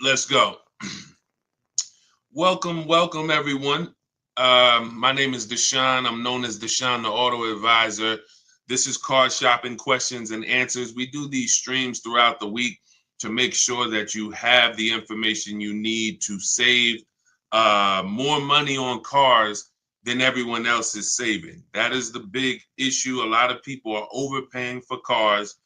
Let's go. Welcome, everyone. My name is Deshaun. I'm known as Deshaun, the Auto Advisor. This is Car Shopping Questions and Answers. We do these streams throughout the week to make sure that you have the information you need to save more money on cars than everyone else is saving. That is the big issue. A lot of people are overpaying for cars.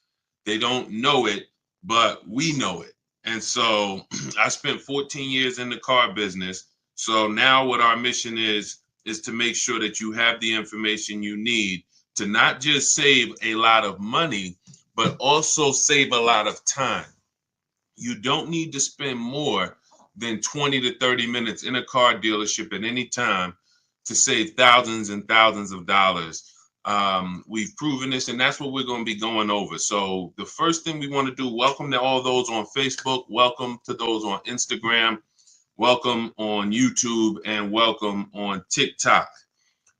They don't know it, but we know it. And so I spent 14 years in the car business. So now what our mission is to make sure that you have the information you need to not just save a lot of money, but also save a lot of time. You don't need to spend more than 20 to 30 minutes in a car dealership at any time to save thousands and thousands of dollars. We've proven this, and that's what we're going to be going over. So the first thing we want to do, welcome to all those on Facebook, welcome to those on Instagram, welcome on YouTube, and welcome on TikTok.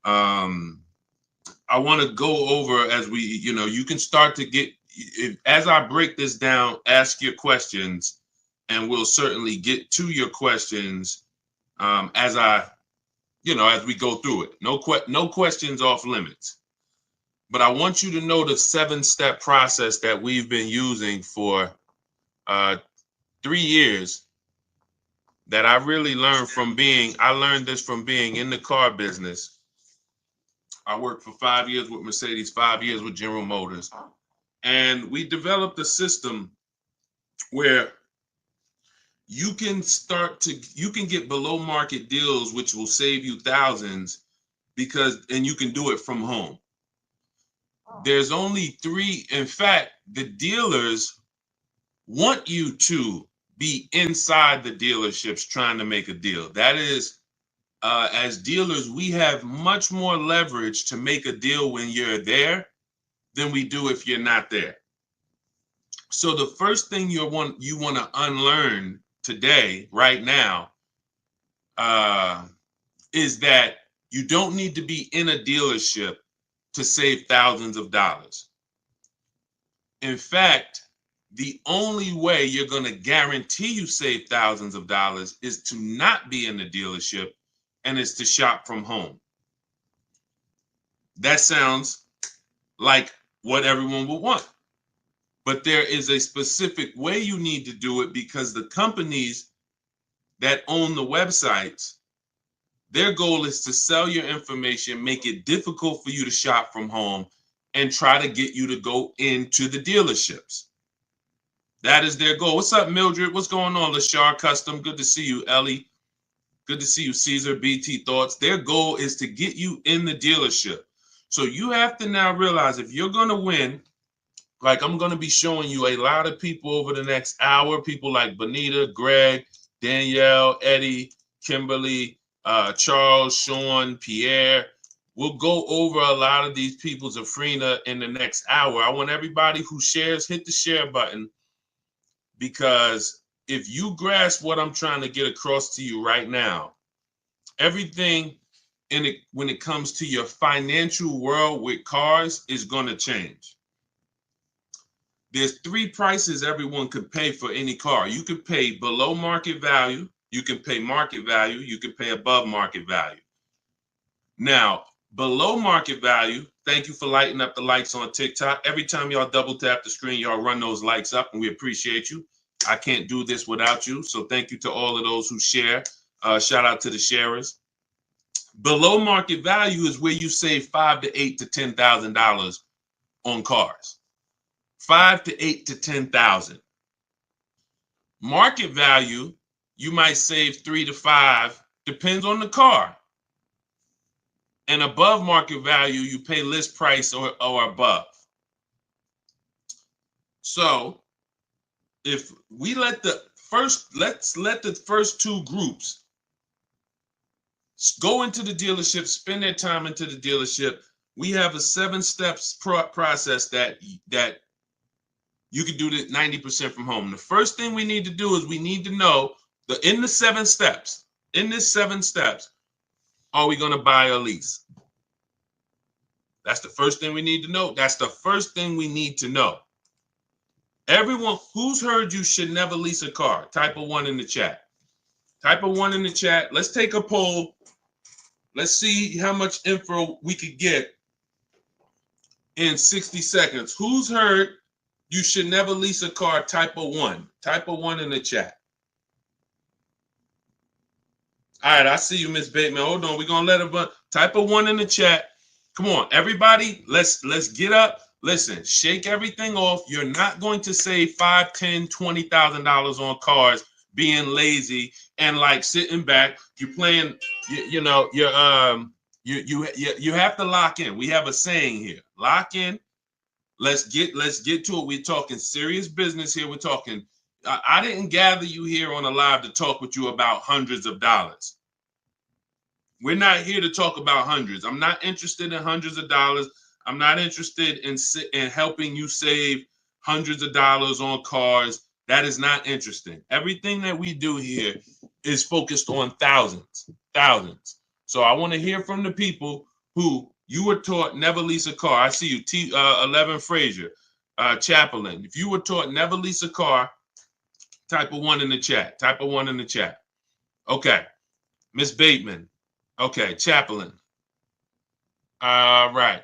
I want to go over as we, you can start to get, as I break this down, ask your questions, and we'll certainly get to your questions as we go through it. No questions off limits. But I want you to know the 7-step process that we've been using for 3 years that I really learned I learned this from being in the car business. I worked for 5 years with Mercedes, 5 years with General Motors. And we developed a system where you can get below market deals, which will save you thousands and you can do it from home. There's only 3. In fact, the dealers want you to be inside the dealerships trying to make a deal. That is, as dealers, we have much more leverage to make a deal when you're there than we do if you're not there. So the first thing you want to unlearn today, right now, is that you don't need to be in a dealership to save thousands of dollars. In fact, the only way you're going to guarantee you save thousands of dollars is to not be in the dealership, and it's to shop from home. That sounds like what everyone would want. But there is a specific way you need to do it, because the companies that own the websites, their goal is to sell your information, make it difficult for you to shop from home, and try to get you to go into the dealerships. That is their goal. What's up, Mildred? What's going on, Lashar Custom? Good to see you, Ellie. Good to see you, Caesar, BT Thoughts. Their goal is to get you in the dealership. So you have to now realize, if you're going to win, like I'm going to be showing you a lot of people over the next hour, people like Bonita, Greg, Danielle, Eddie, Kimberly, Charles, Sean, Pierre. We'll go over a lot of these people, Zafrina, in the next hour. I want everybody who shares, hit the share button, because if you grasp what I'm trying to get across to you right now, everything when it comes to your financial world with cars is going to change. There's 3 prices everyone could pay for any car. You could pay below market value, you can pay market value, you can pay above market value. Now, below market value, thank you for lighting up the likes on TikTok. Every time y'all double tap the screen, y'all run those likes up, and we appreciate you. I can't do this without you. So thank you to all of those who share. Shout out to the sharers. Below market value is where you save $5,000 to $8,000 to $10,000 on cars. $5,000 to $8,000 to $10,000. Market value, you might save $3,000 to $5,000, depends on the car. And above market value, you pay list price or above. So if we let's let the first 2 groups go into the dealership, spend their time into the dealership. We have a 7 steps process that you can do this 90% from home. The first thing we need to do is we need to know in this 7 steps, are we going to buy or lease? That's the first thing we need to know. That's the first thing we need to know. Everyone who's heard you should never lease a car, type a 1 in the chat. Type a 1 in the chat. Let's take a poll. Let's see how much info we could get in 60 seconds. Who's heard you should never lease a car? Type a 1. Type a 1 in the chat. All right, I see you, Miss Bateman. Hold on. We're going to let her type a 1 in the chat. Come on, everybody. Let's get up. Listen, shake everything off. You're not going to save $5,000, $10,000, $20,000 on cars being lazy and like sitting back. You're playing, you have to lock in. We have a saying here. Lock in. Let's get to it. We're talking serious business here. We're talking. I didn't gather you here on a live to talk with you about hundreds of dollars. We're not here to talk about hundreds. I'm not interested in hundreds of dollars. I'm not interested in helping you save hundreds of dollars on cars. That is not interesting. Everything that we do here is focused on thousands. So I want to hear from the people who you were taught never lease a car. I see you, 11 Frazier, Chaplain. If you were taught never lease a car, type a 1 in the chat. Type a 1 in the chat. Okay. Miss Bateman. Okay. Chaplain. All right.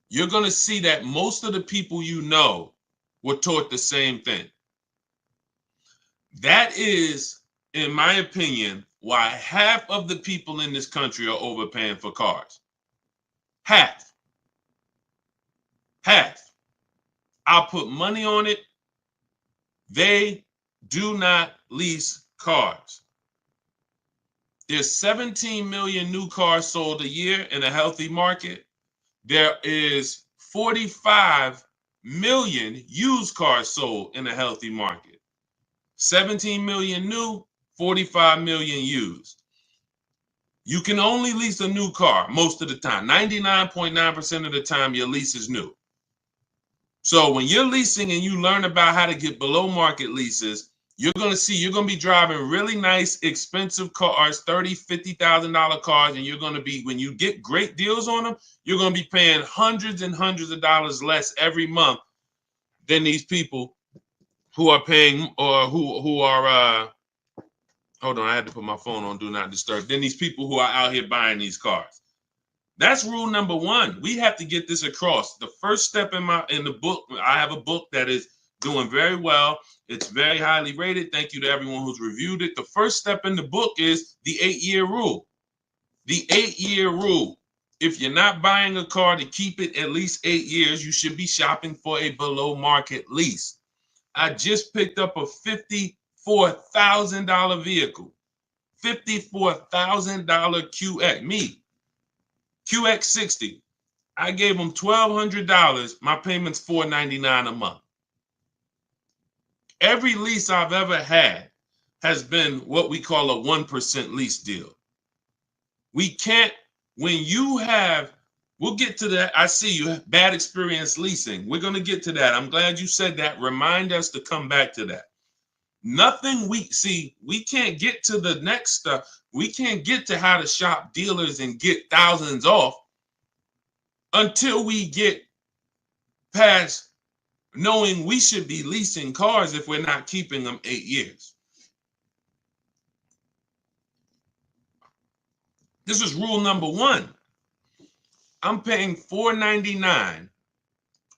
You're going to see that most of the people you know were taught the same thing. That is, in my opinion, why half of the people in this country are overpaying for cars. Half. I'll put money on it. They do not lease cars. There's 17 million new cars sold a year in a healthy market. There is 45 million used cars sold in a healthy market. 17 million new, 45 million used. You can only lease a new car most of the time. 99.9% of the time, your lease is new. So when you're leasing and you learn about how to get below market leases, you're going to be driving really nice, expensive cars, $30,000, $50,000 cars, and you're going to be, when you get great deals on them, you're going to be paying hundreds and hundreds of dollars less every month than these people who are paying, or who are, hold on, I had to put my phone on Do Not Disturb, than these people who are out here buying these cars. That's rule number 1. We have to get this across. The first step in the book, I have a book that is doing very well. It's very highly rated. Thank you to everyone who's reviewed it. The first step in the book is the 8-year rule. The 8-year rule. If you're not buying a car to keep it at least 8 years, you should be shopping for a below market lease. I just picked up a $54,000 vehicle. $54,000 QX. QX60. I gave them $1,200. My payment's $499 a month. Every lease I've ever had has been what we call a 1% lease deal. We can't, when you have, we'll get to that. I see you have bad experience leasing. We're going to get to that. I'm glad you said that. Remind us to come back to that. Nothing we can't get to the next stuff. We can't get to how to shop dealers and get thousands off until we get past knowing we should be leasing cars if we're not keeping them 8 years. This is rule number 1. I'm paying $499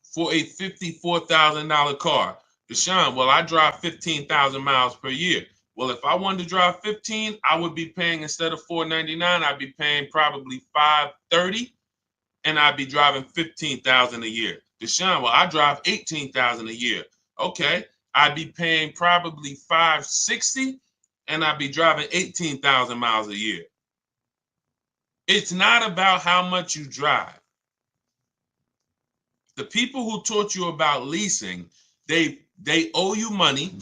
for a $54,000 car. Deshaun, well, I drive 15,000 miles per year. Well, if I wanted to drive 15, I would be paying, instead of $499, I'd be paying probably $530, and I'd be driving 15,000 a year. Deshaun, well, I drive 18,000 a year. Okay, I'd be paying probably $560, and I'd be driving 18,000 miles a year. It's not about how much you drive. The people who taught you about leasing, they owe you money.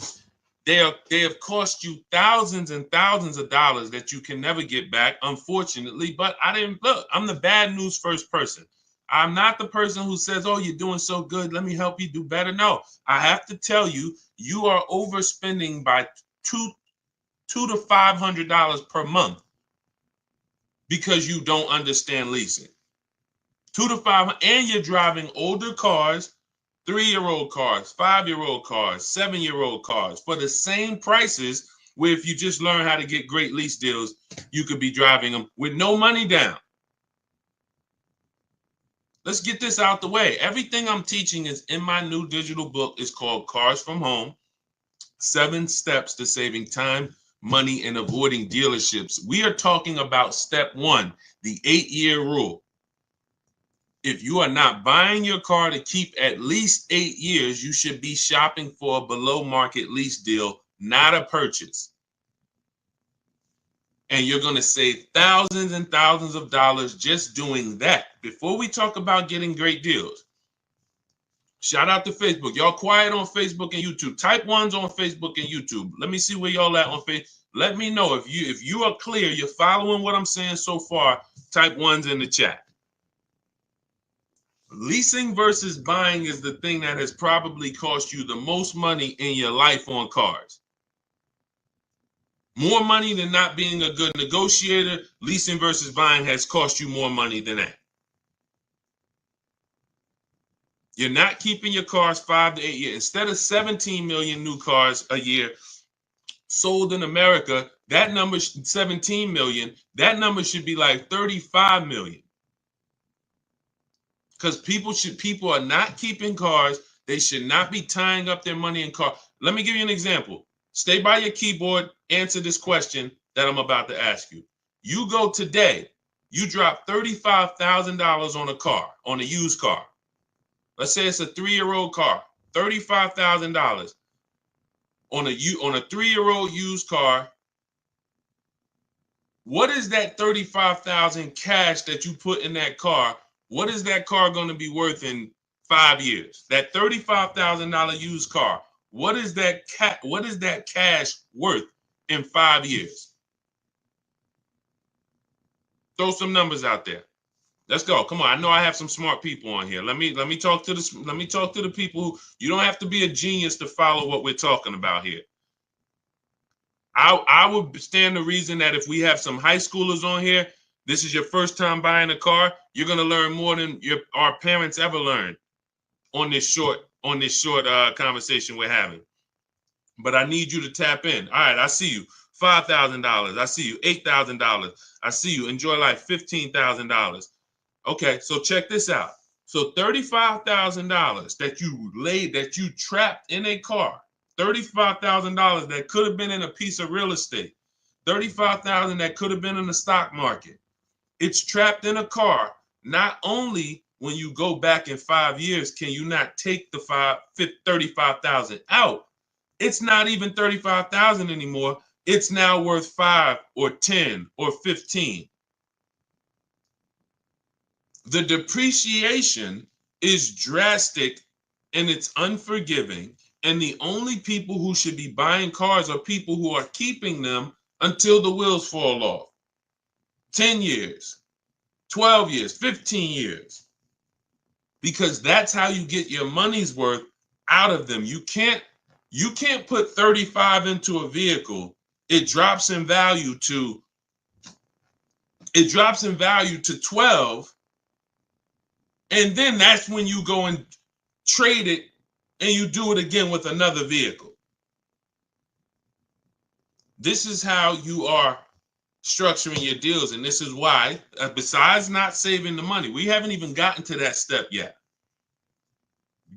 They have cost you thousands and thousands of dollars that you can never get back, unfortunately. But I'm the bad news first person. I'm not the person who says, oh, you're doing so good, let me help you do better. No, I have to tell you, you are overspending by $200 to $500 per month because you don't understand leasing. $200 to $500, and you're driving older cars 3-year-old cars, 5-year-old cars, 7-year-old cars for the same prices, where if you just learn how to get great lease deals, you could be driving them with no money down. Let's get this out the way. Everything I'm teaching is in my new digital book. It's called Cars from Home, 7 Steps to Saving Time, Money, and Avoiding Dealerships. We are talking about step 1, the 8-year rule. If you are not buying your car to keep at least 8 years, you should be shopping for a below market lease deal, not a purchase. And you're going to save thousands and thousands of dollars just doing that. Before we talk about getting great deals, shout out to Facebook. Y'all quiet on Facebook and YouTube. Type 1s on Facebook and YouTube. Let me see where y'all at on Facebook. Let me know if you are clear, you're following what I'm saying so far. Type 1s in the chat. Leasing versus buying is the thing that has probably cost you the most money in your life on cars. More money than not being a good negotiator. Leasing versus buying has cost you more money than that. You're not keeping your cars 5 to 8 years. Instead of 17 million new cars a year sold in America, that number, 17 million, that number should be like 35 million. Because people are not keeping cars. They should not be tying up their money in cars. Let me give you an example. Stay by your keyboard, answer this question that I'm about to ask you. You go today, you drop $35,000 on a car, on a used car. Let's say it's a 3-year-old car, $35,000 on a 3-year-old used car. What is that $35,000 cash that you put in that car? What is that car going to be worth in 5 years? That $35,000 used car. What is that cash worth in 5 years? Throw some numbers out there. Let's go. Come on. I know I have some smart people on here. Let me talk to the people who, you don't have to be a genius to follow what we're talking about here. I would stand the reason that if we have some high schoolers on here, this is your first time buying a car, you're gonna learn more than our parents ever learned on this short conversation we're having. But I need you to tap in. All right, I see you. $5,000. I see you. $8,000. I see you. Enjoy life. $15,000. Okay, so check this out. So $35,000 that you trapped in a car. $35,000 that could have been in a piece of real estate. $35,000 that could have been in the stock market. It's trapped in a car. Not only when you go back in 5 years, can you not take the $35,000 out? It's not even $35,000 anymore. It's now worth 5 or 10 or 15. The depreciation is drastic and it's unforgiving. And the only people who should be buying cars are people who are keeping them until the wheels fall off. 10 years, 12 years, 15 years. Because that's how you get your money's worth out of them. You can't put 35 into a vehicle. It drops in value to 12. And then that's when you go and trade it and you do it again with another vehicle. This is how you are structuring your deals. And this is why, besides not saving the money, we haven't even gotten to that step yet.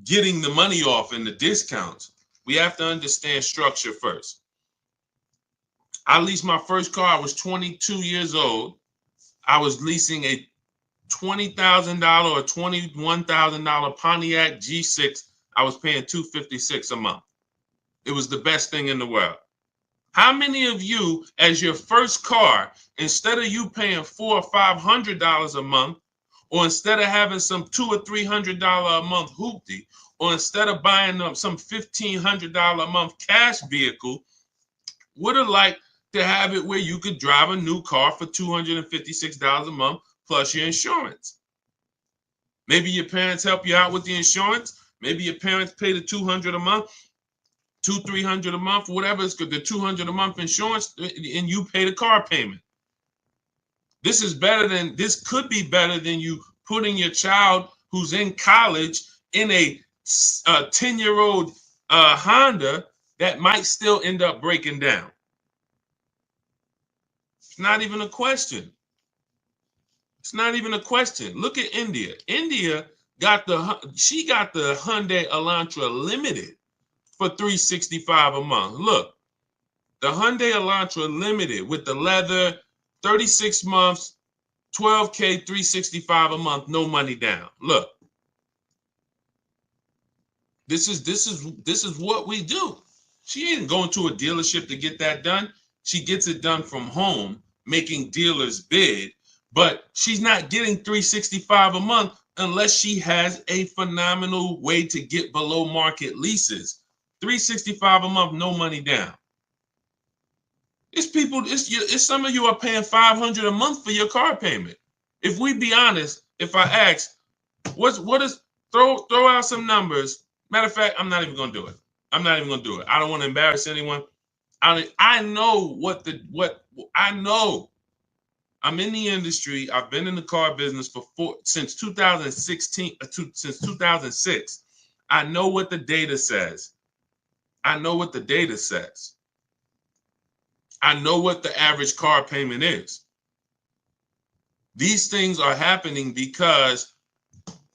Getting the money off and the discounts. We have to understand structure first. I leased my first car. I was 22 years old. I was leasing a $20,000 or $21,000 Pontiac G6. I was paying $256 a month. It was the best thing in the world. How many of you, as your first car, instead of you paying $400 or $500 a month, or instead of having some $200 or $300 a month hoopty, or instead of buying some $1,500 a month cash vehicle, would have liked to have it where you could drive a new car for $256 a month plus your insurance? Maybe your parents help you out with the insurance. Maybe your parents pay the $200 a month, $200-300 a month, whatever it's good, the $200 a month insurance, and you pay the car payment. This could be better than you putting your child who's in college in a 10-year-old Honda that might still end up breaking down. It's not even a question. It's not even a question. Look at India. India got the Hyundai Elantra Limited for $365 a month. Look, the Hyundai Elantra Limited with the leather, 36 months, $12K, $365 a month, no money down. Look, this is what we do. She ain't going to a dealership to get that done. She gets it done from home, making dealers bid, but she's not getting $365 a month unless she has a phenomenal way to get below market leases. $365 a month, no money down. It's people, it's some of you are paying $500 a month for your car payment. If we be honest, if I ask, what is throw out some numbers. Matter of fact, I'm not even gonna do it. I'm not even gonna do it. I don't want to embarrass anyone. I know I know. I'm in the industry. I've been in the car business since 2016, since 2006. I know what the data says. I know what the data says. I know what the average car payment is. These things are happening because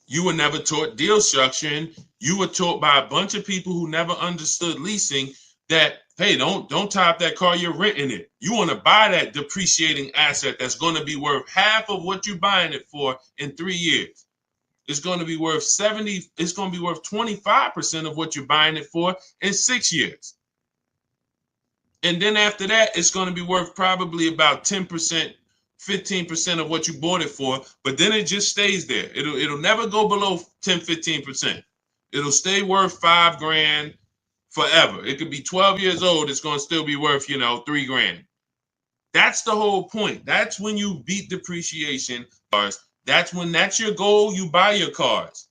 you were never taught deal structuring. You were taught by a bunch of people who never understood leasing that, hey, don't tie up that car, you're renting it. You want to buy that depreciating asset that's going to be worth half of what you're buying it for in 3 years. It's going to be worth 70, it's going to be worth 25% of what you're buying it for in 6 years. And then after that, it's going to be worth probably about 10%, 15% of what you bought it for, but then it just stays there. It'll never go below 10, 15%. It'll stay worth $5,000 forever. It could be 12 years old. It's going to still be worth, $3,000. That's the whole point. That's when you beat depreciation cars. That's your goal. You buy your cars.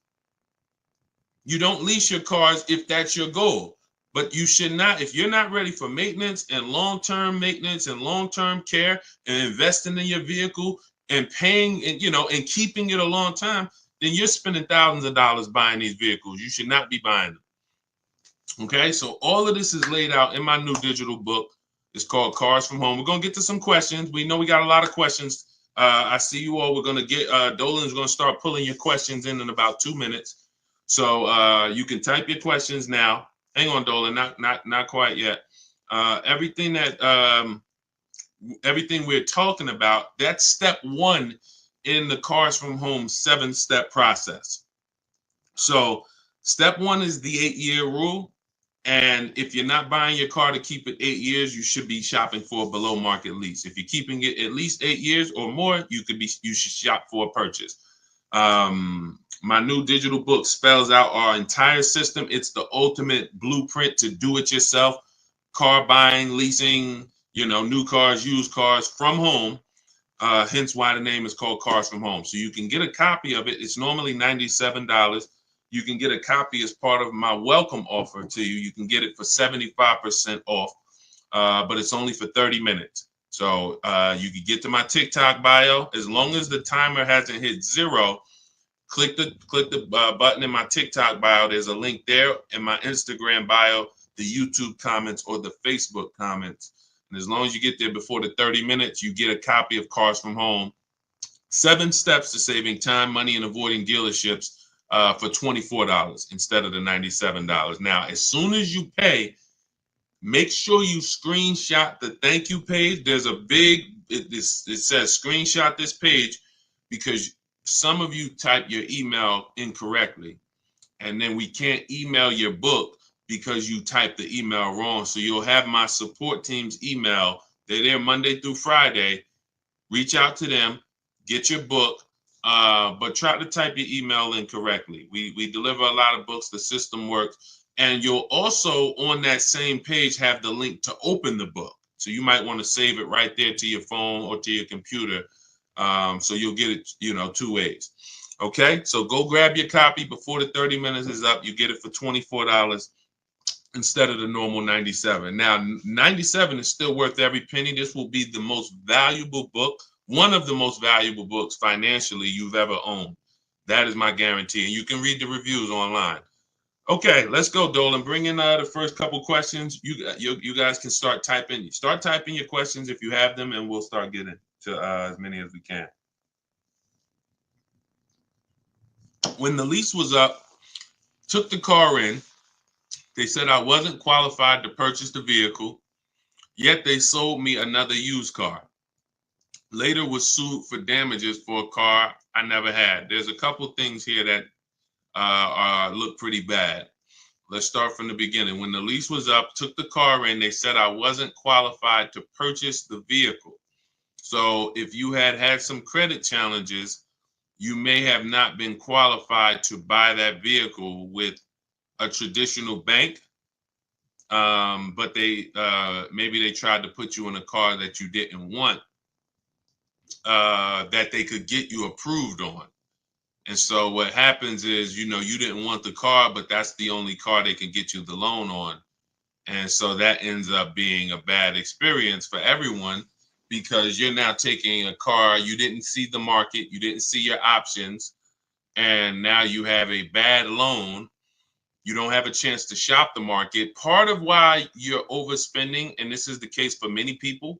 You don't lease your cars if that's your goal. But you should not, if you're not ready for maintenance and long-term care and investing in your vehicle and paying and keeping it a long time, then you're spending thousands of dollars buying these vehicles. You should not be buying them. Okay, so all of this is laid out in my new digital book. It's called Cars from Home. We're going to get to some questions. We know we got a lot of questions. I see you all. We're going to get, Dolan's going to start pulling your questions in about 2 minutes. So you can type your questions now. Hang on, Dolan, not quite yet. Everything we're talking about, that's step 1 in the Cars from Home 7-step process. So step 1 is the 8-year rule. And if you're not buying your car to keep it 8 years, you should be shopping for a below market lease. If you're keeping it at least 8 years or more, you should shop for a purchase. My new digital book spells out our entire system. It's the ultimate blueprint to do it yourself. Car buying, leasing, new cars, used cars from home. Hence why the name is called Cars from Home. So you can get a copy of it. It's normally $97. You can get a copy as part of my welcome offer to you. You can get it for 75% off, but it's only for 30 minutes. So you can get to my TikTok bio. As long as the timer hasn't hit 0, click the button in my TikTok bio. There's a link there in my Instagram bio, the YouTube comments, or the Facebook comments. And as long as you get there before the 30 minutes, you get a copy of Cars from Home. 7 steps to saving time, money, and avoiding dealerships for $24 instead of the $97. Now, as soon as you pay, make sure you screenshot the thank you page. There's a big, it says screenshot this page because some of you type your email incorrectly, and then we can't email your book because you typed the email wrong. So you'll have my support team's email. They're there Monday through Friday. Reach out to them, get your book, but try to type your email in correctly. We deliver a lot of books. The system works. And you'll also, on that same page, have the link to open the book. So you might want to save it right there to your phone or to your computer. So you'll get it, 2 ways. Okay, so go grab your copy before the 30 minutes is up. You get it for $24 instead of the normal $97. Now, $97 is still worth every penny. This will be the most valuable book, one of the most valuable books financially you've ever owned. That is my guarantee. And you can read the reviews online. Okay, let's go, Dolan. Bring in the first couple questions. You guys can start typing. Start typing your questions if you have them, and we'll start getting to as many as we can. When the lease was up, took the car in. They said I wasn't qualified to purchase the vehicle, yet they sold me another used car. Later was sued for damages for a car I never had. There's a couple things here that look pretty bad. Let's start from the beginning. When the lease was up, took the car in, they said I wasn't qualified to purchase the vehicle. So if you had had some credit challenges, you may have not been qualified to buy that vehicle with a traditional bank. But they maybe they tried to put you in a car that you didn't want, that they could get you approved on. And so what happens is, you didn't want the car, but that's the only car they can get you the loan on. And so that ends up being a bad experience for everyone, because you're now taking a car, you didn't see the market, you didn't see your options, and now you have a bad loan. You don't have a chance to shop the market. Part of why you're overspending, and this is the case for many people,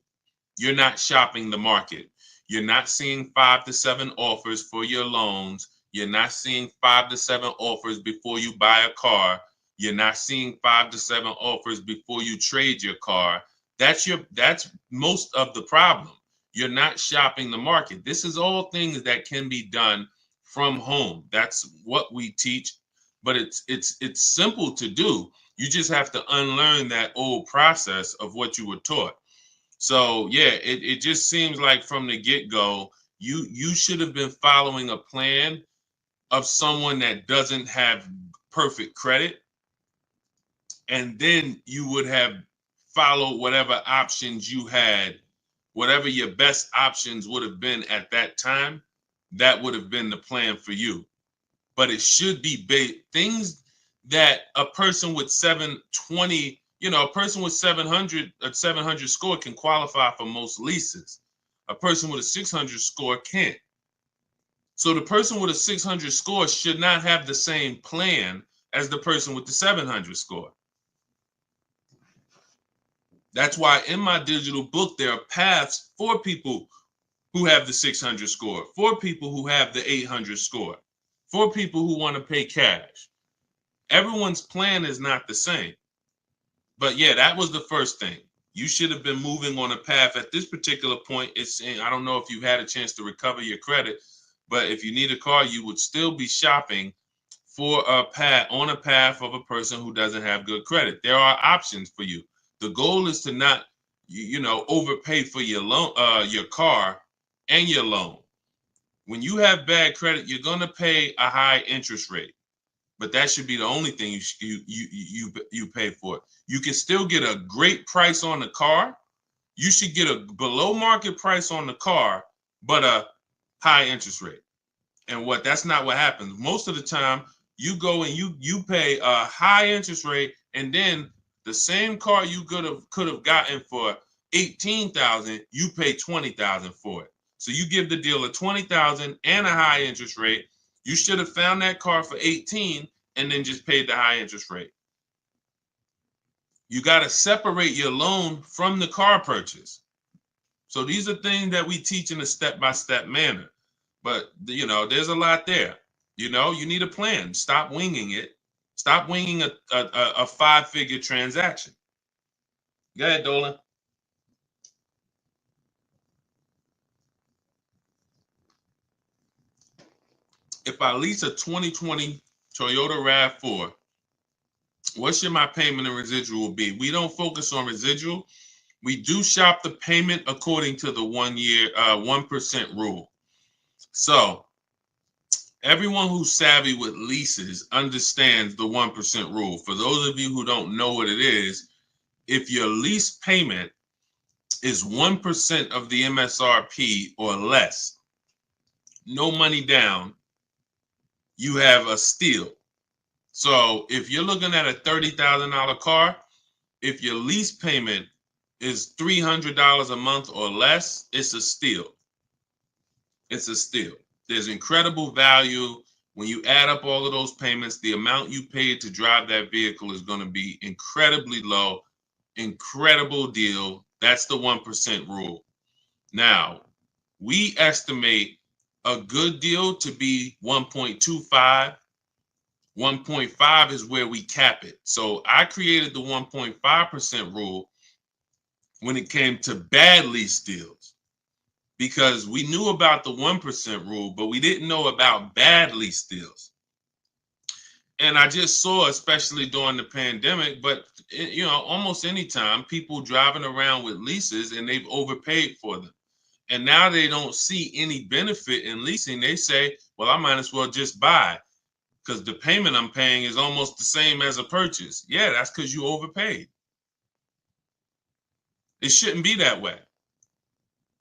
you're not shopping the market. You're not seeing 5 to 7 offers for your loans. You're not seeing 5 to 7 offers before you buy a car. You're not seeing 5 to 7 offers before you trade your car. That's most of the problem. You're not shopping the market. This is all things that can be done from home. That's what we teach, but it's simple to do. You just have to unlearn that old process of what you were taught. So yeah, it just seems like from the get-go, you should have been following a plan of someone that doesn't have perfect credit, and then you would have followed whatever options you had, whatever your best options would have been at that time. That would have been the plan for you. But it should be things that a person with 720, a person with 700, a 700 score can qualify for most leases. A person with a 600 score can't. So the person with a 600 score should not have the same plan as the person with the 700 score. That's why in my digital book, there are paths for people who have the 600 score, for people who have the 800 score, for people who want to pay cash. Everyone's plan is not the same. But yeah, that was the first thing. You should have been moving on a path at this particular point. I don't know if you had a chance to recover your credit, but if you need a car, you would still be shopping for a path of a person who doesn't have good credit. There are options for you. The goal is to not, overpay for your loan, your car and your loan. When you have bad credit, you're going to pay a high interest rate. But that should be the only thing you pay for. You can still get a great price on the car. You should get a below market price on the car, but a high interest rate. And that's not what happens. Most of the time, you go and you pay a high interest rate, and then the same car you could have gotten for 18,000, you pay 20,000 for it. So you give the dealer 20,000 and a high interest rate. You should have found that car for 18 and then just paid the high interest rate. You got to separate your loan from the car purchase. So these are things that we teach in a step-by-step manner. But, there's a lot there. You need a plan. Stop winging it. Stop winging a 5-figure transaction. Go ahead, Dolan. If I lease a 2020 Toyota RAV4, what should my payment and residual be? We don't focus on residual. We do shop the payment according to the 1% rule. So everyone who's savvy with leases understands the 1% rule. For those of you who don't know what it is, if your lease payment is 1% of the MSRP or less, no money down, you have a steal. So if you're looking at a $30,000 car, if your lease payment is $300 a month or less, it's a steal. It's a steal. There's incredible value When you add up all of those payments, the amount you paid to drive that vehicle is going to be incredibly low. Incredible deal. That's the 1% rule. Now, we estimate a good deal to be 1.25. 1.5 is where we cap it. So I created the 1.5% rule when it came to bad lease deals, because we knew about the 1% rule, but we didn't know about bad lease deals. And I just saw, especially during the pandemic, but almost any time, people driving around with leases and they've overpaid for them. And now they don't see any benefit in leasing. They say, well, I might as well just buy, because the payment I'm paying is almost the same as a purchase. Yeah, that's because you overpaid. It shouldn't be that way.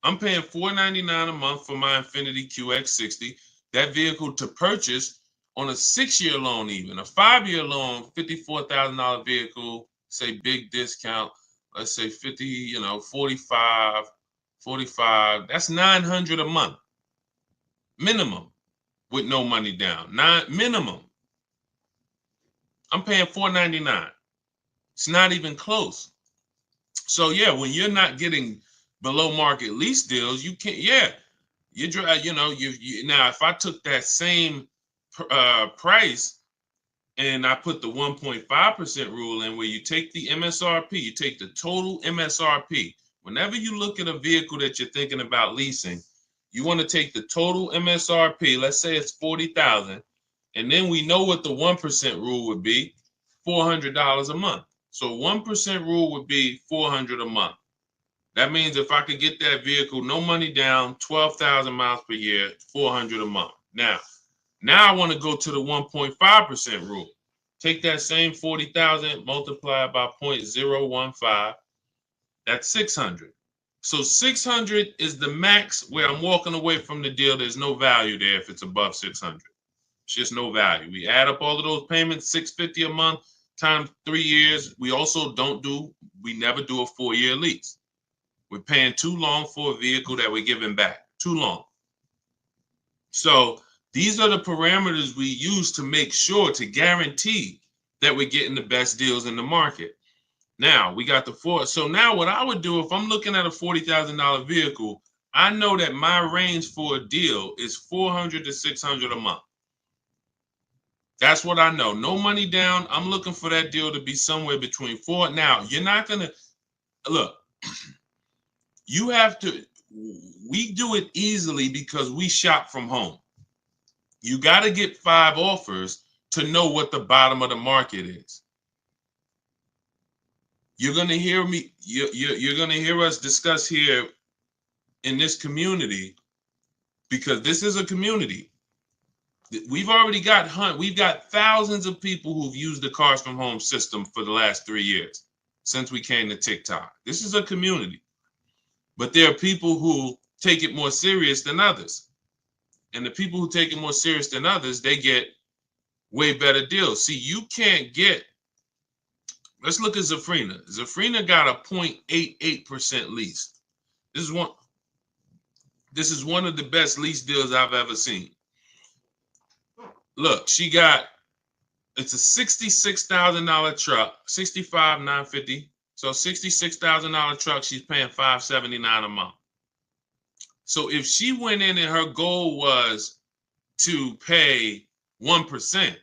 I'm paying $499 a month for my Infiniti QX60. That vehicle to purchase on a 6-year loan, even a 5-year loan, $54,000 vehicle, say big discount, let's say 50, 45, that's $900 a month minimum with no money down. Minimum. I'm paying $499. It's not even close. So yeah, when you're not getting below market lease deals, you can't. Yeah, you drive. Now if I took that same price and I put the 1.5% rule in, where you take the MSRP, you take the total MSRP. Whenever you look at a vehicle that you're thinking about leasing, you want to take the total MSRP. Let's say it's $40,000, and then we know what the 1% rule would be: $400 a month. So 1% rule would be $400 a month. That means if I could get that vehicle, no money down, 12,000 miles per year, $400 a month. Now I want to go to the 1.5% rule. Take that same 40,000, multiply by 0.015. That's 600. So 600 is the max where I'm walking away from the deal. There's no value there if it's above 600. It's just no value. We add up all of those payments, $650 a month times 3 years. We also we never do a 4-year lease. We're paying too long for a vehicle that we're giving back. Too long. So these are the parameters we use to make sure, to guarantee that we're getting the best deals in the market. Now we got the 4. So now what I would do if I'm looking at a $40,000 vehicle, I know that my range for a deal is $400 to $600 a month. That's what I know. No money down. I'm looking for that deal to be somewhere between 4. Now, you're not going to look. You have to. We do it easily because we shop from home. You got to get 5 offers to know what the bottom of the market is. You're going to hear me. You're going to hear us discuss here in this community, because this is a community. We've got thousands of people who've used the Cars from Home system for the last 3 years since we came to TikTok. This is a community, but there are people who take it more serious than others. And the people who take it more serious than others, they get way better deals. See, you can't get, let's look at Zafrina. Zafrina got a 0.88% lease. This is one of the best lease deals I've ever seen. Look, it's a $66,000 truck, $65,950. So $66,000 truck, she's paying $579 a month. So if she went in and her goal was to pay 1%,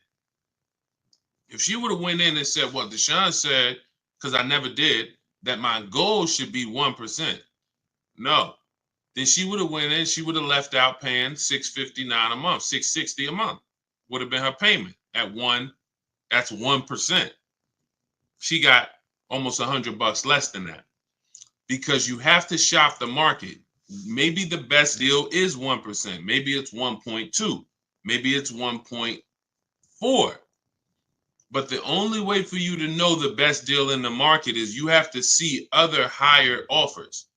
if she would have went in and said what Deshaun said, because I never did, that my goal should be 1%. No. Then she would have went in, she would have left out paying $659 a month, $660 a month would have been her payment at 1. That's 1%. She got almost $100 less than that, because you have to shop the market. Maybe the best deal is 1%. Maybe it's 1.2. Maybe it's 1.4. But the only way for you to know the best deal in the market is you have to see other higher offers.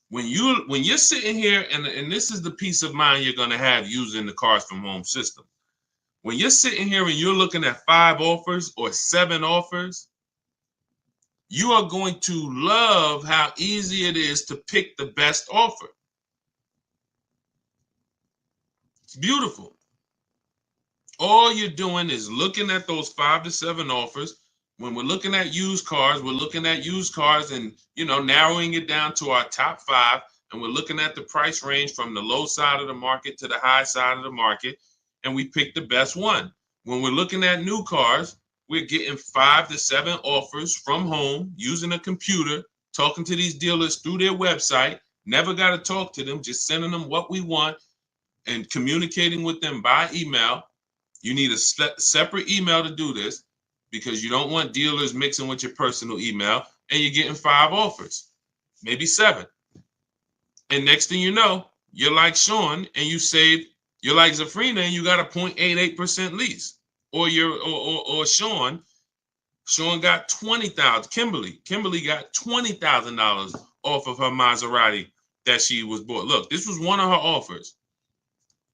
When you're sitting here, and this is the peace of mind you're going to have using the Cars from Home system. When you're sitting here and you're looking at 5 offers or 7 offers, you are going to love how easy it is to pick the best offer. It's beautiful. All you're doing is looking at those 5 to 7 offers. When we're looking at used cars, we're looking at used cars and, narrowing it down to our top 5. And we're looking at the price range from the low side of the market to the high side of the market. And we pick the best one. When we're looking at new cars, we're getting 5 to 7 offers from home using a computer, talking to these dealers through their website. Never got to talk to them, just sending them what we want and communicating with them by email. You need a separate email to do this because you don't want dealers mixing with your personal email, and you're getting 5 offers, maybe 7. And next thing you know, you're like Sean and you're like Zafrina and you got a 0.88% lease. Or Sean got 20,000. Kimberly got $20,000 off of her Maserati that she was bought. Look, this was one of her offers.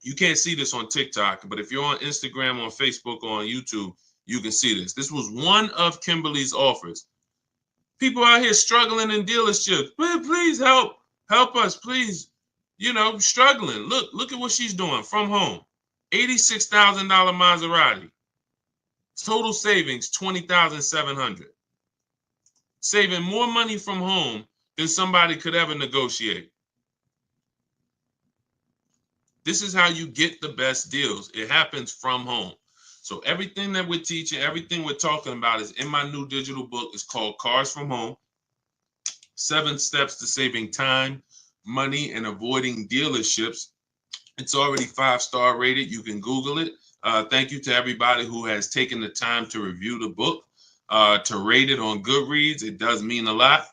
You can't see this on TikTok, but if you're on Instagram, on Facebook, or on YouTube, you can see this. This was one of Kimberly's offers. People out here struggling in dealerships. Please help us, please. Struggling. Look at what she's doing from home. $86,000 Maserati. Total savings $20,700. Saving more money from home than somebody could ever negotiate. This is how you get the best deals. It happens from home. So everything that we're teaching, everything we're talking about is in my new digital book. It's called Cars from Home. 7 Steps to Saving Time, Money, and Avoiding Dealerships. It's already 5-star rated. You can Google it. Thank you to everybody who has taken the time to review the book, to rate it on Goodreads. It does mean a lot.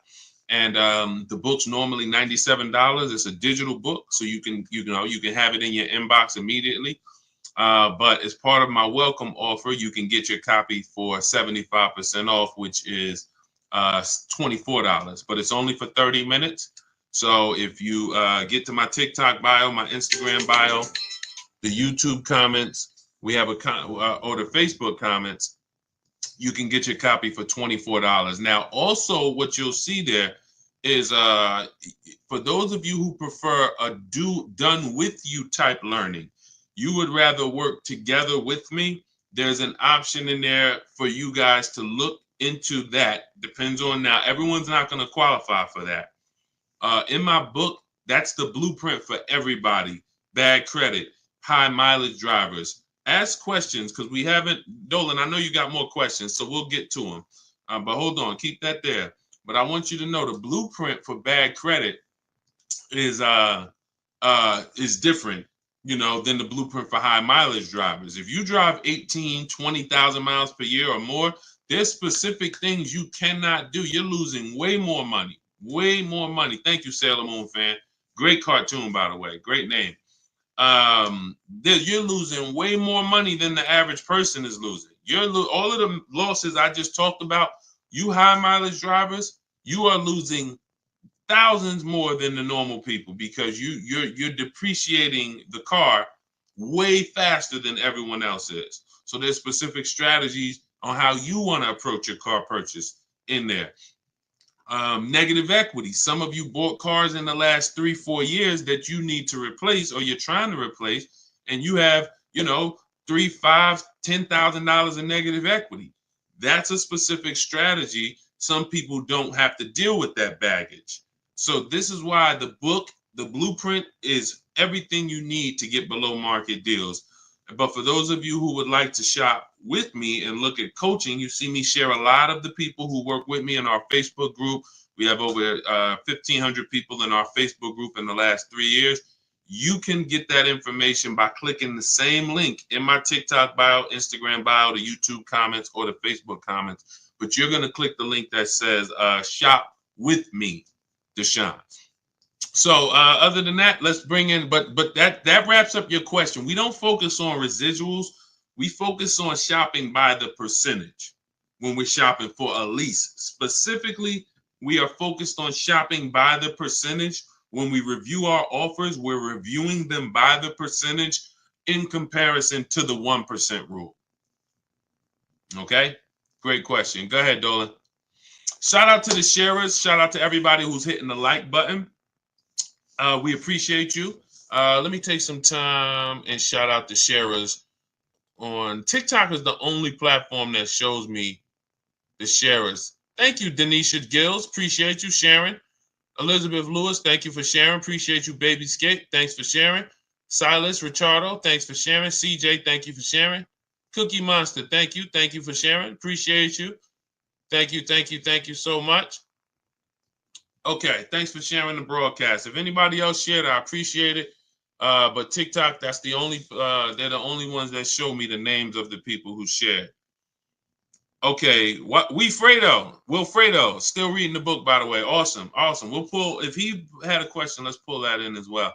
And the book's normally $97. It's a digital book, so you can have it in your inbox immediately. But as part of my welcome offer, you can get your copy for 75% off, which is $24. But it's only for 30 minutes. So if you get to my TikTok bio, my Instagram bio, the YouTube comments, we have or the Facebook comments, you can get your copy for $24. Now, also what you'll see there is for those of you who prefer a done with you type learning, you would rather work together with me, there's an option in there for you guys to look into that. Depends on, now everyone's not going to qualify for that. In my book, that's the blueprint for everybody. Bad credit, high mileage drivers. Ask questions because we haven't, Dolan, I know you got more questions, so we'll get to them. But hold on, keep that there. But I want you to know the blueprint for bad credit is different, than the blueprint for high mileage drivers. If you drive 18, 20,000 miles per year or more, there's specific things you cannot do. You're losing way more money. Way more money. Thank you, Sailor Moon fan. Great cartoon, by the way. Great name. You're losing way more money than the average person is losing. All of the losses I just talked about, you high mileage drivers, you are losing thousands more than the normal people because you're depreciating the car way faster than everyone else is. So there's specific strategies on how you want to approach your car purchase in there. Negative equity. Some of you bought cars in the last 3-4 years that you need to replace or you're trying to replace, and you have, $3,000, $5,000, $10,000 in negative equity. That's a specific strategy. Some people don't have to deal with that baggage. So this is why the book, the blueprint, is everything you need to get below market deals. But for those of you who would like to shop with me and look at coaching, you see me share a lot of the people who work with me in our Facebook group. We have over 1,500 people in our Facebook group in the last 3 years. You can get that information by clicking the same link in my TikTok bio, Instagram bio, the YouTube comments, or the Facebook comments. But you're going to click the link that says shop with me, Deshaun. So other than that, let's bring in, but that wraps up your question. We don't focus on residuals. We focus on shopping by the percentage when we're shopping for a lease. Specifically, we are focused on shopping by the percentage. When we review our offers, we're reviewing them by the percentage in comparison to the 1% rule. Okay, great question. Go ahead, Dolan. Shout out to the sharers. Shout out to everybody who's hitting the like button. We appreciate you. Let me take some time and shout out the sharers on TikTok is the only platform that shows me the sharers. Thank you, Denisha Gills. Appreciate you sharing. Elizabeth Lewis, thank you for sharing. Appreciate you, Baby Skate. Thanks for sharing. Silas Richardo, thanks for sharing. CJ, thank you for sharing. Cookie Monster, thank you. Thank you for sharing. Appreciate you. Thank you, thank you, thank you so much. Okay, thanks for sharing the broadcast. If anybody else shared, I appreciate it. But TikTok, they're the only ones that show me the names of the people who shared. Okay, Wilfredo, still reading the book, by the way. Awesome. We'll pull, if he had a question, let's pull that in as well.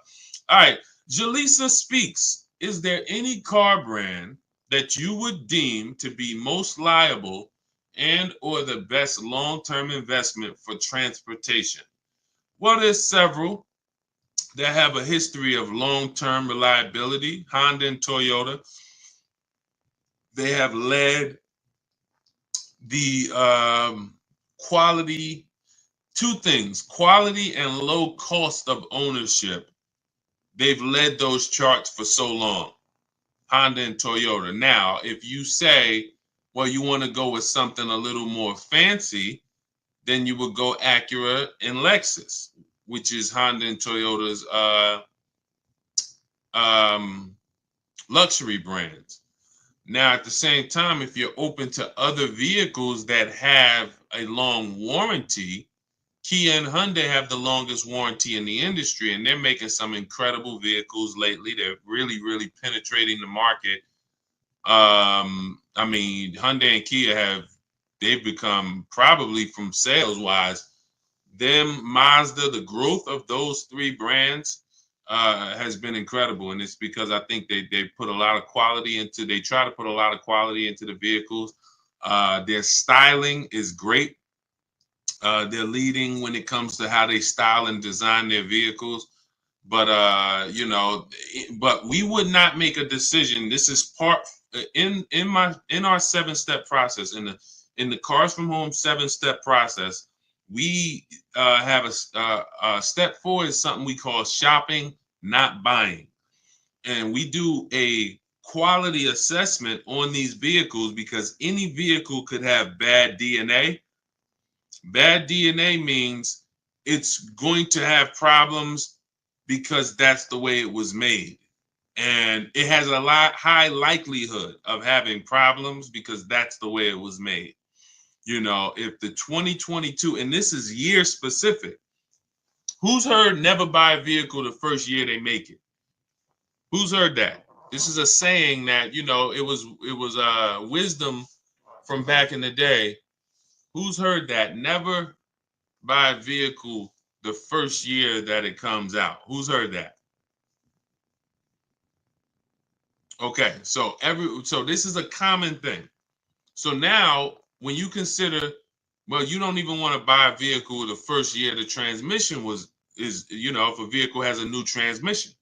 All right, Jaleesa speaks. Is there any car brand that you would deem to be most liable and or the best long-term investment for transportation? Well, there's several that have a history of long-term reliability. Honda and Toyota, they have led the quality, two things, quality and low cost of ownership. They've led those charts for so long, Honda and Toyota. Now, if you say, well, you want to go with something a little more fancy, then you would go Acura and Lexus, which is Honda and Toyota's luxury brands. Now, at the same time, if you're open to other vehicles that have a long warranty, Kia and Hyundai have the longest warranty in the industry, and they're making some incredible vehicles lately. They're really, really penetrating the market. I mean, Hyundai and Kia they've become, probably from sales-wise, Mazda, the growth of those three brands has been incredible, and it's because I think they put a lot of quality into. They try to put a lot of quality into the vehicles. Their styling is great. They're leading when it comes to how they style and design their vehicles. But but we would not make a decision. This is part in our 7-step process, in the Cars from Home 7-step process. We have a step 4 is something we call shopping, not buying. And we do a quality assessment on these vehicles because any vehicle could have bad DNA. Bad DNA means it's going to have problems because that's the way it was made. And it has a high likelihood of having problems because that's the way it was made. You know, if the 2022, and this is year specific, who's heard never buy a vehicle the first year they make it? Who's heard that? This is a saying that, you know, it was wisdom from back in the day. Who's heard that? Never buy a vehicle the first year that it comes out. Who's heard that? Okay, so this is a common thing. So now when you consider, well, you don't even want to buy a vehicle the first year the transmission if a vehicle has a new transmission,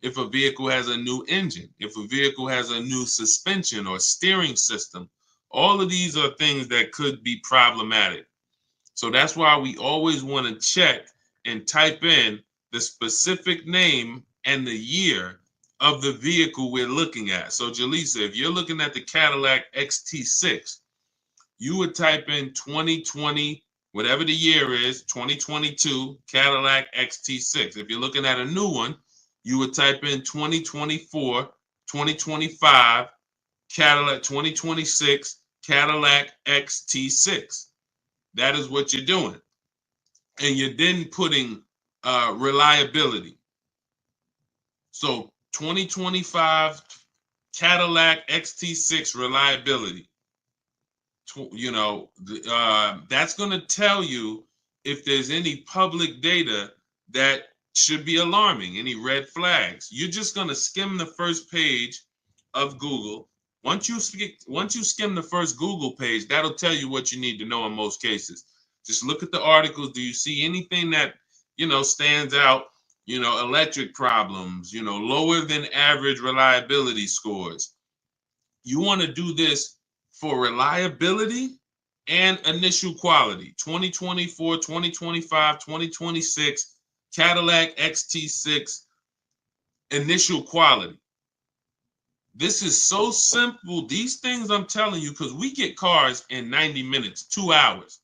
if a vehicle has a new engine, if a vehicle has a new suspension or steering system, all of these are things that could be problematic. So that's why we always want to check and type in the specific name and the year of the vehicle we're looking at. So Jaleesa, if you're looking at the Cadillac XT6, you would type in 2020, whatever the year is, 2022 Cadillac XT6. If you're looking at a new one, you would type in 2024, 2025 Cadillac, 2026 Cadillac XT6. That is what you're doing. And you're then putting reliability. So 2025 Cadillac XT6 reliability. That's going to tell you if there's any public data that should be alarming, any red flags. You're just going to skim the first page of Google. Once you skim the first Google page, that'll tell you what you need to know in most cases. Just look at the articles. Do you see anything that, stands out? Electric problems, lower than average reliability scores. You want to do this for reliability and initial quality. 2024, 2025, 2026, Cadillac XT6, initial quality. This is so simple. These things I'm telling you, because we get cars in 90 minutes, 2 hours.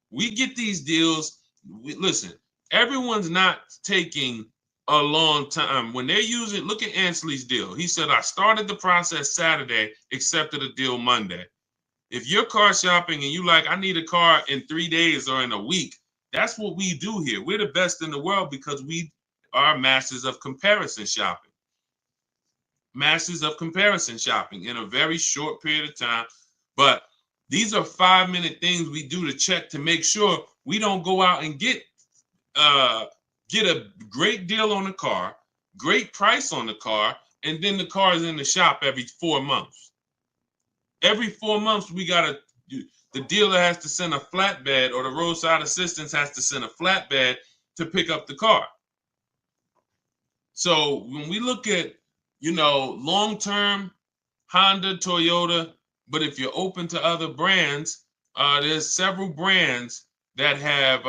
We get these deals. Listen, everyone's not taking a long time. When they're using, look at Ansley's deal. He said, I started the process Saturday, accepted a deal Monday. If you're car shopping and you like, I need a car in 3 days or in a week, that's what we do here. We're the best in the world because we are masters of comparison shopping. Masters of comparison shopping in a very short period of time. But these are 5-minute things we do to check to make sure we don't go out and get a great deal on the car, great price on the car, and then the car is in the shop every 4 months. Every 4 months, the dealer has to send a flatbed, or the roadside assistance has to send a flatbed to pick up the car. So when we look at, long-term Honda, Toyota, but if you're open to other brands, there's several brands that have,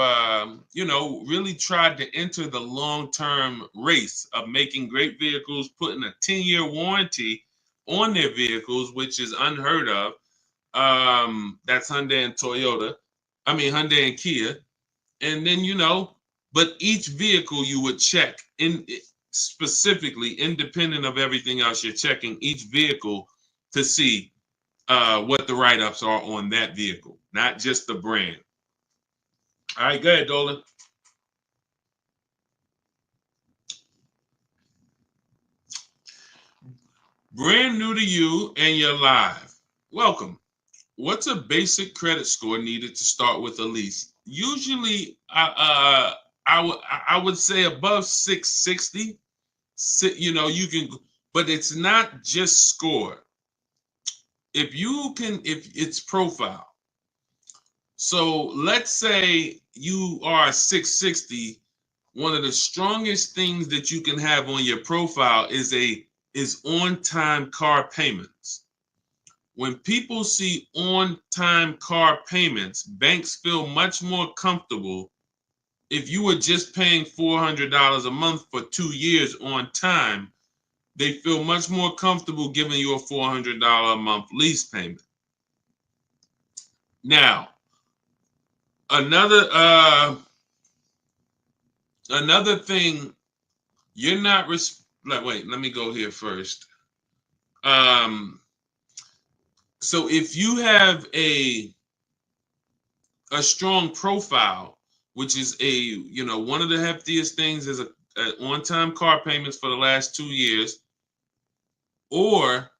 really tried to enter the long-term race of making great vehicles, putting a 10-year warranty on their vehicles, which is unheard of. That's Hyundai and Toyota. I mean, Hyundai and Kia. And then, but each vehicle you would check in specifically, independent of everything else, you're checking each vehicle to see what the write-ups are on that vehicle, not just the brand. All right, go ahead, Dolan. Brand new to you and you're live. Welcome. What's a basic credit score needed to start with a lease? Usually, I would say above 660. You can, but it's not just score. If it's profile. So let's say you are 660. One of the strongest things that you can have on your profile is on-time car payments. When people see on-time car payments, banks feel much more comfortable. If you were just paying $400 a month for 2 years on time, they feel much more comfortable giving you a $400 a month lease payment. Now, another thing, you're not wait, let me go here first. So if you have a strong profile, which is one of the heftiest things is a on-time car payments for the last 2 years, or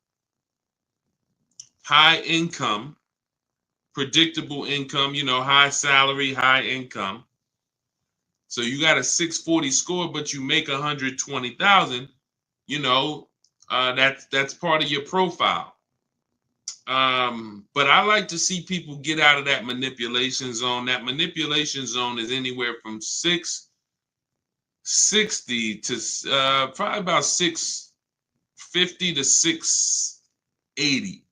high income, predictable income, high salary, high income. So you got a 640 score, but you make 120,000. That's part of your profile. But I like to see people get out of that manipulation zone. That manipulation zone is anywhere from 660 to probably about 650 to 680.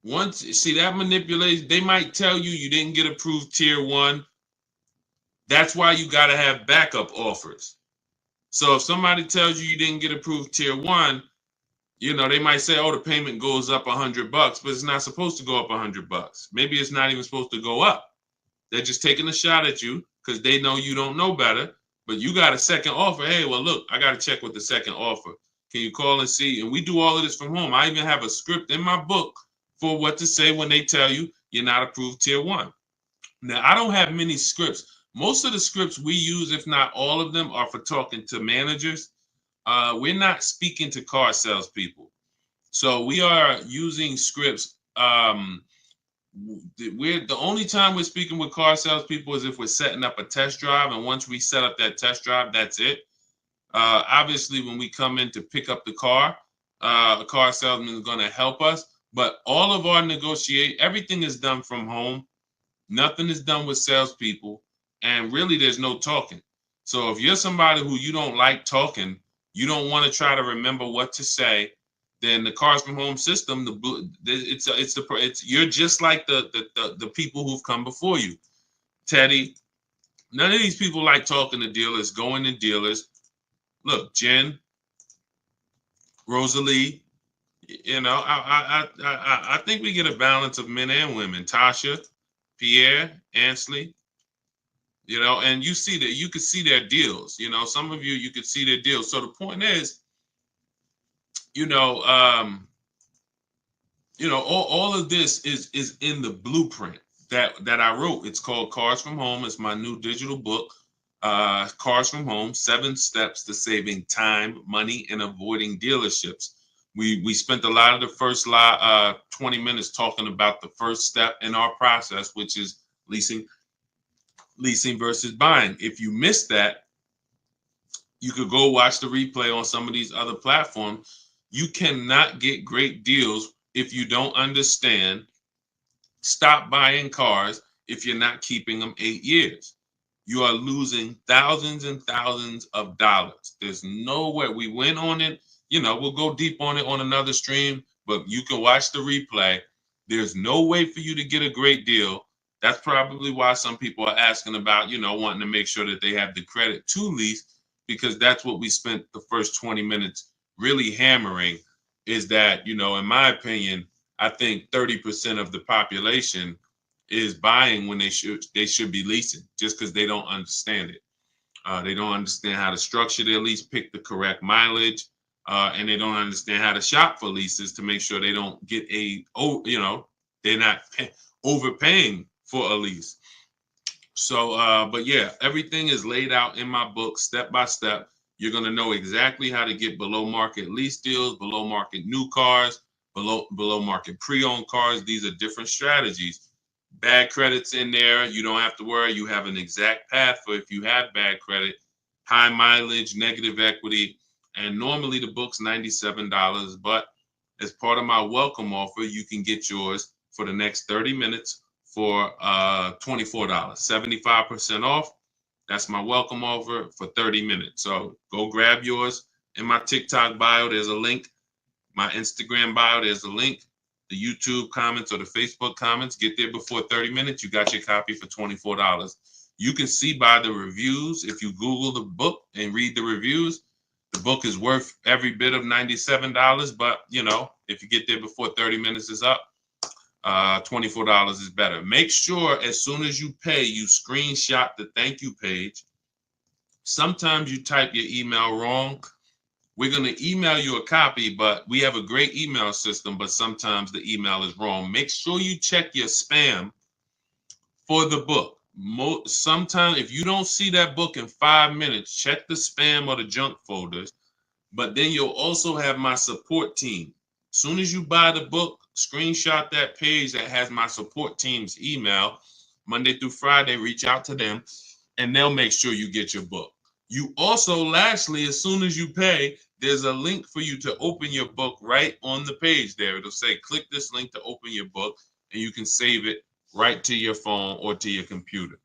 Once see that manipulation, they might tell you didn't get approved tier 1. That's why you got to have backup offers. So if somebody tells you didn't get approved tier 1, they might say, oh, the payment goes up $100, but it's not supposed to go up $100. Maybe it's not even supposed to go up. They're just taking a shot at you because they know you don't know better, but you got a second offer. Hey, well, look, I got to check with the second offer. Can you call and see? And we do all of this from home. I even have a script in my book for what to say when they tell you you're not approved tier 1. Now, I don't have many scripts. Most of the scripts we use, if not all of them, are for talking to managers. We're not speaking to car salespeople. So we are using scripts. The only time we're speaking with car salespeople is if we're setting up a test drive. And once we set up that test drive, that's it. Obviously, when we come in to pick up the car, a car salesman is going to help us. But all of our everything is done from home. Nothing is done with salespeople. And really, there's no talking. So if you're somebody who you don't like talking, you don't want to try to remember what to say, then the Cars from Home system, you're just like the people who've come before you. Teddy, none of these people like talking to dealers, going to dealers. Look, Jen, Rosalie, You know, I think we get a balance of men and women. Tasha, Pierre, Ansley, you know, and you see that you could see their deals. You know, some of you could see their deals. So the point is, you know, all of this is in the blueprint that I wrote. It's called Cars from Home. It's my new digital book. Cars from Home: 7 Steps to Saving Time, Money, and Avoiding Dealerships. We spent a lot of the first 20 minutes talking about the first step in our process, which is leasing versus buying. If you missed that, you could go watch the replay on some of these other platforms. You cannot get great deals if you don't understand. Stop buying cars if you're not keeping them 8 years. You are losing thousands and thousands of dollars. There's no way. We went on it. You know, we'll go deep on it on another stream, but you can watch the replay. There's no way for you to get a great deal. That's probably why some people are asking about, you know, wanting to make sure that they have the credit to lease, because that's what we spent the first 20 minutes really hammering, is that, you know, in my opinion, I think 30% of the population is buying when they should be leasing, just because they don't understand it. They don't understand how to structure their lease, pick the correct mileage, and they don't understand how to shop for leases to make sure they don't get they're not overpaying for a lease. So, but yeah, everything is laid out in my book, step by step. You're going to know exactly how to get below market lease deals, below market new cars, below market pre-owned cars. These are different strategies. Bad credits in there. You don't have to worry. You have an exact path for if you have bad credit, high mileage, negative equity. And normally the book's $97, but as part of my welcome offer, you can get yours for the next 30 minutes for $24, 75% off. That's my welcome offer for 30 minutes. So go grab yours. In my TikTok bio, there's a link. My Instagram bio, there's a link. The YouTube comments or the Facebook comments, get there before 30 minutes. You got your copy for $24. You can see by the reviews, if you Google the book and read the reviews, the book is worth every bit of $97. But, you know, if you get there before 30 minutes is up, $24 is better. Make sure as soon as you pay, you screenshot the thank you page. Sometimes you type your email wrong. We're going to email you a copy, but we have a great email system, but sometimes the email is wrong. Make sure you check your spam for the book. Sometimes if you don't see that book in 5 minutes, check the spam or the junk folders. But then you'll also have my support team. As soon as you buy the book, screenshot that page that has my support team's email. Monday through Friday, reach out to them, and they'll make sure you get your book. You also, lastly, as soon as you pay, there's a link for you to open your book right on the page there. It'll say, click this link to open your book, and you can save it right to your phone or to your computer.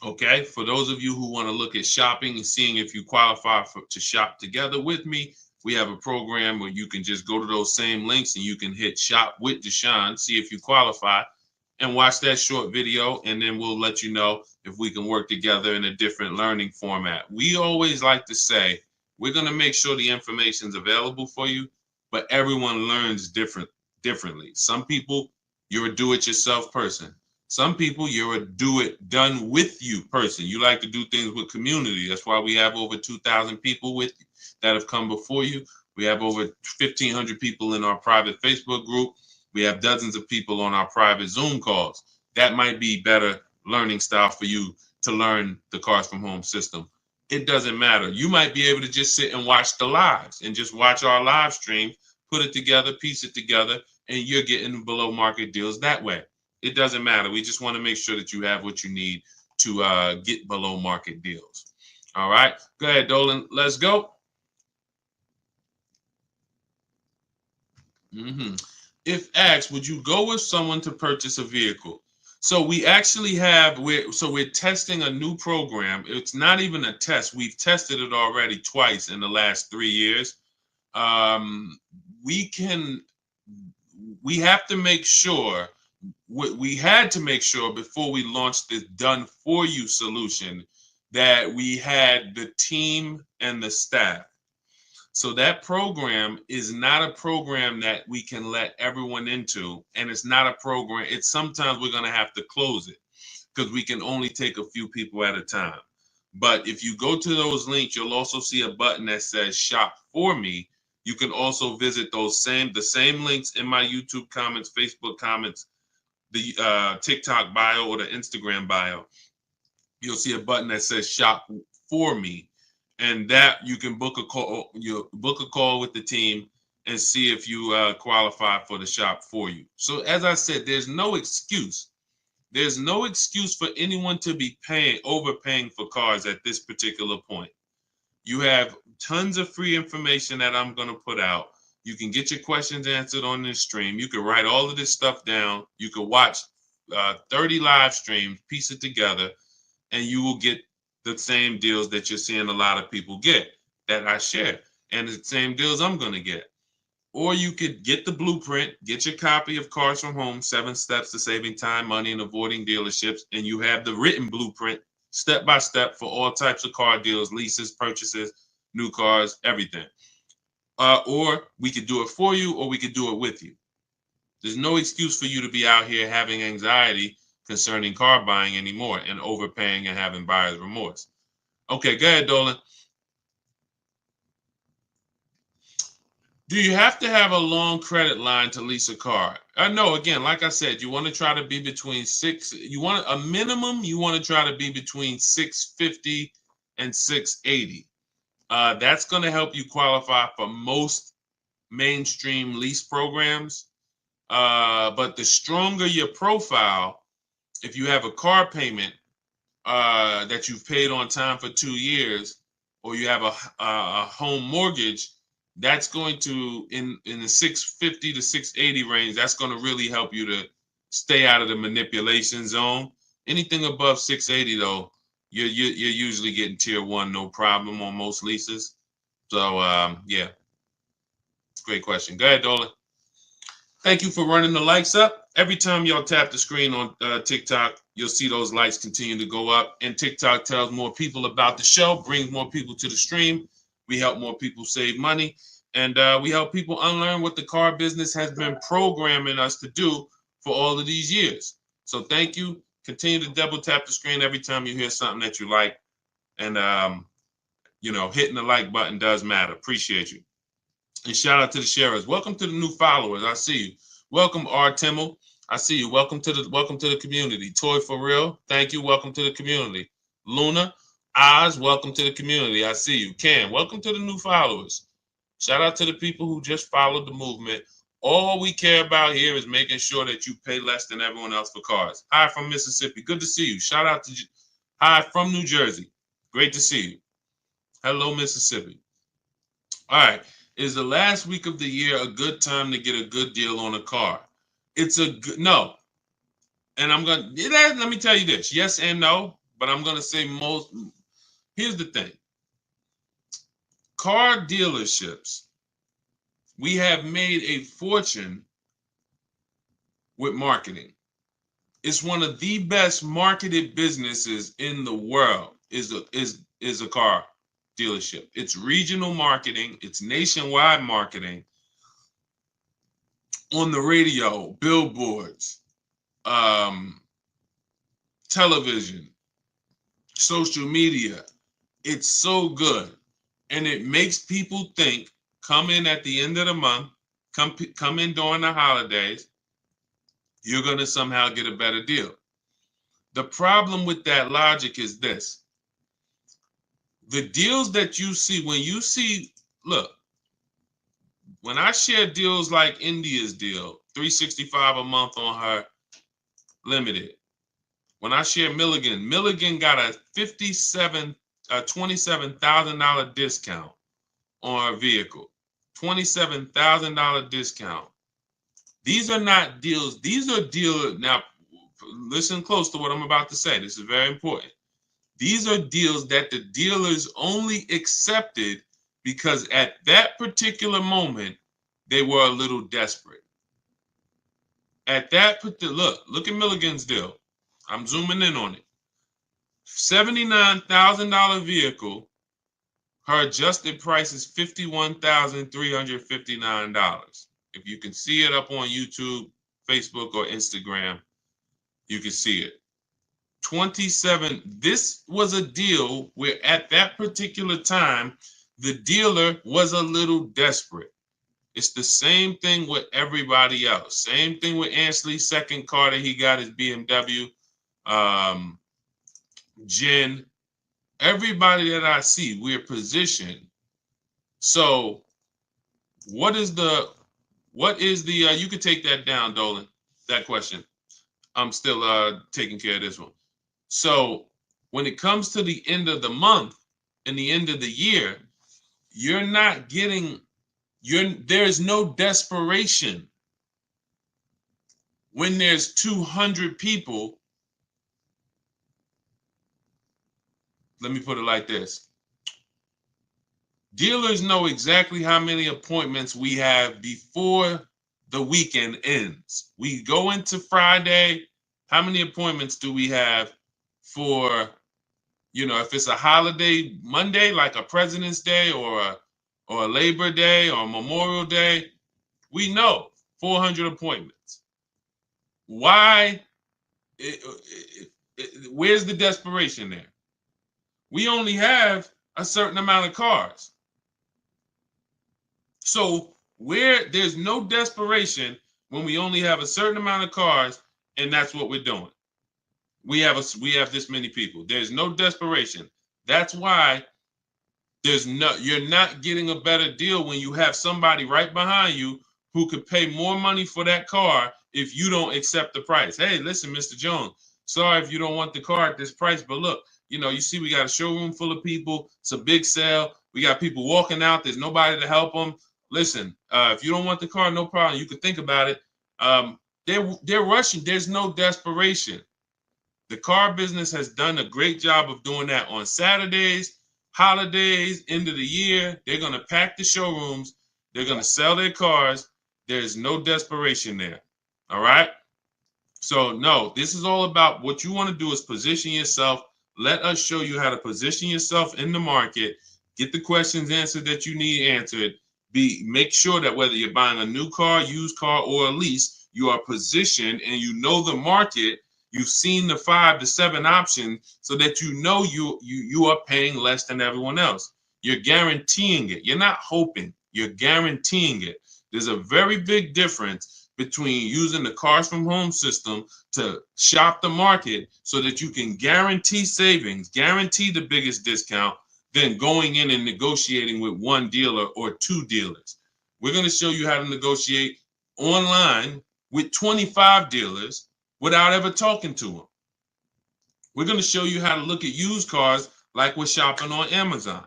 Okay, for those of you who want to look at shopping and seeing if you qualify to shop together with me, we have a program where you can just go to those same links and you can hit Shop with Deshaun, see if you qualify, and watch that short video, and then we'll let you know if we can work together in a different learning format. We always like to say, we're going to make sure the information is available for you, but everyone learns differently. Some people, you're a do-it-yourself person. Some people, you're a do-it-done with you person. You like to do things with community. That's why we have over 2,000 people with you that have come before you. We have over 1,500 people in our private Facebook group. We have dozens of people on our private Zoom calls. That might be better learning style for you to learn the Cars from Home system. It doesn't matter. You might be able to just sit and watch the lives and just watch our live stream, put it together, piece it together, and you're getting below market deals that way. It doesn't matter. We just want to make sure that you have what you need to get below market deals. All right. Go ahead, Dolan. Let's go. If asked, would you go with someone to purchase a vehicle? So we actually have, we're testing a new program. It's not even a test. We've tested it already twice in the last 3 years. We have to make sure, we had to make sure before we launched this done for you solution that we had the team and the staff. So that program is not a program that we can let everyone into, and it's not a program. It's sometimes we're going to have to close it because we can only take a few people at a time. But if you go to those links, you'll also see a button that says shop for me. You can also visit the same links in my YouTube comments, Facebook comments, the TikTok bio or the Instagram bio. You'll see a button that says shop for me, and that you can book a call. You book a call with the team and see if you qualify for the shop for you. So as I said, there's no excuse. There's no excuse for anyone to be overpaying for cars at this particular point. You have tons of free information that I'm going to put out. You can get your questions answered on this stream. You can write all of this stuff down. You can watch 30 live streams, piece it together, and you will get the same deals that you're seeing a lot of people get that I share, and the same deals I'm going to get. Or you could get the blueprint, get your copy of Cars from Home, 7 Steps to Saving Time, Money, and Avoiding Dealerships, and you have the written blueprint, step by step, for all types of car deals, leases, purchases, new cars, everything. Or we could do it for you, or we could do it with you. There's no excuse for you to be out here having anxiety concerning car buying anymore and overpaying and having buyer's remorse. Okay, go ahead, Dolan. Do you have to have a long credit line to lease a car? No, again, like I said, you want to try to be between you want a minimum, you want to try to be between 650 and 680. That's going to help you qualify for most mainstream lease programs. But the stronger your profile, if you have a car payment that you've paid on time for 2 years, or you have a home mortgage, that's going to, in the 650 to 680 range, that's going to really help you to stay out of the manipulation zone. Anything above 680, though, you're usually getting tier 1, no problem on most leases. So, yeah, great question. Go ahead, Dolan. Thank you for running the likes up. Every time y'all tap the screen on TikTok, you'll see those likes continue to go up. And TikTok tells more people about the show, brings more people to the stream. We help more people save money. And we help people unlearn what the car business has been programming us to do for all of these years. So thank you. Continue to double tap the screen every time you hear something that you like. And, hitting the like button does matter. Appreciate you. And shout out to the sharers. Welcome to the new followers. I see you. Welcome, R. Timmel. I see you. Welcome to the community. Toy for real. Thank you. Welcome to the community. Luna, Oz, welcome to the community. I see you. Cam, welcome to the new followers. Shout out to the people who just followed the movement. All we care about here is making sure that you pay less than everyone else for cars. Hi from Mississippi. Good to see you. Shout out to hi from New Jersey. Great to see you. Hello, Mississippi. All right. Is the last week of the year a good time to get a good deal on a car? It's a good, no. And let me tell you this, yes and no, but I'm going to say most. Here's the thing. Car dealerships, we have made a fortune with marketing. It's one of the best marketed businesses in the world is a car dealership. It's regional marketing, it's nationwide marketing, on the radio, billboards, television, social media. It's so good, and it makes people think, come in at the end of the month, come in during the holidays, you're going to somehow get a better deal. The problem with that logic is this. The deals that you see, look, when I share deals like India's deal, $365 a month on her limited. When I share Milligan got a $27,000 discount on her vehicle. $27,000 discount. These are not deals. These are deals. Now, listen close to what I'm about to say. This is very important. These are deals that the dealers only accepted because at that particular moment, they were a little desperate. At that particular, look at Milligan's deal. I'm zooming in on it. $79,000 vehicle. Her adjusted price is $51,359. If you can see it up on YouTube, Facebook, or Instagram, you can see it. 27. This was a deal where at that particular time, the dealer was a little desperate. It's the same thing with everybody else. Same thing with Ansley's second car that he got his BMW. Jen, everybody that I see, we're positioned. So what is the, you could take that down, Dolan, that question. I'm still taking care of this one. So when it comes to the end of the month and the end of the year, you're not getting, there's no desperation. When there's 200 people, let me put it like this. Dealers know exactly how many appointments we have before the weekend ends. We go into Friday, how many appointments do we have for, if it's a holiday Monday, like a President's Day or a Labor Day or Memorial Day, we know 400 appointments. Why? Where's the desperation there? We only have a certain amount of cars. So where there's no desperation when we only have a certain amount of cars, and that's what we're doing. We have this many people. There's no desperation. That's why you're not getting a better deal when you have somebody right behind you who could pay more money for that car if you don't accept the price. Hey, listen, Mr. Jones, sorry if you don't want the car at this price, but look, you see we got a showroom full of people. It's a big sale. We got people walking out. There's nobody to help them. Listen, if you don't want the car, no problem. You could think about it. They're rushing. There's no desperation. The car business has done a great job of doing that on Saturdays, holidays, end of the year. They're going to pack the showrooms. They're going to sell their cars. There's no desperation there. All right. So no, this is all about what you want to do is position yourself. Let us show you how to position yourself in the market. Get the questions answered that you need answered. Make sure that whether you're buying a new car, used car, or a lease, you are positioned and you know the market. You've seen the 5 to 7 options so that you are paying less than everyone else. You're guaranteeing it. You're not hoping. You're guaranteeing it. There's a very big difference between using the Cars from Home system to shop the market so that you can guarantee savings, guarantee the biggest discount, than going in and negotiating with one dealer or two dealers. We're going to show you how to negotiate online with 25 dealers without ever talking to them. We're going to show you how to look at used cars like we're shopping on Amazon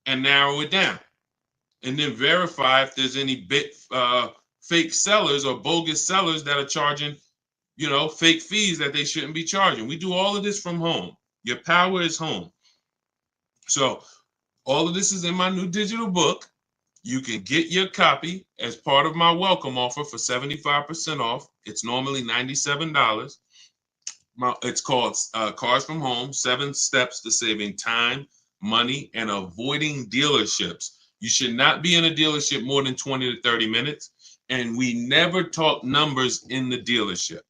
and narrow it down. And then verify if there's any fake sellers or bogus sellers that are charging, fake fees that they shouldn't be charging. We do all of this from home. Your power is home. So all of this is in my new digital book. You can get your copy as part of my welcome offer for 75% off. It's normally $97. It's called Cars from Home, 7 Steps to Saving Time, Money, and Avoiding Dealerships. You should not be in a dealership more than 20 to 30 minutes. And we never talk numbers in the dealership.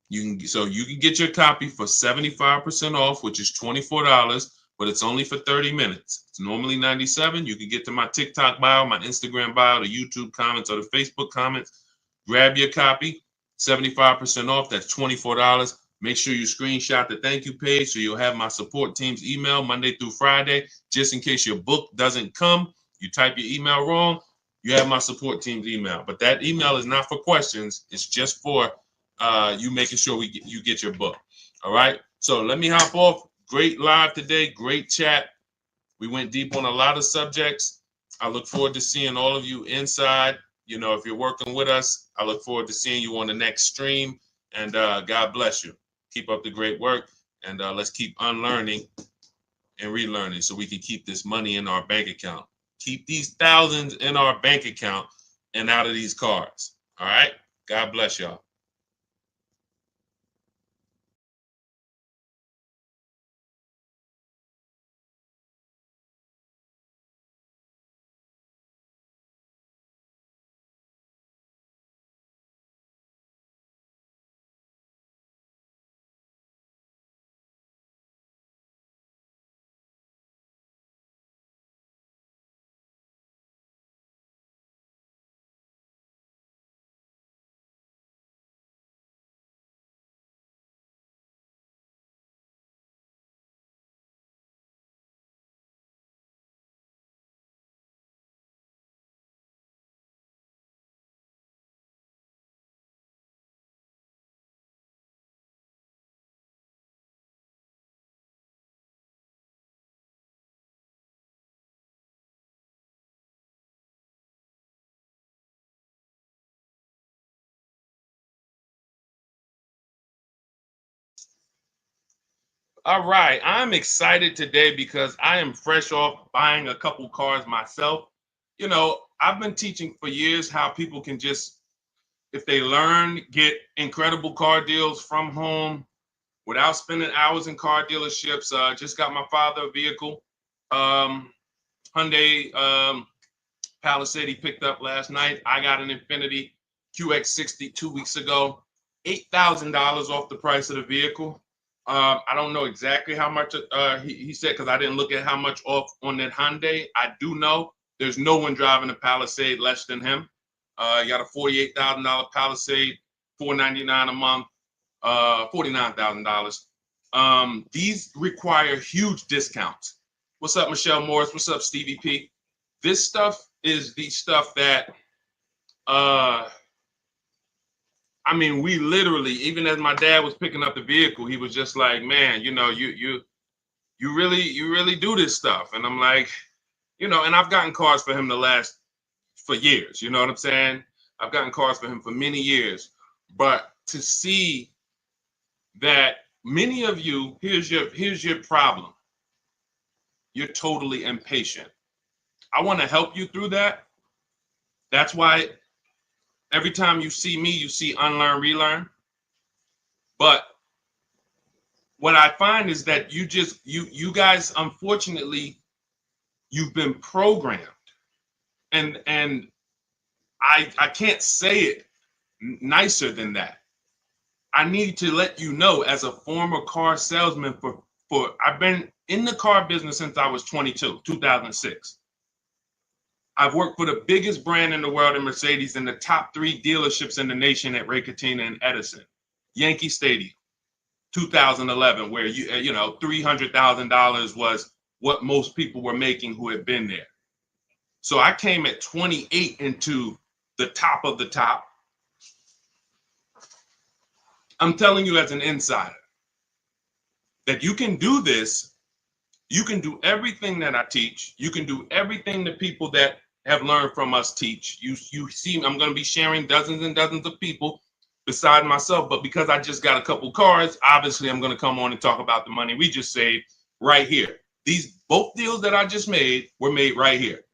You can get your copy for 75% off, which is $24, but it's only for 30 minutes. It's normally $97. You can get to my TikTok bio, my Instagram bio, the YouTube comments, or the Facebook comments. Grab your copy, 75% off. That's $24. Make sure you screenshot the thank you page so you'll have my support team's email Monday through Friday. Just in case your book doesn't come, you type your email wrong, you have my support team's email. But that email is not for questions. It's just for you making sure you get your book. All right. So let me hop off. Great live today. Great chat. We went deep on a lot of subjects. I look forward to seeing all of you inside. If you're working with us, I look forward to seeing you on the next stream. And God bless you. Keep up the great work. And let's keep unlearning and relearning so we can keep this money in our bank account. Keep these thousands in our bank account and out of these cars. All right. God bless y'all. All right, I'm excited today because I am fresh off buying a couple cars myself. You know, I've been teaching for years how people can just, if they learn, get incredible car deals from home without spending hours in car dealerships. Just got my father a vehicle, um, Hyundai Palisade he picked up last night. I got an Infiniti QX60 2 weeks ago, $8,000 off the price of the vehicle. I don't know exactly how much he said because I didn't look at how much off on that Hyundai. I do know there's no one driving a Palisade less than him. You got a $48,000 Palisade, $499 a month, $49,000. These require huge discounts. What's up, Michelle Morris? What's up, Stevie P? This stuff is the stuff that I mean, we literally, even as my dad was picking up the vehicle, he was just like, man, you know, you really do this stuff. And I'm like, you know, and I've gotten cars for him for years, you know what I'm saying? I've gotten cars for him for many years. But to see that many of you, here's your problem. You're totally impatient. I want to help you through that. That's why every time you see me, you see unlearn, relearn. But what I find is that you guys, unfortunately, you've been programmed. And I can't say it nicer than that. I need to let you know, as a former car salesman for I've been in the car business since I was 22, 2006. I've worked for the biggest brand in the world in Mercedes and the top 3 dealerships in the nation at Ray Cattina and Edison. Yankee Stadium, 2011, where you know $300,000 was what most people were making who had been there. So I came at 28 into the top of the top. I'm telling you as an insider that you can do this. You can do everything that I teach. You can do everything the people that have learned from us teach. You see, I'm going to be sharing dozens and dozens of people beside myself, but because I just got a couple cars, obviously I'm going to come on and talk about the money we just saved right here. These both deals that I just made were made right here.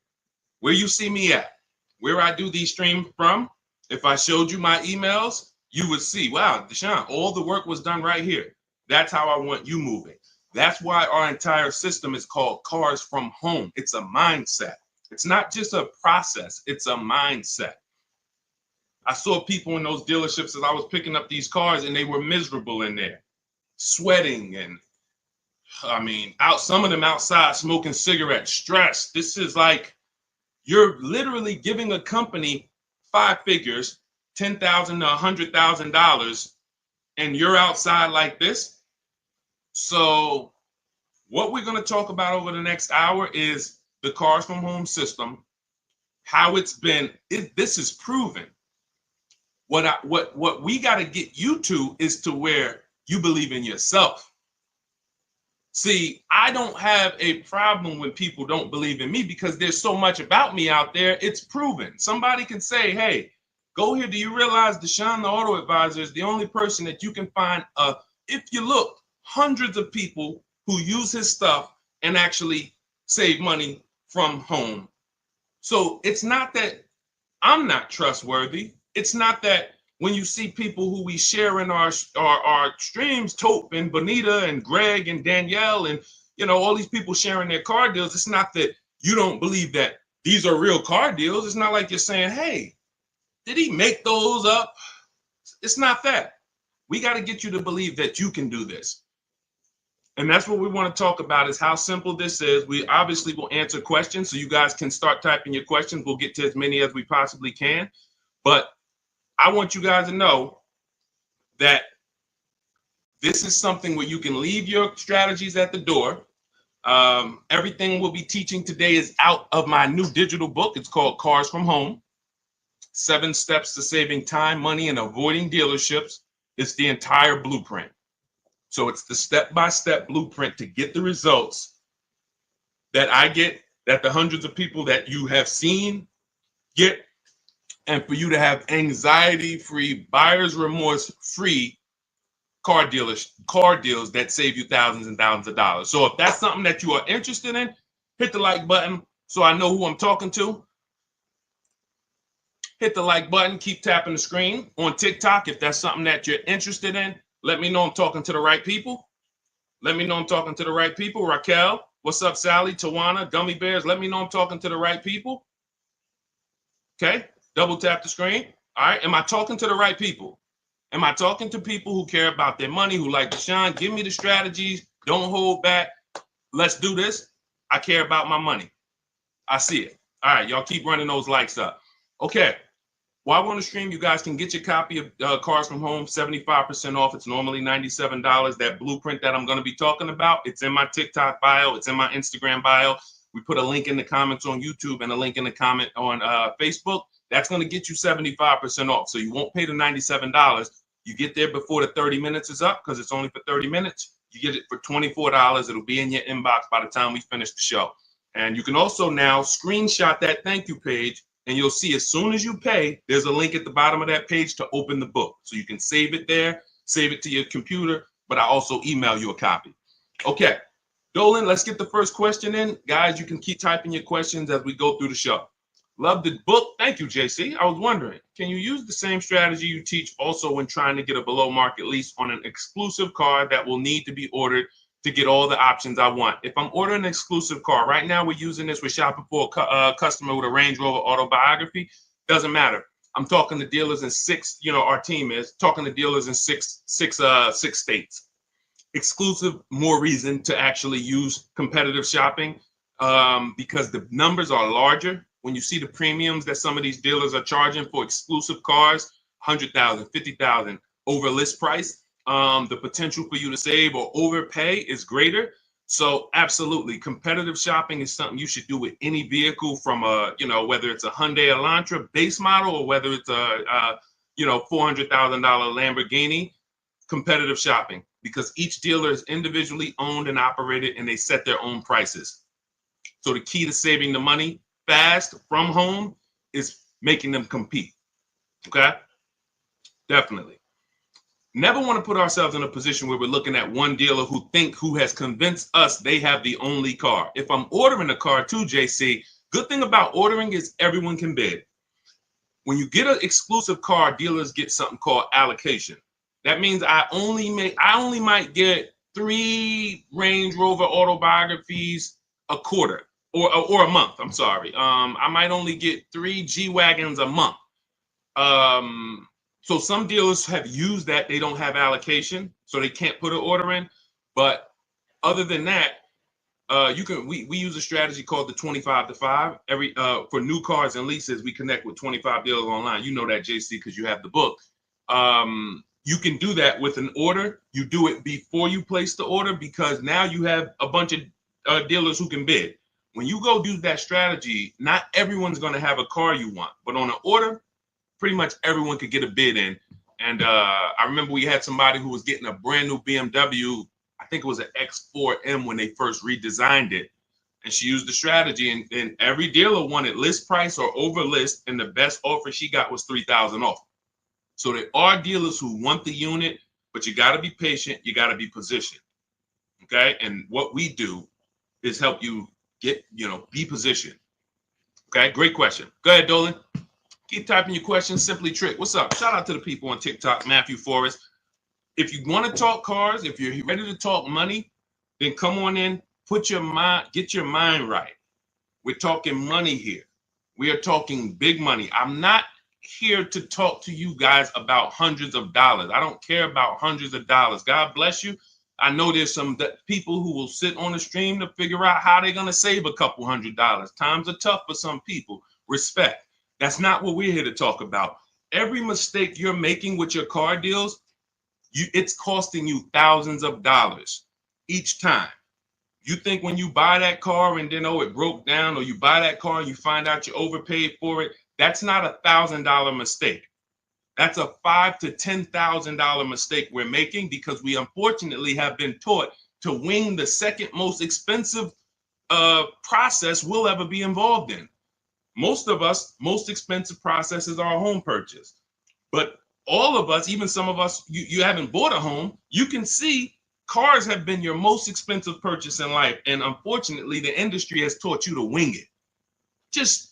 Where you see me at, where I do these streams from, if I showed you my emails, you would see, wow, Deshaun, all the work was done right here. That's how I want you moving. That's why our entire system is called Cars from Home. It's a mindset. It's not just a process, it's a mindset. I saw people in those dealerships as I was picking up these cars and they were miserable in there, sweating and I mean, some of them outside smoking cigarettes, stressed. This is like, you're literally giving a company 5 figures, $10,000 to $100,000, and you're outside like this. So what we're going to talk about over the next hour is the Cars from Home system, how it's been. This is proven. What we got to get you to is to where you believe in yourself. See, I don't have a problem when people don't believe in me because there's so much about me out there. It's proven. Somebody can say, hey, go here. Do you realize Deshaun, the auto advisor, is the only person that you can find, if you look, hundreds of people who use his stuff and actually save money from home. So it's not that I'm not trustworthy. It's not that when you see people who we share in our streams, Tope and Bonita and Greg and Danielle and, you know, all these people sharing their car deals, it's not that you don't believe that these are real car deals. It's not like you're saying, hey, did he make those up? It's not that. We got to get you to believe that you can do this. And that's what we want to talk about, is how simple this is. We obviously will answer questions, so you guys can start typing your questions. We'll get to as many as we possibly can. But I want you guys to know that this is something where you can leave your strategies at the door. Everything we'll be teaching today is out of my new digital book. It's called Cars from Home, 7 Steps to Saving Time, Money, and Avoiding Dealerships. It's the entire blueprint. So it's the step-by-step blueprint to get the results that I get, that the hundreds of people that you have seen get, and for you to have anxiety-free, buyer's remorse-free car deals that save you thousands and thousands of dollars. So if that's something that you are interested in, hit the like button so I know who I'm talking to. Hit the like button, keep tapping the screen. On TikTok, if that's something that you're interested in, let me know I'm talking to the right people. Let me know I'm talking to the right people. Raquel, what's up, Sally, Tawana, Gummy Bears, let me know I'm talking to the right people. Okay, double tap the screen. All right, am I talking to the right people? Am I talking to people who care about their money, who like to shine? Give me the strategies. Don't hold back. Let's do this. I care about my money. I see it. All right, y'all keep running those likes up. Okay. While we're on the stream, you guys can get your copy of Cars from Home, 75% off. It's normally $97. That blueprint that I'm going to be talking about, it's in my TikTok bio. It's in my Instagram bio. We put a link in the comments on YouTube and a link in the comment on Facebook. That's going to get you 75% off. So you won't pay the $97. You get there before the 30 minutes is up because it's only for 30 minutes. You get it for $24. It'll be in your inbox by the time we finish the show. And you can also now screenshot that thank you page, and you'll see as soon as you pay, there's a link at the bottom of that page to open the book. So you can save it there, save it to your computer, but I also email you a copy. Okay, Dolan, let's get the first question in. Guys, you can keep typing your questions as we go through the show. Love the book. Thank you, JC. I was wondering, can you use the same strategy you teach also when trying to get a below market lease on an exclusive car that will need to be ordered to get all the options I want? If I'm ordering an exclusive car, right now we're using this, we're shopping for a customer with a Range Rover Autobiography. Doesn't matter. I'm talking to dealers in our team is talking to dealers in six states. Exclusive, more reason to actually use competitive shopping because the numbers are larger. When you see the premiums that some of these dealers are charging for exclusive cars, $100,000, $50,000 over list price, the potential for you to save or overpay is greater. So absolutely, competitive shopping is something you should do with any vehicle from whether it's a Hyundai Elantra base model or whether it's a $400,000 Lamborghini. Competitive shopping, because each dealer is individually owned and operated, and they set their own prices. So the key to saving the money fast from home is making them compete. Okay, definitely. Never want to put ourselves in a position where we're looking at one dealer who has convinced us they have the only car. If I'm ordering a car too, JC, good thing about ordering is everyone can bid. When you get an exclusive car, dealers get something called allocation. That means I only might get 3 Range Rover Autobiographies a quarter or a month. I'm sorry. I might only get 3 G-Wagons a month. So some dealers have used that. They don't have allocation, so they can't put an order in. But other than that, we use a strategy called the 25 to 5. For new cars and leases, we connect with 25 dealers online. You know that, JC, because you have the book. You can do that with an order. You do it before you place the order because now you have a bunch of dealers who can bid. When you go do that strategy, not everyone's going to have a car you want, but on an order, pretty much everyone could get a bid in. And I remember we had somebody who was getting a brand new BMW. I think it was an X4M when they first redesigned it. And she used the strategy, and every dealer wanted list price or over list, and the best offer she got was $3,000 off. So there are dealers who want the unit, but you got to be patient. You got to be positioned. Okay. And what we do is help you be positioned. Okay. Great question. Go ahead, Dolan. Keep typing your questions. Simply Trick. What's up? Shout out to the people on TikTok, Matthew Forrest. If you want to talk cars, if you're ready to talk money, then come on in, get your mind right. We're talking money here. We are talking big money. I'm not here to talk to you guys about hundreds of dollars. I don't care about hundreds of dollars. God bless you. I know there's some people who will sit on the stream to figure out how they're going to save a couple $100. Times are tough for some people. Respect. That's not what we're here to talk about. Every mistake you're making with your car deals, it's costing you thousands of dollars each time. You think when you buy that car and then, it broke down, or you buy that car and you find out you overpaid for it, that's not $1,000 mistake. That's a $5,000 to $10,000 mistake we're making because we unfortunately have been taught to wing the second most expensive process we'll ever be involved in. Most of us, most expensive process is our home purchase. But all of us, even some of us, you haven't bought a home, you can see cars have been your most expensive purchase in life. And unfortunately, the industry has taught you to wing it. Just,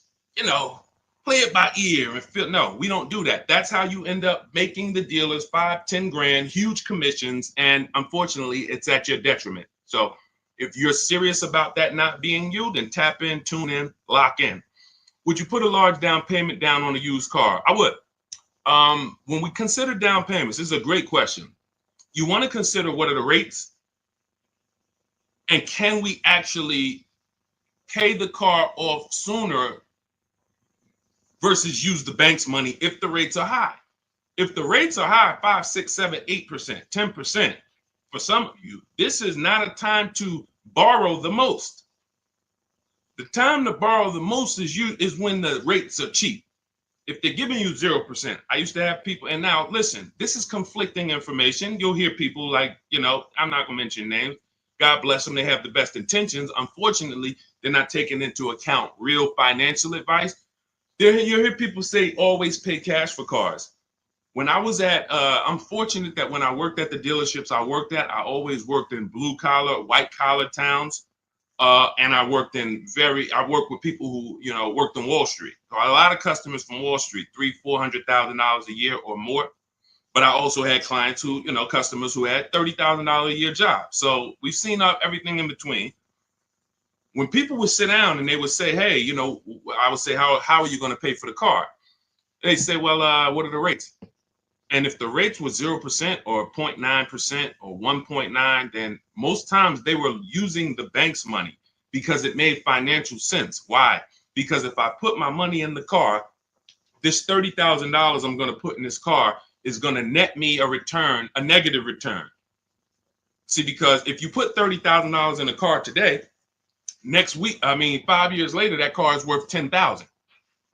play it by ear and feel. No, we don't do that. That's how you end up making the dealers 5-10 grand, huge commissions. And unfortunately, it's at your detriment. So if you're serious about that not being you, then tap in, tune in, lock in. Would you put a large down payment down on a used car? I would. When we consider down payments, this is a great question. You want to consider what are the rates, and can we actually pay the car off sooner versus use the bank's money if the rates are high. If the rates are high, 5, 6, 7, 8%, 10%, for some of you, this is not a time to borrow the most. The time to borrow the most is when the rates are cheap. If they're giving you 0%, I used to have people, and now listen, this is conflicting information. You'll hear people like, I'm not gonna mention names. God bless them, they have the best intentions. Unfortunately, they're not taking into account real financial advice. You hear people say always pay cash for cars. When I was I'm fortunate that when I worked at the dealerships I worked at, I always worked in blue collar, white collar towns. And I worked with people who, worked on Wall Street. So a lot of customers from Wall Street, $300,000-$400,000 a year or more. But I also had clients who, customers who had $30,000 a year jobs. So we've seen everything in between. When people would sit down and they would say, hey, I would say, how are you going to pay for the car? They say, well, what are the rates? And if the rates were 0% or 0.9% or 1.9, then most times they were using the bank's money because it made financial sense. Why? Because if I put my money in the car, this $30,000 I'm going to put in this car is going to net me a negative return. See, because if you put $30,000 in a car today, next week, 5 years later, that car is worth $10,000.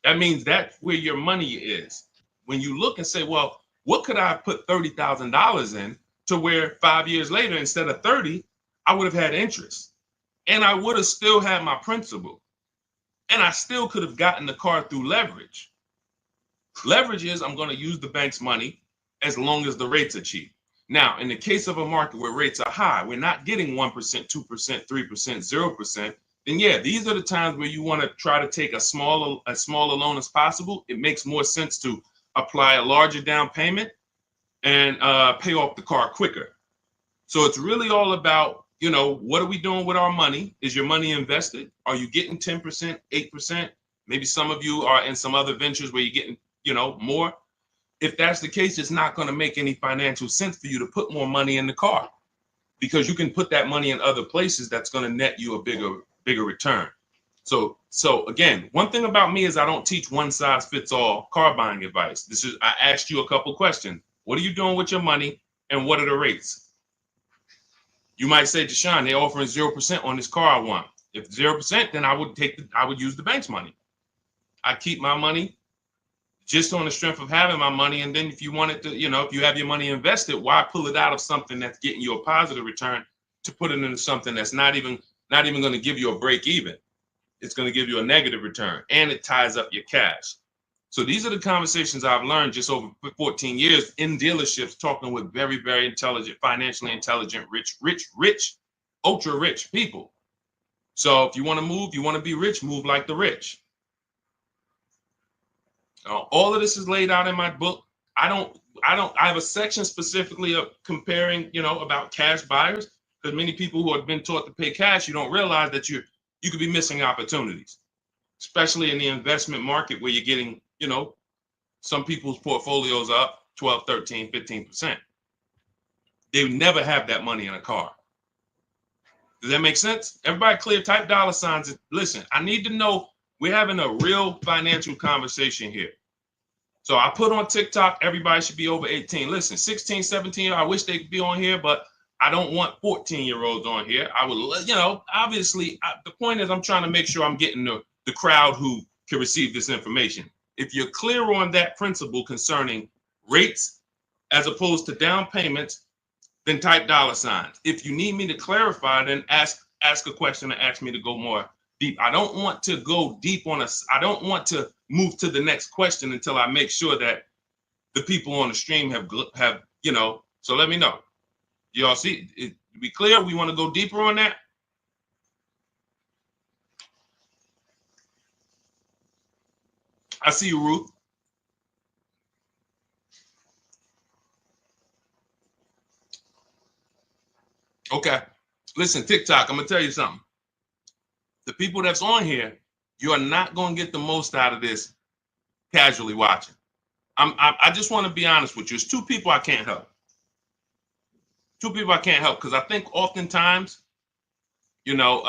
That means that's where your money is. When you look and say, well, what could I put $30,000 in to where 5 years later, instead of 30, I would have had interest, and I would have still had my principal, and I still could have gotten the car through leverage. Leverage is I'm going to use the bank's money as long as the rates are cheap. Now, in the case of a market where rates are high, we're not getting 1%, 2%, 3%, 0%. Then yeah, these are the times where you want to try to take as smaller loan as possible. It makes more sense to apply a larger down payment and pay off the car quicker. So it's really all about, what are we doing with our money? Is your money invested? Are you getting 10%, 8%? Maybe some of you are in some other ventures where you're getting, more. If that's the case, it's not going to make any financial sense for you to put more money in the car, because you can put that money in other places that's going to net you a bigger return. So again, one thing about me is I don't teach one size fits all car buying advice. I asked you a couple questions. What are you doing with your money, and what are the rates? You might say, Deshaun, they're offering 0% on this car I want. If 0%, then I would use the bank's money. I keep my money just on the strength of having my money. And then if you wanted to, if you have your money invested, why pull it out of something that's getting you a positive return to put it into something that's not even going to give you a break even? It's going to give you a negative return, and it ties up your cash. So these are the conversations I've learned just over 14 years in dealerships, talking with very, very intelligent, financially intelligent, rich, ultra rich people. So if you want to be rich, move like the rich. All of this is laid out in my book. I have a section specifically of comparing, about cash buyers, because many people who have been taught to pay cash, you don't realize that you could be missing opportunities, especially in the investment market where you're getting, some people's portfolios up 12, 13, 15%. They never have that money in a car. Does that make sense? Everybody clear? Type dollar signs. Listen, I need to know we're having a real financial conversation here. So I put on TikTok, everybody should be over 18. Listen, 16, 17, I wish they could be on here, but I don't want 14-year-olds on here. I would, obviously, the point is I'm trying to make sure I'm getting the crowd who can receive this information. If you're clear on that principle concerning rates as opposed to down payments, then type dollar signs. If you need me to clarify, then ask a question and ask me to go more deep. I don't want to go deep I don't want to move to the next question until I make sure that the people on the stream have, you know, so let me know. Y'all see, to be clear, we want to go deeper on that. I see you, Ruth. Okay. Listen, TikTok, I'm going to tell you something. The people that's on here, you are not going to get the most out of this casually watching. I just want to be honest with you. It's two people I can't help. Two people I can't help because I think oftentimes, you know,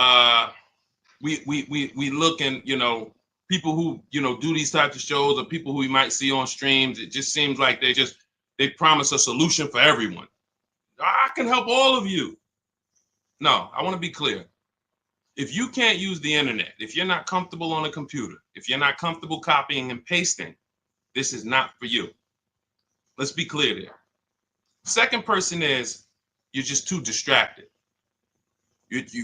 we look and, you know, people who, you know, do these types of shows or people who we might see on streams, it just seems like they promise a solution for everyone. I can help all of you. No, I want to be clear. If you can't use the internet, if you're not comfortable on a computer, if you're not comfortable copying and pasting, this is not for you. Let's be clear there. Second person is you're just too distracted.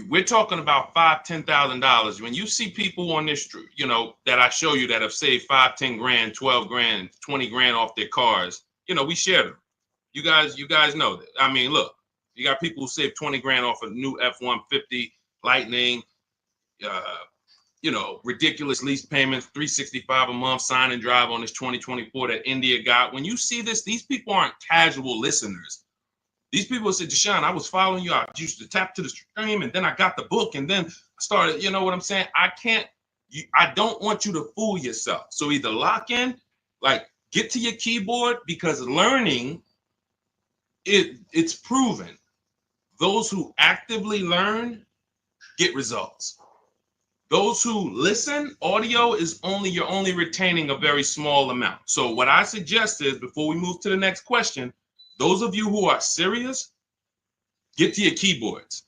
We're talking about $5,000, $10,000. When you see people on this, you know, that I show you that have saved 5, 10 grand, 12 grand, 20 grand off their cars, you know, we share them. You guys know that. I mean, look, you got people who save 20 grand off a new F-150 Lightning, you know, ridiculous lease payments, $365 a month, sign and drive on this 2024 that India got. When you see this, these people aren't casual listeners. These people said, Deshaun, I was following you. I used to tap to the stream and then I got the book and then I started, you know what I'm saying? I don't want you to fool yourself. So either lock in, like get to your keyboard, because learning, it's proven. Those who actively learn get results. Those who listen, audio is you're only retaining a very small amount. So what I suggest is, before we move to the next question, those of you who are serious, get to your keyboards.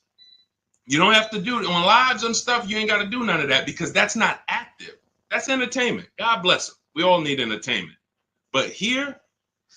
You don't have to do it on lives and stuff. You ain't got to do none of that because that's not active. That's entertainment. God bless them. We all need entertainment. But here,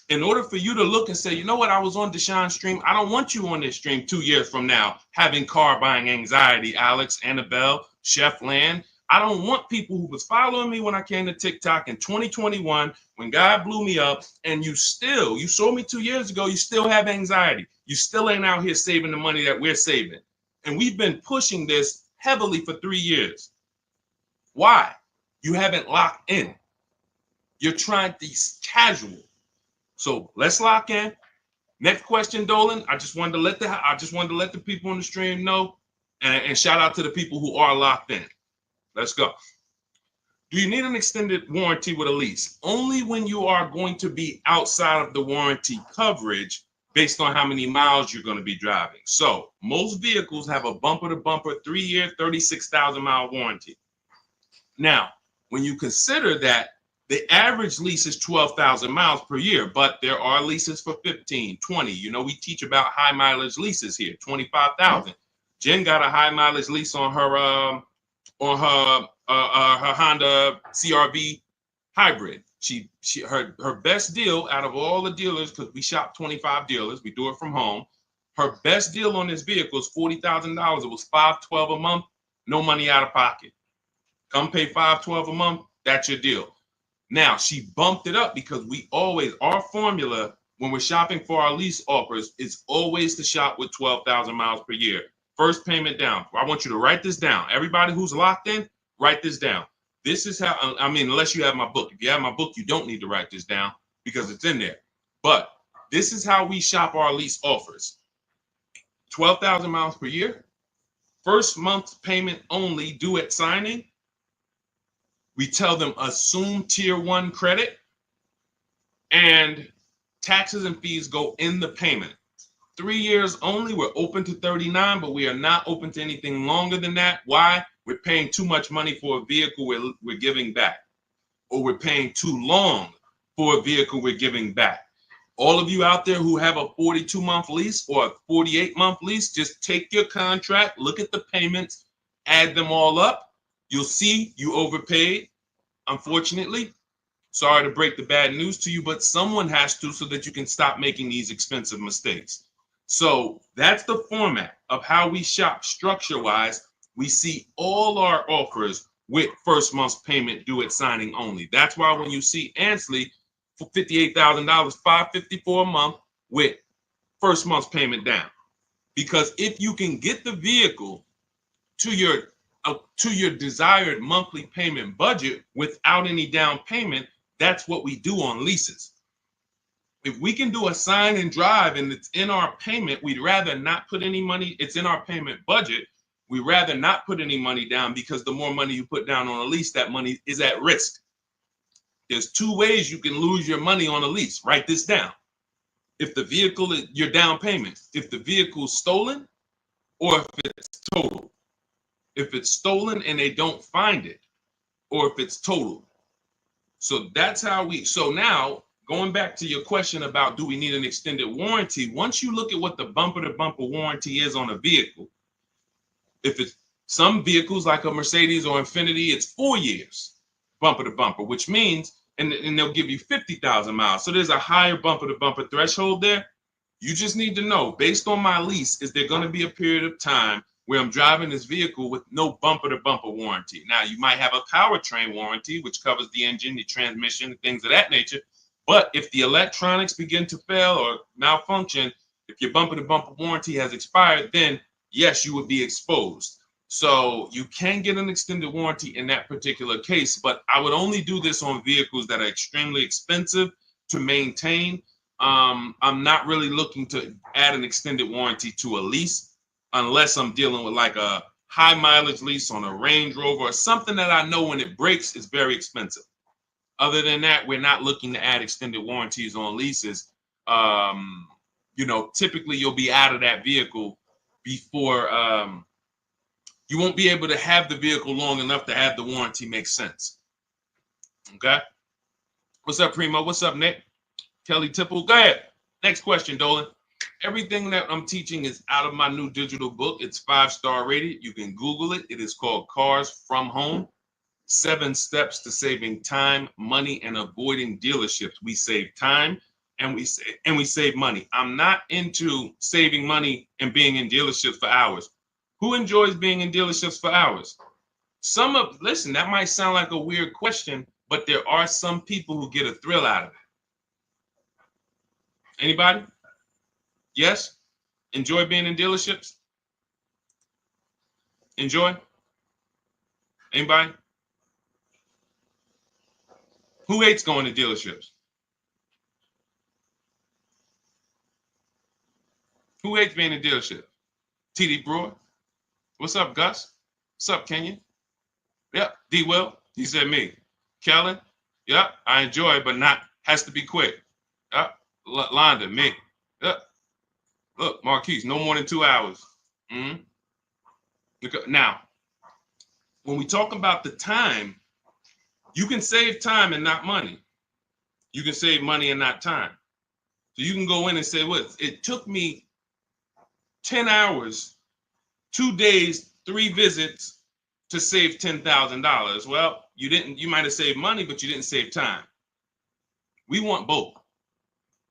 in order for you to look and say, you know what, I was on Deshaun's stream. I don't want you on this stream 2 years from now having car buying anxiety, Alex, Annabelle, Chef Land. I don't want people who was following me when I came to TikTok in 2021, when God blew me up, and you saw me 2 years ago, you still have anxiety. You still ain't out here saving the money that we're saving. And we've been pushing this heavily for 3 years. Why? You haven't locked in. You're trying to be casual. So let's lock in. Next question, Dolan. I just wanted to let the people on the stream know, and shout out to the people who are locked in. Let's go. Do you need an extended warranty with a lease? Only when you are going to be outside of the warranty coverage based on how many miles you're going to be driving. So most vehicles have a bumper-to-bumper 3-year, 36,000-mile warranty. Now, when you consider that the average lease is 12,000 miles per year, but there are leases for 15, 20. You know, we teach about high mileage leases here, 25,000. Jen got a high mileage lease on her Honda CRV hybrid. Her best deal out of all the dealers, because we shop 25 dealers, we do it from home. Her best deal on this vehicle is $40,000. It was $512 a month, no money out of pocket. Come pay $512 a month, that's your deal. Now, she bumped it up because our formula when we're shopping for our lease offers is always to shop with 12,000 miles per year. First payment down. I want you to write this down. Everybody who's locked in, write this down. This is how, unless you have my book. If you have my book, you don't need to write this down because it's in there. But this is how we shop our lease offers. 12,000 miles per year. First month's payment only due at signing. We tell them assume tier 1 credit, and taxes and fees go in the payment. 3 years only. We're open to 39, but we are not open to anything longer than that. Why? We're paying too much money for a vehicle we're giving back, or we're paying too long for a vehicle we're giving back. All of you out there who have a 42-month lease or a 48-month lease, just take your contract, look at the payments, add them all up. You'll see you overpaid, unfortunately. Sorry to break the bad news to you, but someone has to, so that you can stop making these expensive mistakes. So that's the format of how we shop structure-wise. We see all our offers with first month's payment due at signing only. That's why when you see Ansley for $58,000, $554 a month with first month's payment down. Because if you can get the vehicle to your desired monthly payment budget without any down payment, that's what we do on leases. If we can do a sign and drive and it's in our payment, we'd rather not put any money. It's in our payment budget. We'd rather not put any money down, because the more money you put down on a lease, that money is at risk. There's two ways you can lose your money on a lease. Write this down. If the vehicle is your down payment, if the vehicle's stolen, or if it's totaled. If it's stolen and they don't find it, or if it's totaled. So that's how so now, going back to your question about do we need an extended warranty, once you look at what the bumper-to-bumper warranty is on a vehicle, if it's some vehicles like a Mercedes or Infiniti, it's 4 years bumper-to-bumper, which means, and they'll give you 50,000 miles. So there's a higher bumper-to-bumper threshold there. You just need to know, based on my lease, is there going to be a period of time where I'm driving this vehicle with no bumper-to-bumper warranty? Now, you might have a powertrain warranty, which covers the engine, the transmission, things of that nature. But if the electronics begin to fail or malfunction, if your bumper-to-bumper warranty has expired, then yes, you would be exposed. So you can get an extended warranty in that particular case, but I would only do this on vehicles that are extremely expensive to maintain. I'm not really looking to add an extended warranty to a lease unless I'm dealing with like a high mileage lease on a Range Rover or something that I know when it breaks is very expensive. Other than that, we're not looking to add extended warranties on leases. Typically you'll be out of that vehicle before you won't be able to have the vehicle long enough to have the warranty make sense. Okay. What's up, Primo? What's up, Nick? Kelly Tipple. Go ahead. Next question, Dolan. Everything that I'm teaching is out of my new digital book. It's 5-star rated. You can Google it. It is called Cars from Home. 7 Steps to Saving Time, Money, and Avoiding Dealerships. We save time and we save money. I'm not into saving money and being in dealerships for hours. Who enjoys being in dealerships for hours? Listen, that might sound like a weird question, but there are some people who get a thrill out of it. Anybody? Yes? Enjoy being in dealerships? Enjoy? Anybody? Who hates going to dealerships? Who hates being in dealerships? TD Brewer? What's up, Gus? What's up, Kenyon? Yep. D. Will? He said me. Kellen? Yep. I enjoy it, but has to be quick. Yep. Londa, me. Yep. Look, Marquise, no more than 2 hours. Now, when we talk about the time, you can save time and not money. You can save money and not time. So you can go in and say, well, it took me 10 hours, 2 days, 3 visits to save $10,000. Well, you might have saved money, but you didn't save time. We want both.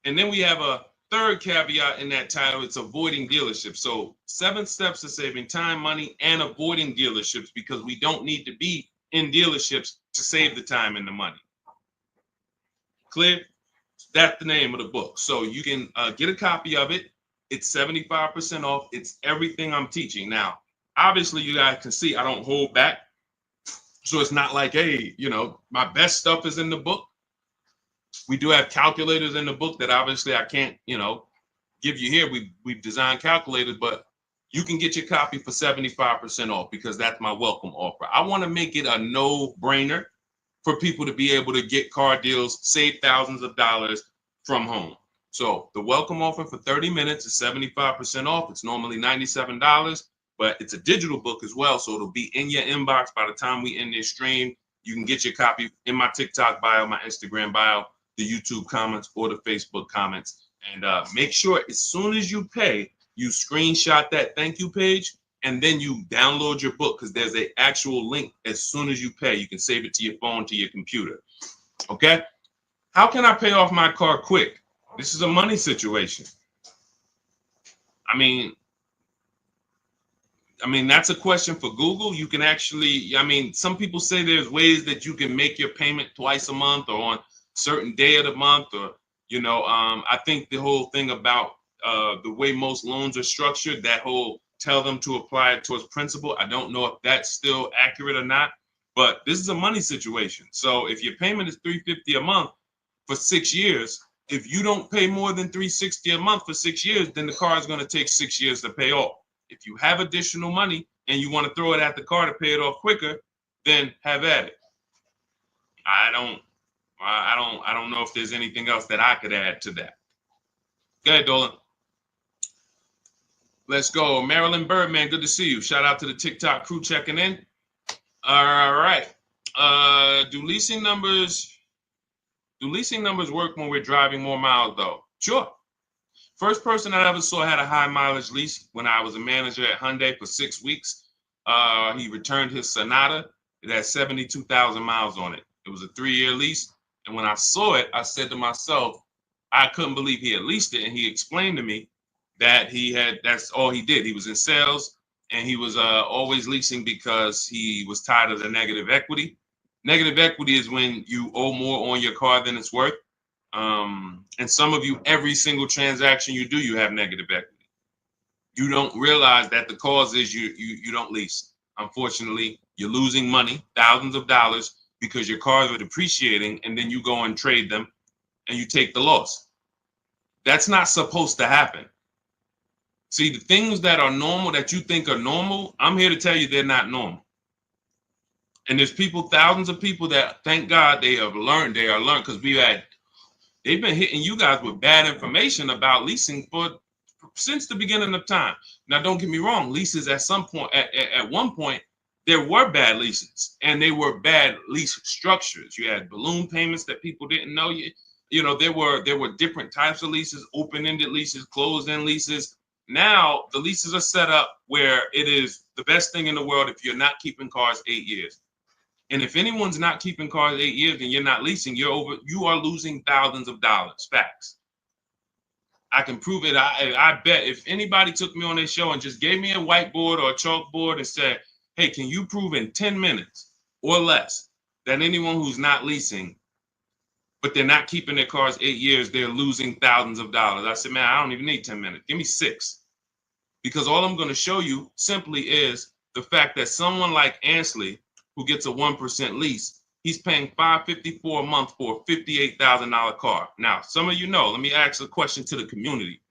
And then we have a third caveat in that title. It's avoiding dealerships. So 7 steps to saving time, money, and avoiding dealerships, because we don't need to be in dealerships to save the time and the money. Clear? That's the name of the book. So you can get a copy of it. It's 75% off. It's everything I'm teaching. Now, obviously, you guys can see I don't hold back. So it's not like, hey, my best stuff is in the book. We do have calculators in the book that obviously I can't, give you here. We've designed calculators, but you can get your copy for 75% off because that's my welcome offer. I want to make it a no-brainer for people to be able to get car deals, save thousands of dollars from home. So the welcome offer for 30 minutes is 75% off. It's normally $97, but it's a digital book as well. So it'll be in your inbox by the time we end this stream. You can get your copy in my TikTok bio, my Instagram bio, the YouTube comments, or the Facebook comments. And make sure as soon as you pay, you screenshot that thank you page, and then you download your book, because there's an actual link as soon as you pay. You can save it to your phone, to your computer. Okay? How can I pay off my car quick? This is a money situation. I mean, that's a question for Google. You can actually, some people say there's ways that you can make your payment twice a month or on certain day of the month, or I think the whole thing about the way most loans are structured, that whole tell them to apply it towards principal, I don't know if that's still accurate or not, but this is a money situation. So if your payment is $350 a month for 6 years, if you don't pay more than $360 a month for 6 years, then the car is going to take 6 years to pay off. If you have additional money and you want to throw it at the car to pay it off quicker, then have at it. I don't know if there's anything else that I could add to that. Go ahead, Dolan. Let's go. Marilyn Birdman, good to see you. Shout out to the TikTok crew checking in. All right. Do leasing numbers work when we're driving more miles, though? Sure. First person I ever saw had a high mileage lease when I was a manager at Hyundai for 6 weeks. He returned his Sonata. It had 72,000 miles on it. It was a 3-year lease. And when I saw it, I said to myself, I couldn't believe he had leased it. And he explained to me that that's all he did. He was in sales and he was always leasing because he was tired of the negative equity. Negative equity is when you owe more on your car than it's worth. And some of you, every single transaction you do, you have negative equity. You don't realize that the cause is you don't lease. Unfortunately, you're losing money, thousands of dollars, because your cars are depreciating, and then you go and trade them and you take the loss. That's not supposed to happen. See, the things that are normal that you think are normal, I'm here to tell you they're not normal. And there's people, thousands of people that, thank God, they are learned, because they've been hitting you guys with bad information about leasing since the beginning of time. Now, don't get me wrong, leases at some point, at one point, there were bad leases, and they were bad lease structures. You had balloon payments that people didn't know. There were different types of leases, open-ended leases, closed-end leases. Now the leases are set up where it is the best thing in the world if you're not keeping cars 8 years. And if anyone's not keeping cars 8 years and you're not leasing, you are losing thousands of dollars. Facts. I can prove it. I bet if anybody took me on their show and just gave me a whiteboard or a chalkboard and said, hey, can you prove in 10 minutes or less that anyone who's not leasing, but they're not keeping their cars 8 years, they're losing thousands of dollars? I said, man, I don't even need 10 minutes. Give me 6. Because all I'm going to show you simply is the fact that someone like Ansley, who gets a 1% lease, he's paying $554 a month for a $58,000 car. Now, some of you know, let me ask a question to the community.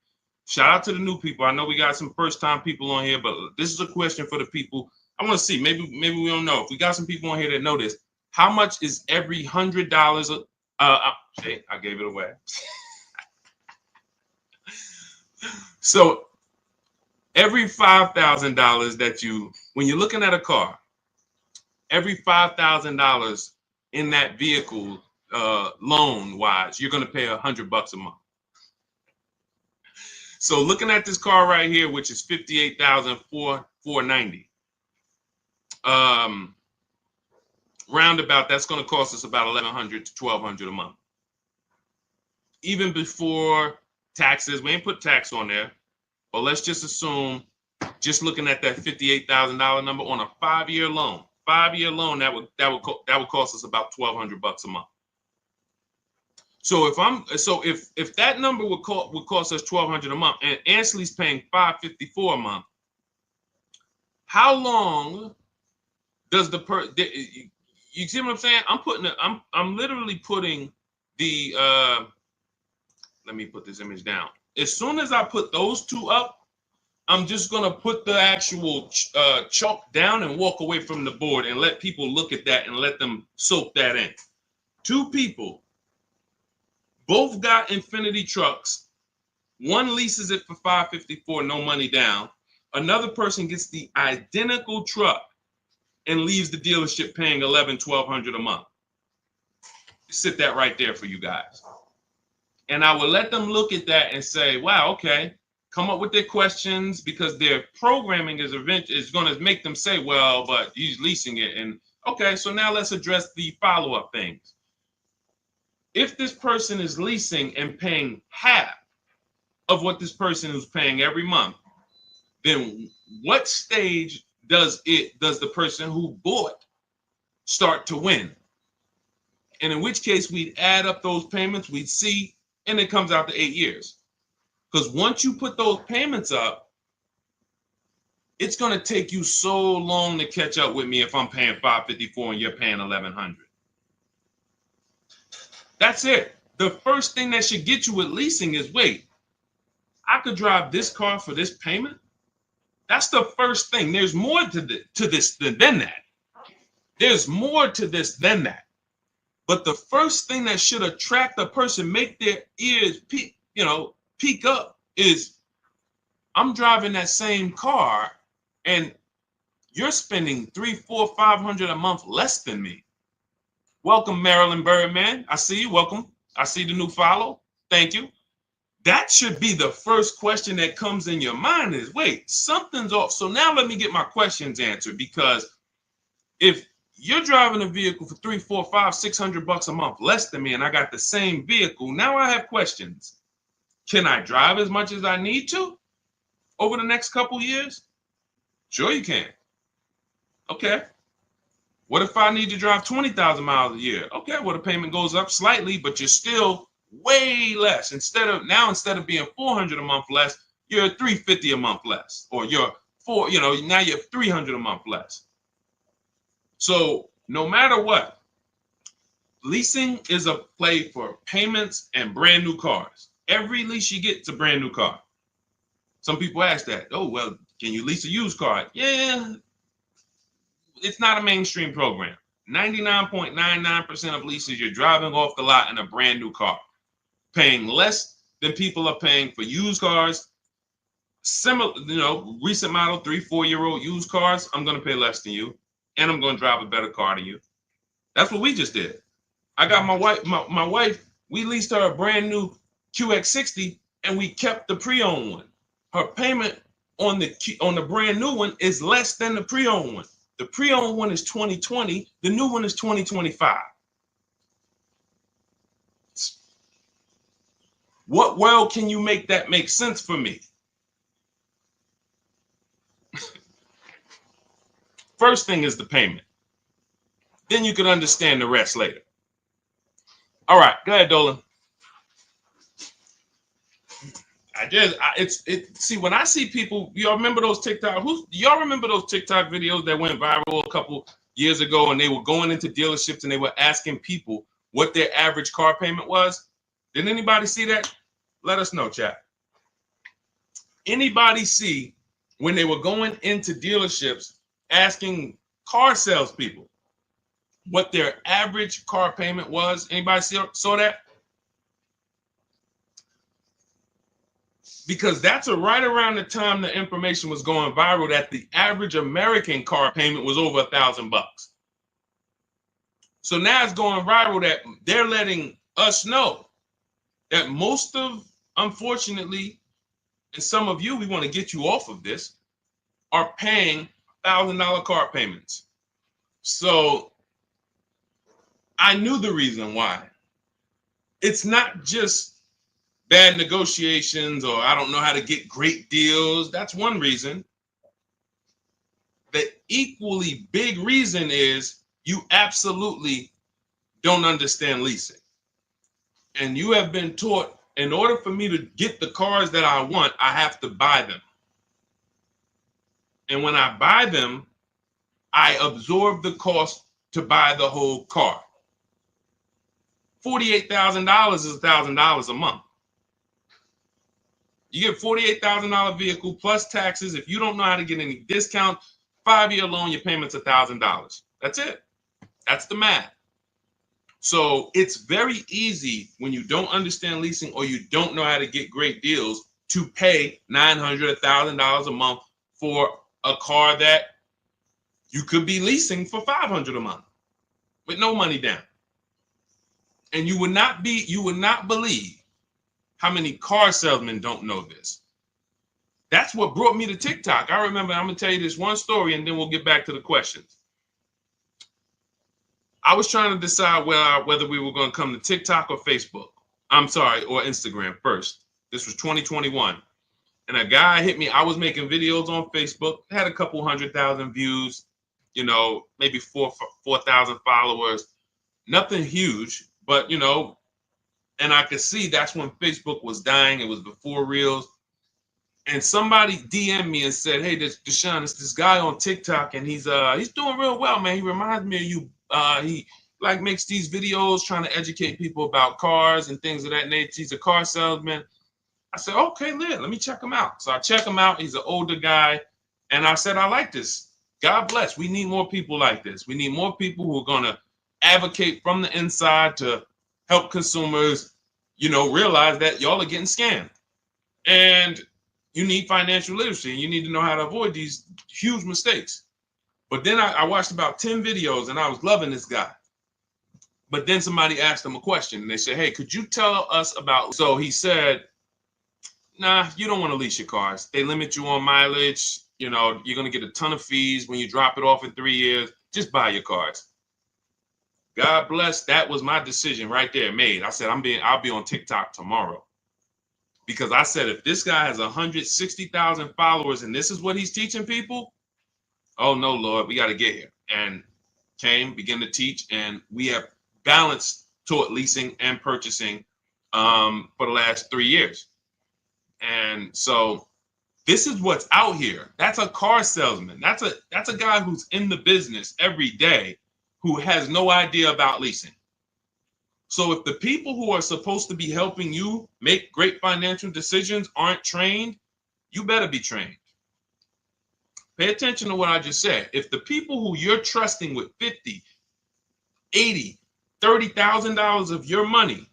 Shout out to the new people. I know we got some first-time people on here, but this is a question for the people. I want to see, maybe we don't know. If we got some people on here that know this, how much is every $100? Hey, I gave it away. So every $5,000 that when you're looking at a car, every $5,000 in that vehicle, loan-wise, you're going to pay $100 a month. So looking at this car right here, which is $58,490. Roundabout, that's going to cost us about $1,100 to $1,200 a month. Even before taxes, we ain't put tax on there, but let's just assume, just looking at that $58,000 number on a 5-year loan. 5-year loan, that would cost us about $1,200 a month. So if that number would cost us $1,200 a month, and Ansley's paying $554 a month, how long does you see what I'm saying? I'm literally putting the let me put this image down. As soon as I put those two up, I'm just gonna put the actual chalk down and walk away from the board and let people look at that and let them soak that in. 2 people, both got Infinity trucks. One leases it for $554, no money down. Another person gets the identical truck and leaves the dealership paying $1,100-$1,200 a month. Sit that right there for you guys. And I will let them look at that and say, wow, okay, come up with their questions, because their programming is going to make them say, well, but he's leasing it. And okay, so now let's address the follow-up things. If this person is leasing and paying half of what this person is paying every month, then what stage does the person who bought start to win? And in which case we'd add up those payments, we'd see, and it comes out to 8 years. Because once you put those payments up, it's going to take you so long to catch up with me if I'm paying $554 and you're paying $1,100. That's it. The first thing that should get you with leasing is, wait, I could drive this car for this payment? That's the first thing. There's more to this than that. There's more to this than that. But the first thing that should attract a person, make their ears peak up, is I'm driving that same car and you're spending $300, $400, $500 a month less than me. Welcome, Marilyn Birdman. I see you. Welcome. I see the new follow. Thank you. That should be the first question that comes in your mind is, wait, something's off. So now let me get my questions answered, because if you're driving a vehicle for $300, $400, $500, $600 a month less than me, and I got the same vehicle, now I have questions. Can I drive as much as I need to over the next couple years? Sure you can. Okay. What if I need to drive 20,000 miles a year? Okay, well, the payment goes up slightly, but you're still way less. Instead of being $400 a month less, you're $350 a month less, or now you're $300 a month less. So no matter what, leasing is a play for payments and brand new cars. Every lease you get is a brand new car. Some people ask that, oh, well, can you lease a used car? Yeah, it's not a mainstream program. 99.99% of leases, you're driving off the lot in a brand new car, paying less than people are paying for used cars. Similar, recent model 3-4-year-old used cars, I'm going to pay less than you, and I'm going to drive a better car than you. That's what we just did. I got my wife, we leased her a brand new QX60, and we kept the pre-owned one. Her payment on the brand new one is less than the pre-owned one. The pre-owned one is 2020. The new one is 2025. What world can you make that make sense for me? First thing is the payment. Then you can understand the rest later. All right, go ahead, Dolan. See, when I see people, y'all remember those TikTok videos that went viral a couple years ago, and they were going into dealerships and they were asking people what their average car payment was? Did anybody see that? Let us know, chat. Anybody see when they were going into dealerships asking car salespeople what their average car payment was? Anybody saw that? Because that's right around the time the information was going viral that the average American car payment was over $1,000. So now it's going viral that they're letting us know that unfortunately, and some of you, we want to get you off of this, are paying $1,000 car payments. So I knew the reason why. It's not just bad negotiations, or I don't know how to get great deals. That's one reason. The equally big reason is you absolutely don't understand leasing. And you have been taught, in order for me to get the cars that I want, I have to buy them. And when I buy them, I absorb the cost to buy the whole car. $48,000 is $1,000 a month. You get $48,000 vehicle plus taxes. If you don't know how to get any discount, 5-year loan, your payment's $1,000. That's it. That's the math. So it's very easy when you don't understand leasing or you don't know how to get great deals to pay $900, $1,000 a month for a car that you could be leasing for $500 a month with no money down. And you would not believe how many car salesmen don't know this. That's what brought me to TikTok. I remember, I'm going to tell you this one story and then we'll get back to the questions. I was trying to decide whether we were going to come to TikTok or Facebook. Or Instagram first. This was 2021. And a guy hit me. I was making videos on Facebook. Had a couple 100,000 views, maybe 4,000 followers. nothing huge, but you know, and I could see that's when Facebook was dying. It was before Reels. And somebody DM'd me and said, "Hey, Deshaun, it's this guy on TikTok, and he's doing real well, man. He reminds me of you. He like makes these videos trying to educate people about cars and things of that nature. He's a car salesman." I said, "Okay, let me check him out." So I check him out. He's an older guy, and I said, "I like this. God bless. We need more people like this. We need more people who are gonna advocate from the inside to help consumers, you know, realize that y'all are getting scammed." And you need financial literacy, and you need to know how to avoid these huge mistakes. But then I watched about 10 videos, and I was loving this guy. But then somebody asked him a question, and they said, "Hey, could you tell us about?" So he said, "Nah, you don't want to lease your cars. They limit you on mileage. You know, you're going to get a ton of fees when you drop it off in 3 years. Just buy your cars." God bless. That was my decision right there made. I said, I'll be on TikTok tomorrow. Because I said, if this guy has 160,000 followers and this is what he's teaching people, oh no, Lord, we got to get here. And began to teach, and we have balanced toward leasing and purchasing for the last 3 years. And so this is what's out here. That's a car salesman. That's a guy who's in the business every day who has no idea about leasing. So if the people who are supposed to be helping you make great financial decisions aren't trained, you better be trained. Pay attention to what I just said. If the people who you're trusting with 50, 80, $30,000 of your money,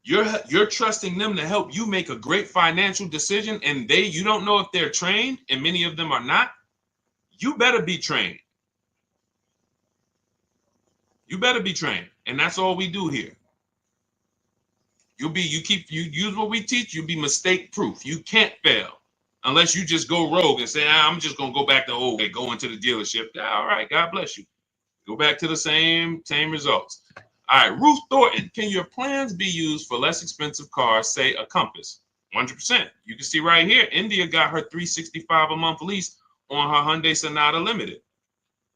you're trusting them to help you make a great financial decision, and you don't know if they're trained, and many of them are not, you better be trained. You better be trained. And that's all we do here. You use what we teach, you'll be mistake proof. You can't fail unless you just go rogue and say, I'm just gonna go back to old way, go into the dealership. All right, God bless you. Go back to the same results. All right, Ruth Thornton, can your plans be used for less expensive cars, say a Compass? 100%. You can see right here, India got her $365 a month lease on her Hyundai Sonata Limited.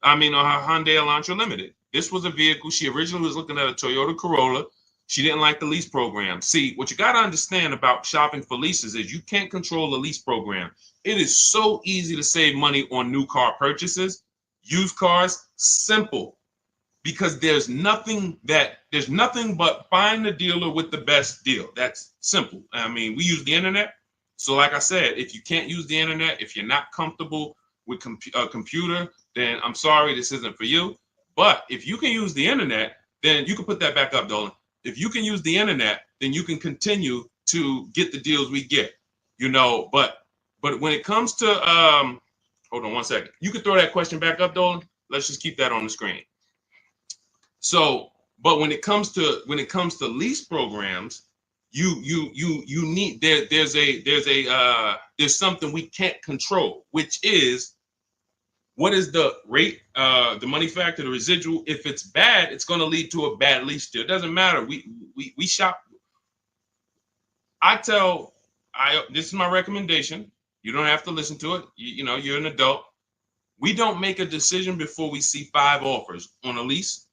On her Hyundai Elantra Limited. This was a vehicle, she originally was looking at a Toyota Corolla. She didn't like the lease program. See, what you got to understand about shopping for leases is you can't control the lease program. It is so easy to save money on new car purchases. Used cars, simple. Because there's nothing but find the dealer with the best deal. That's simple. We use the internet. So like I said, if you can't use the internet, if you're not comfortable with a computer, then I'm sorry, this isn't for you. But if you can use the internet, then you can put that back up, Dolan. If you can use the internet, then you can continue to get the deals we get, but when it comes to, hold on one second. You can throw that question back up, Dolan. Let's just keep that on the screen. So, but when it comes to lease programs, you need, there's something we can't control, which is, what is the rate, the money factor, the residual? If it's bad, it's going to lead to a bad lease deal. It doesn't matter. We shop. This is my recommendation. You don't have to listen to it. You're an adult. We don't make a decision before we see 5 offers on a lease,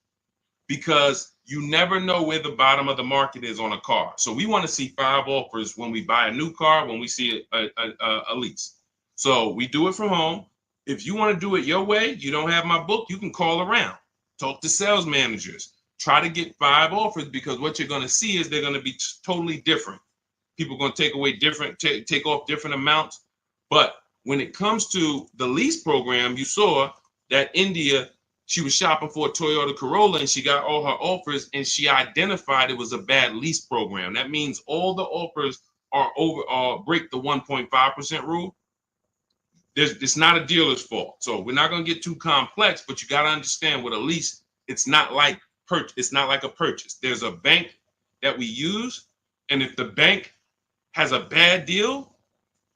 because you never know where the bottom of the market is on a car. So we want to see 5 offers when we buy a new car, when we see a lease. So we do it from home. If you want to do it your way, you don't have my book, you can call around, talk to sales managers, try to get 5 offers, because what you're going to see is they're going to be totally different. People are going to take off different amounts. But when it comes to the lease program, you saw that India, she was shopping for a Toyota Corolla and she got all her offers, and she identified it was a bad lease program. That means all the offers are break the 1.5% rule. It's not a dealer's fault. So we're not going to get too complex, but you got to understand, with a lease, it's not like a purchase. There's a bank that we use, and if the bank has a bad deal,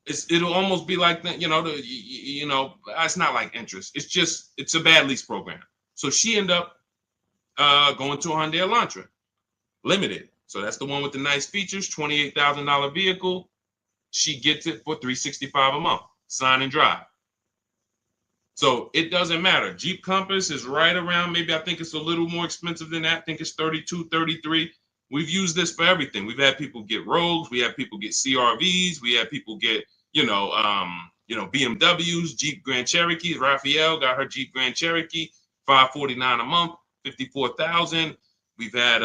it'll almost be like that, it's not like interest. It's a bad lease program. So she ended up going to a Hyundai Elantra Limited. So that's the one with the nice features, $28,000 vehicle. She gets it for $365 a month, sign and drive. So it doesn't matter. Jeep Compass is right around, maybe I think it's a little more expensive than that. I think it's 32, 33. We've used this for everything. We've had people get Rogues, we have people get CRVs, we have people get, BMWs, Jeep Grand Cherokees. Raphael got her Jeep Grand Cherokee, $549 a month, 54,000. We've had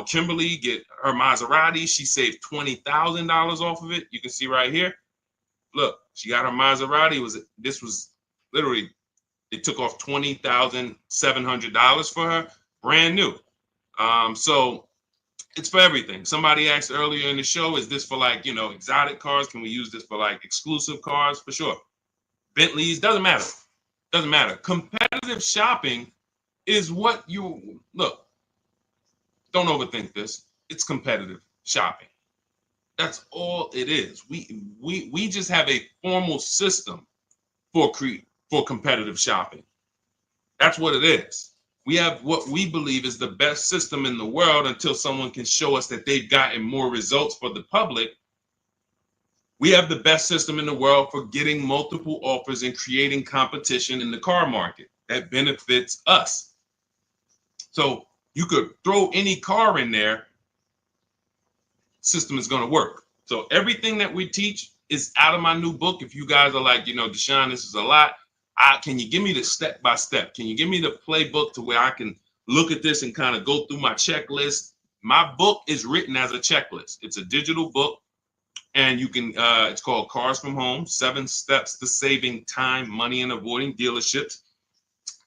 Kimberly get her Maserati. She saved $20,000 off of it. You can see right here. Look, she got her Maserati. This was literally, it took off $20,700 for her, brand new. So it's for everything. Somebody asked earlier in the show, is this for like, exotic cars? Can we use this for like exclusive cars? For sure. Bentleys, doesn't matter. Doesn't matter. Competitive shopping is what you look. Don't overthink this. It's competitive shopping. That's all it is. We just have a formal system for competitive shopping. That's what it is. We have what we believe is the best system in the world until someone can show us that they've gotten more results for the public. We have the best system in the world for getting multiple offers and creating competition in the car market that benefits us. So you could throw any car in there, system is going to work. So everything that we teach is out of my new book. If you guys are like, Deshaun, this is a lot. Can you give me the step by step? Can you give me the playbook to where I can look at this and kind of go through my checklist? My book is written as a checklist. It's a digital book, and you can. It's called Cars from Home: 7 Steps to Saving Time, Money, and Avoiding Dealerships.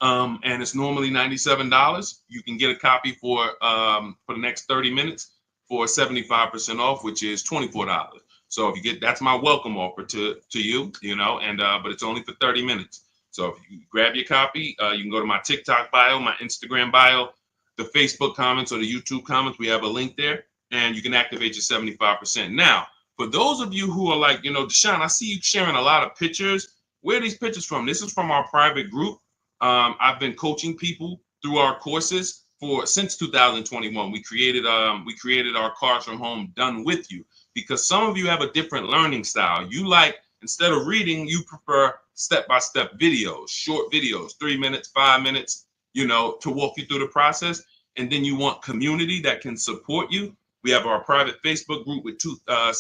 And it's normally $97. You can get a copy for the next 30 minutes for 75% off, which is $24. So if you get, that's my welcome offer to you, but it's only for 30 minutes. So if you grab your copy, you can go to my TikTok bio, my Instagram bio, the Facebook comments or the YouTube comments. We have a link there, and you can activate your 75%. Now, for those of you who are like, Deshaun, I see you sharing a lot of pictures. Where are these pictures from? This is from our private group. I've been coaching people through our courses since 2021. We created our Cars from Home Done With You, because some of you have a different learning style. You like, instead of reading, you prefer step-by-step videos, short videos, 3 minutes, 5 minutes, to walk you through the process. And then you want community that can support you. We have our private Facebook group with I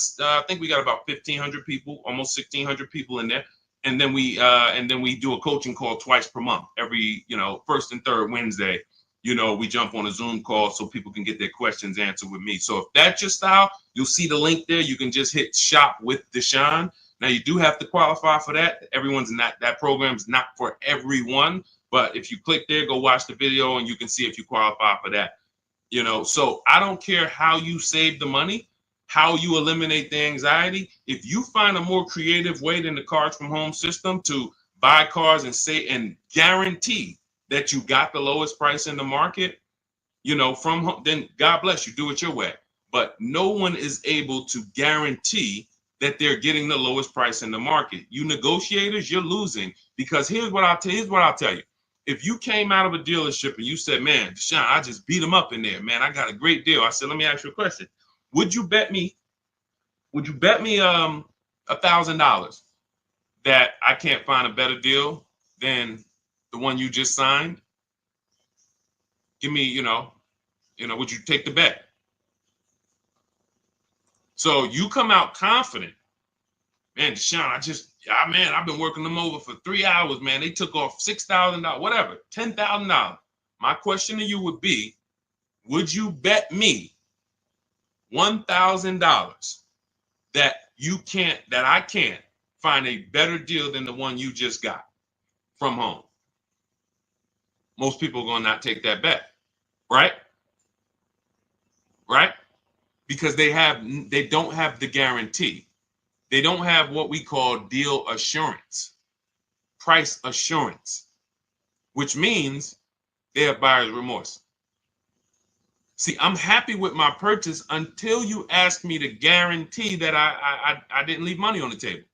think we got about 1,500 people, almost 1,600 people in there. And then we do a coaching call twice per month, every, first and third Wednesday. We jump on a Zoom call so people can get their questions answered with me. So if that's your style, you'll see the link there. You can just hit Shop with Deshaun. Now, you do have to qualify for that. That program's not for everyone. But if you click there, go watch the video, and you can see if you qualify for that. So I don't care how you save the money, how you eliminate the anxiety. If you find a more creative way than the Cars from Home system to buy cars and guarantee that you got the lowest price in the market, from home, then God bless you, do it your way. But no one is able to guarantee that they're getting the lowest price in the market. You negotiators, you're losing, because here's what I'll tell you. If you came out of a dealership and you said, man, Deshaun, I just beat them up in there, man, I got a great deal. I said, let me ask you a question. Would you bet me $1,000 that I can't find a better deal than the one you just signed? Give me, would you take the bet? So you come out confident, man, Deshaun, I've been working them over for 3 hours, man. They took off $6,000, whatever, $10,000. My question to you would be, would you bet me $1,000 that I can't find a better deal than the one you just got from home? Most people are going to not take that bet, right? Right? Because they don't have the guarantee. They don't have what we call deal assurance, price assurance, which means they have buyer's remorse. See, I'm happy with my purchase until you ask me to guarantee that I didn't leave money on the table.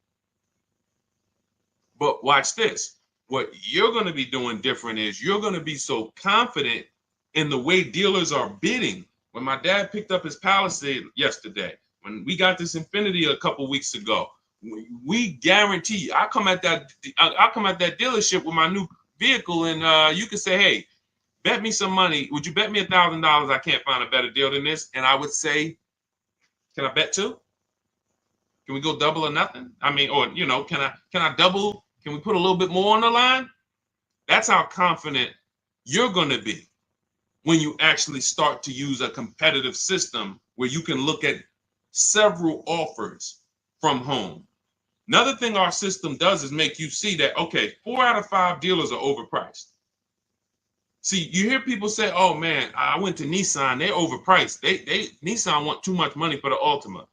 But watch this. What you're going to be doing different is you're going to be so confident in the way dealers are bidding. When my dad picked up his Palisade yesterday, when we got this Infiniti a couple weeks ago, We guarantee you. I come at that dealership with my new vehicle, and you can say, hey, bet me some money. Would you bet me $1,000 I can't find a better deal than this? And I would say, can I bet two? Can we go double or nothing? I mean, or can I double? Can we put a little bit more on the line? That's how confident you're going to be when you actually start to use a competitive system where you can look at several offers from home. Another thing our system does is make you see that, okay, 4 out of 5 dealers are overpriced. See, you hear people say, oh man, I went to Nissan, they're overpriced. Nissan want too much money for the Altima.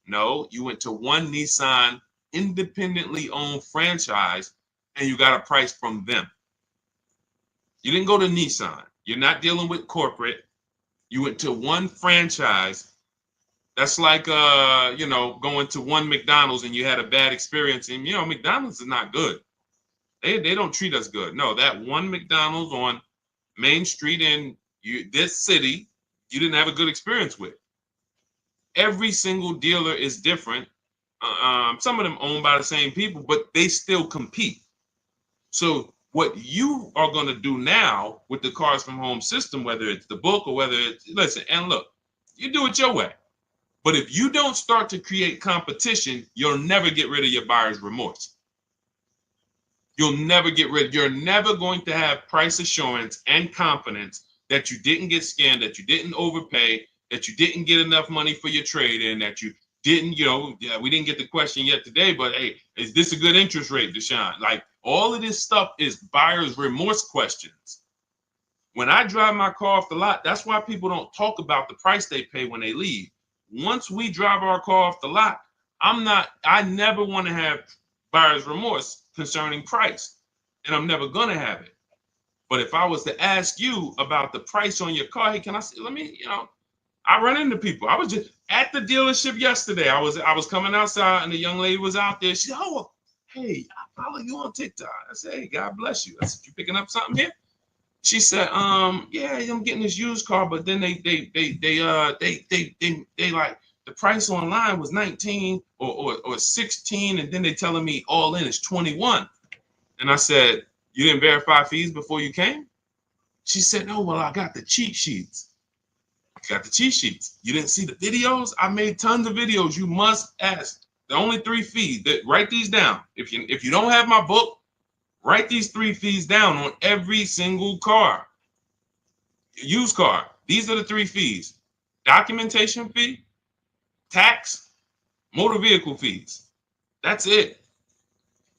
No, you went to one Nissan independently owned franchise and you got a price from them. You didn't go to Nissan. You're not dealing with corporate. You went to one franchise. That's like going to one McDonald's and you had a bad experience. And McDonald's is not good. They don't treat us good. No, that one McDonald's on Main Street in this city, you didn't have a good experience with. Every single dealer is different. Some of them owned by the same people, but they still compete. So what you are going to do now with the Cars from Home system, whether it's the book or whether it's, listen, and look, you do it your way. But if you don't start to create competition, you'll never get rid of your buyer's remorse. You're never going to have price assurance and confidence that you didn't get scammed, that you didn't overpay, that you didn't get enough money for your trade in, that you didn't, we didn't get the question yet today, but hey, is this a good interest rate, Deshaun? Like all of this stuff is buyer's remorse questions. When I drive my car off the lot, that's why people don't talk about the price they pay when they leave. Once we drive our car off the lot, I never want to have buyer's remorse concerning price, and I'm never going to have it. But if I was to ask you about the price on your car, hey, can I see, I run into people. I was just at the dealership yesterday. I was coming outside and the young lady was out there. She said, oh, hey, I follow you on TikTok. I said, hey, God bless you. I said, you picking up something here? She said, yeah, I'm getting this used car, but then they like the price online was 19 or 16, and then they telling me all in is 21. And I said, you didn't verify fees before you came? She said, no, well, I got the cheat sheets. Got the cheat sheets. You didn't see the videos? I made tons of videos. You must ask. The only 3 fees. Write these down. If you don't have my book, write these 3 fees down on every single car. Used car. These are the 3 fees. Documentation fee, tax, motor vehicle fees. That's it.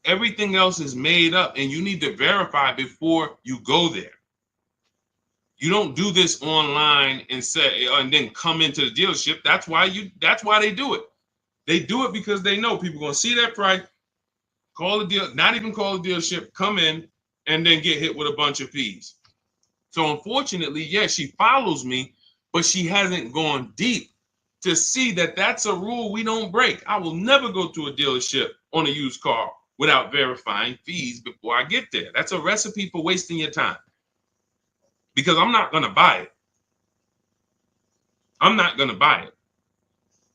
Everything else is made up, and you need to verify before you go there. You don't do this online and then come into the dealership. That's why they do it. They do it because they know people are going to see that price, not even call the dealership, come in, and then get hit with a bunch of fees. So unfortunately, yes, she follows me, but she hasn't gone deep to see that that's a rule we don't break. I will never go to a dealership on a used car without verifying fees before I get there. That's a recipe for wasting your time. Because I'm not going to buy it. I'm not going to buy it.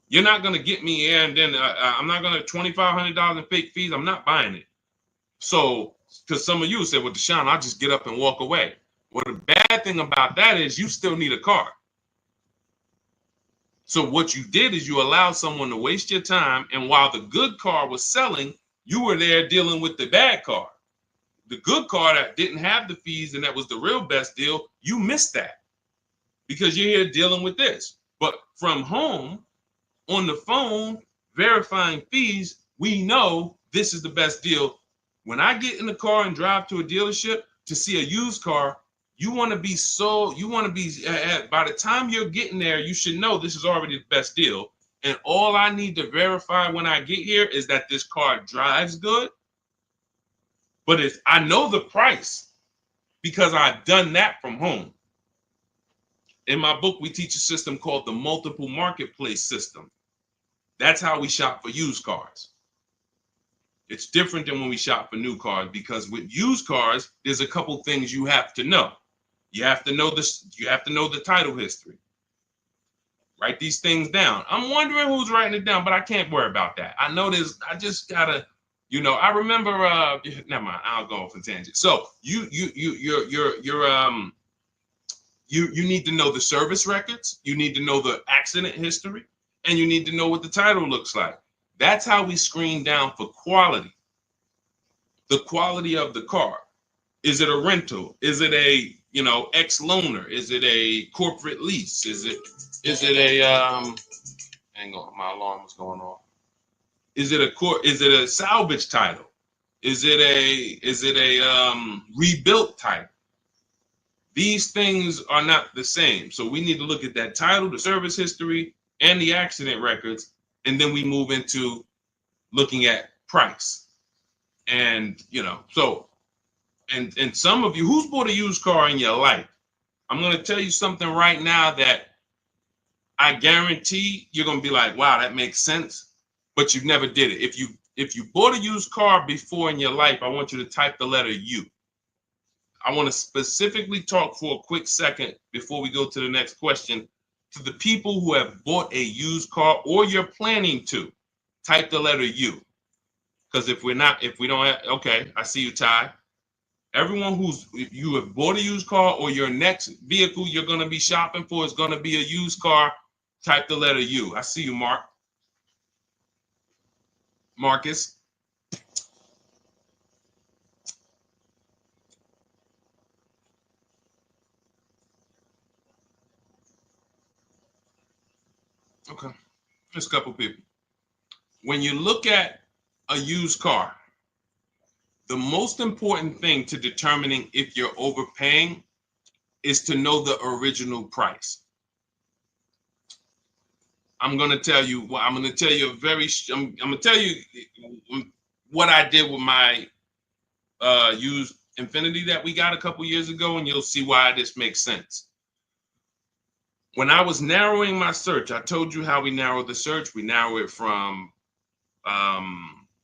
You're not going to get me here, and then I'm not going to $2,500 in fake fees. I'm not buying it. So, because some of you said, well, Deshaun, I'll just get up and walk away. Well, the bad thing about that is you still need a car. So what you did is you allowed someone to waste your time, and while the good car was selling, you were there dealing with the bad car. The good car that didn't have the fees and that was the real best deal, you missed that because you're here dealing with this. But from home, on the phone, verifying fees, we know this is the best deal. When I get in the car and drive to a dealership to see a used car, by the time you're getting there, you should know this is already the best deal. And all I need to verify when I get here is that this car drives good. But I know the price because I've done that from home. In my book, we teach a system called the multiple marketplace system. That's how we shop for used cars. It's different than when we shop for new cars because with used cars, there's a couple things you have to know. You have to know this. You have to know the title history, Write these things down. I'm wondering who's writing it down, but I can't worry about that. I know this. I just gotta, I remember. Never mind. I'll go off a tangent. So you need to know the service records. You need to know the accident history, and you need to know what the title looks like. That's how we screen down for quality. The quality of the car. Is it a rental? Is it a ex-loaner? Is it a corporate lease? Is it a hang on, my alarm was going off. Is it a salvage title? Is it a rebuilt title? These things are not the same. So we need to look at that title, the service history, and the accident records, and then we move into looking at price. And so and some of you, who's bought a used car in your life? I'm going to tell you something right now that I guarantee you're going to be like, wow, that makes sense, but you've never did it. If you bought a used car before in your life, I want you to type the letter U. I want to specifically talk for a quick second before we go to the next question to the people who have bought a used car or you're planning to. Type the letter U. Because if we don't have, okay, I see you, Ty. Everyone if you have bought a used car or your next vehicle you're going to be shopping for is going to be a used car, type the letter U. I see you, Marcus. Okay, there's a couple people. When you look at a used car, the most important thing to determining if you're overpaying is to know the original price. I'm going to tell you what I'm going to tell you what I did with my used Infiniti that we got a couple years ago, and you'll see why this makes sense. When I was narrowing my search, I told you how we narrow the search. We narrow it from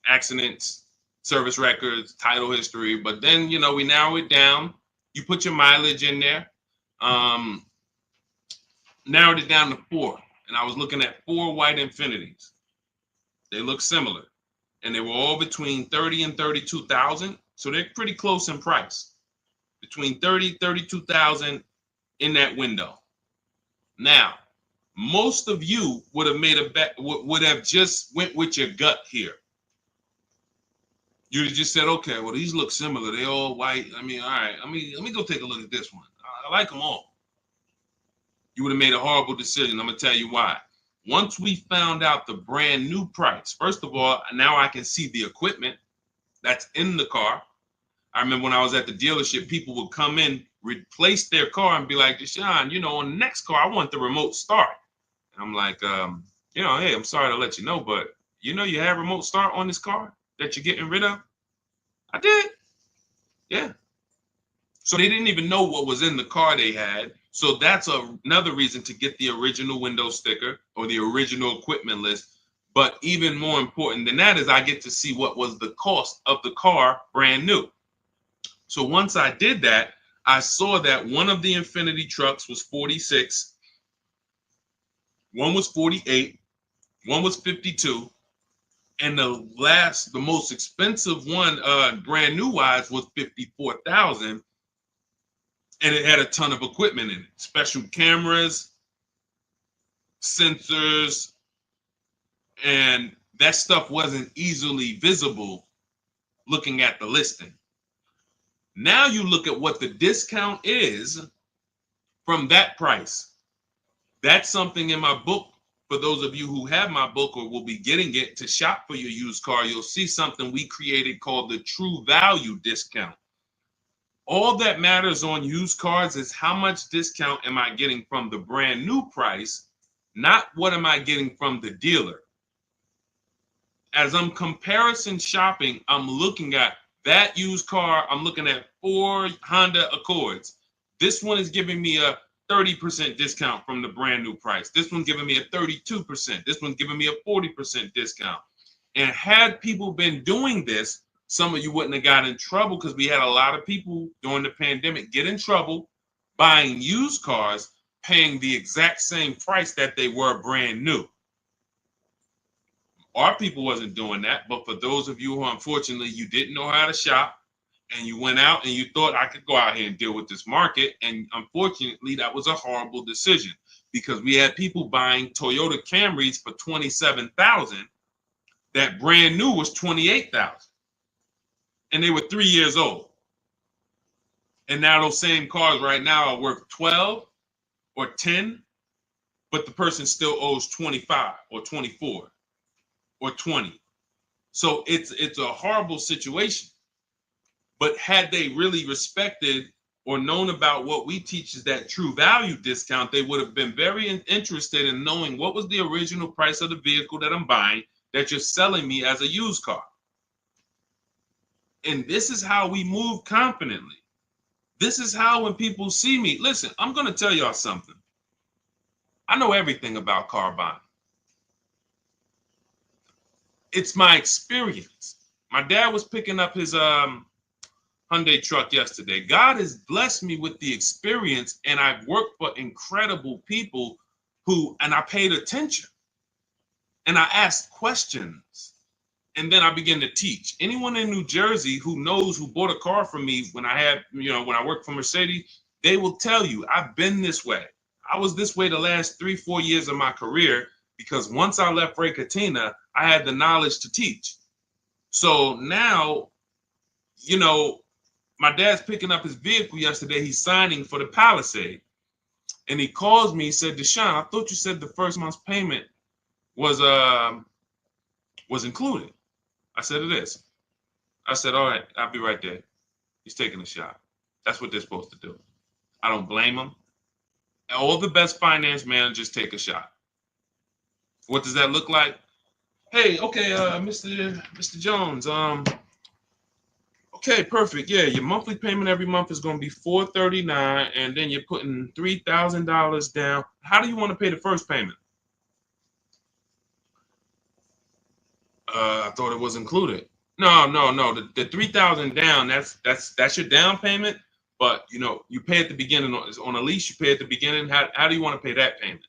accidents, service records, title history, but then we narrow it down. You put your mileage in there. Narrowed it down to 4, and I was looking at 4 white Infinitis. They look similar, and they were all between 30 and 32,000, so they're pretty close in price, between 30 32,000 in that window. Now, most of you would have made a bet, would have just went with your gut here. You just said, okay, well, these look similar. They all white. I mean, all right, let me go take a look at this one. I like them all. You would have made a horrible decision. I'm going to tell you why. Once we found out the brand new price, first of all, now I can see the equipment that's in the car. I remember when I was at the dealership, people would come in, replace their car and be like, Deshaun, on the next car, I want the remote start. And I'm like, hey, I'm sorry to let you know, but you have remote start on this car that you're getting rid of? I did. Yeah. So they didn't even know what was in the car they had. So that's another reason to get the original window sticker or the original equipment list. But even more important than that is I get to see what was the cost of the car brand new. So once I did that, I saw that one of the Infiniti trucks was 46, one was 48, one was 52, and the most expensive one, brand new wise, was 54,000. And it had a ton of equipment in it, special cameras, sensors, and that stuff wasn't easily visible looking at the listing. Now you look at what the discount is from that price. That's something in my book. For those of you who have my book or will be getting it to shop for your used car, you'll see something we created called the true value discount. All that matters on used cars is how much discount am I getting from the brand new price, not what am I getting from the dealer. As I'm comparison shopping, I'm looking at that used car. I'm looking at 4 Honda Accords. This one is giving me a 30% discount from the brand new price. This one's giving me a 32%. This one's giving me a 40% discount. And had people been doing this, some of you wouldn't have got in trouble, because we had a lot of people during the pandemic get in trouble buying used cars paying the exact same price that they were brand new. Our people wasn't doing that, but for those of you who unfortunately you didn't know how to shop and you went out and you thought I could go out here and deal with this market, and unfortunately that was a horrible decision because we had people buying Toyota Camrys for $27,000 that brand new was $28,000, and they were 3 years old. And now those same cars right now are worth 12 or 10, but the person still owes 25 or 24 or 20. So it's a horrible situation. But had they really respected or known about what we teach is that true value discount, they would have been very interested in knowing what was the original price of the vehicle that I'm buying that you're selling me as a used car. And this is how we move confidently. This is how when people see me, listen, I'm going to tell y'all something. I know everything about car buying. It's my experience. My dad was picking up his Hyundai truck yesterday. God has blessed me with the experience, and I've worked for incredible people and I paid attention and I asked questions. And then I began to teach. Anyone in New Jersey who bought a car from me when I worked for Mercedes, they will tell you I've been this way. I was this way the last 3-4 years of my career because once I left Ray Katina, I had the knowledge to teach. So now, my dad's picking up his vehicle yesterday. He's signing for the Palisade. And he calls me, he said, Deshaun, I thought you said the first month's payment was included. I said, it is. I said, all right, I'll be right there. He's taking a shot. That's what they're supposed to do. I don't blame them. All the best finance managers take a shot. What does that look like? Hey, okay, Mr. Jones, okay, perfect. Yeah, your monthly payment every month is going to be $439, and then you're putting $3,000 down. How do you want to pay the first payment? I thought it was included. No. The $3,000 down. That's your down payment. But you pay at the beginning on a lease. You pay at the beginning. How do you want to pay that payment?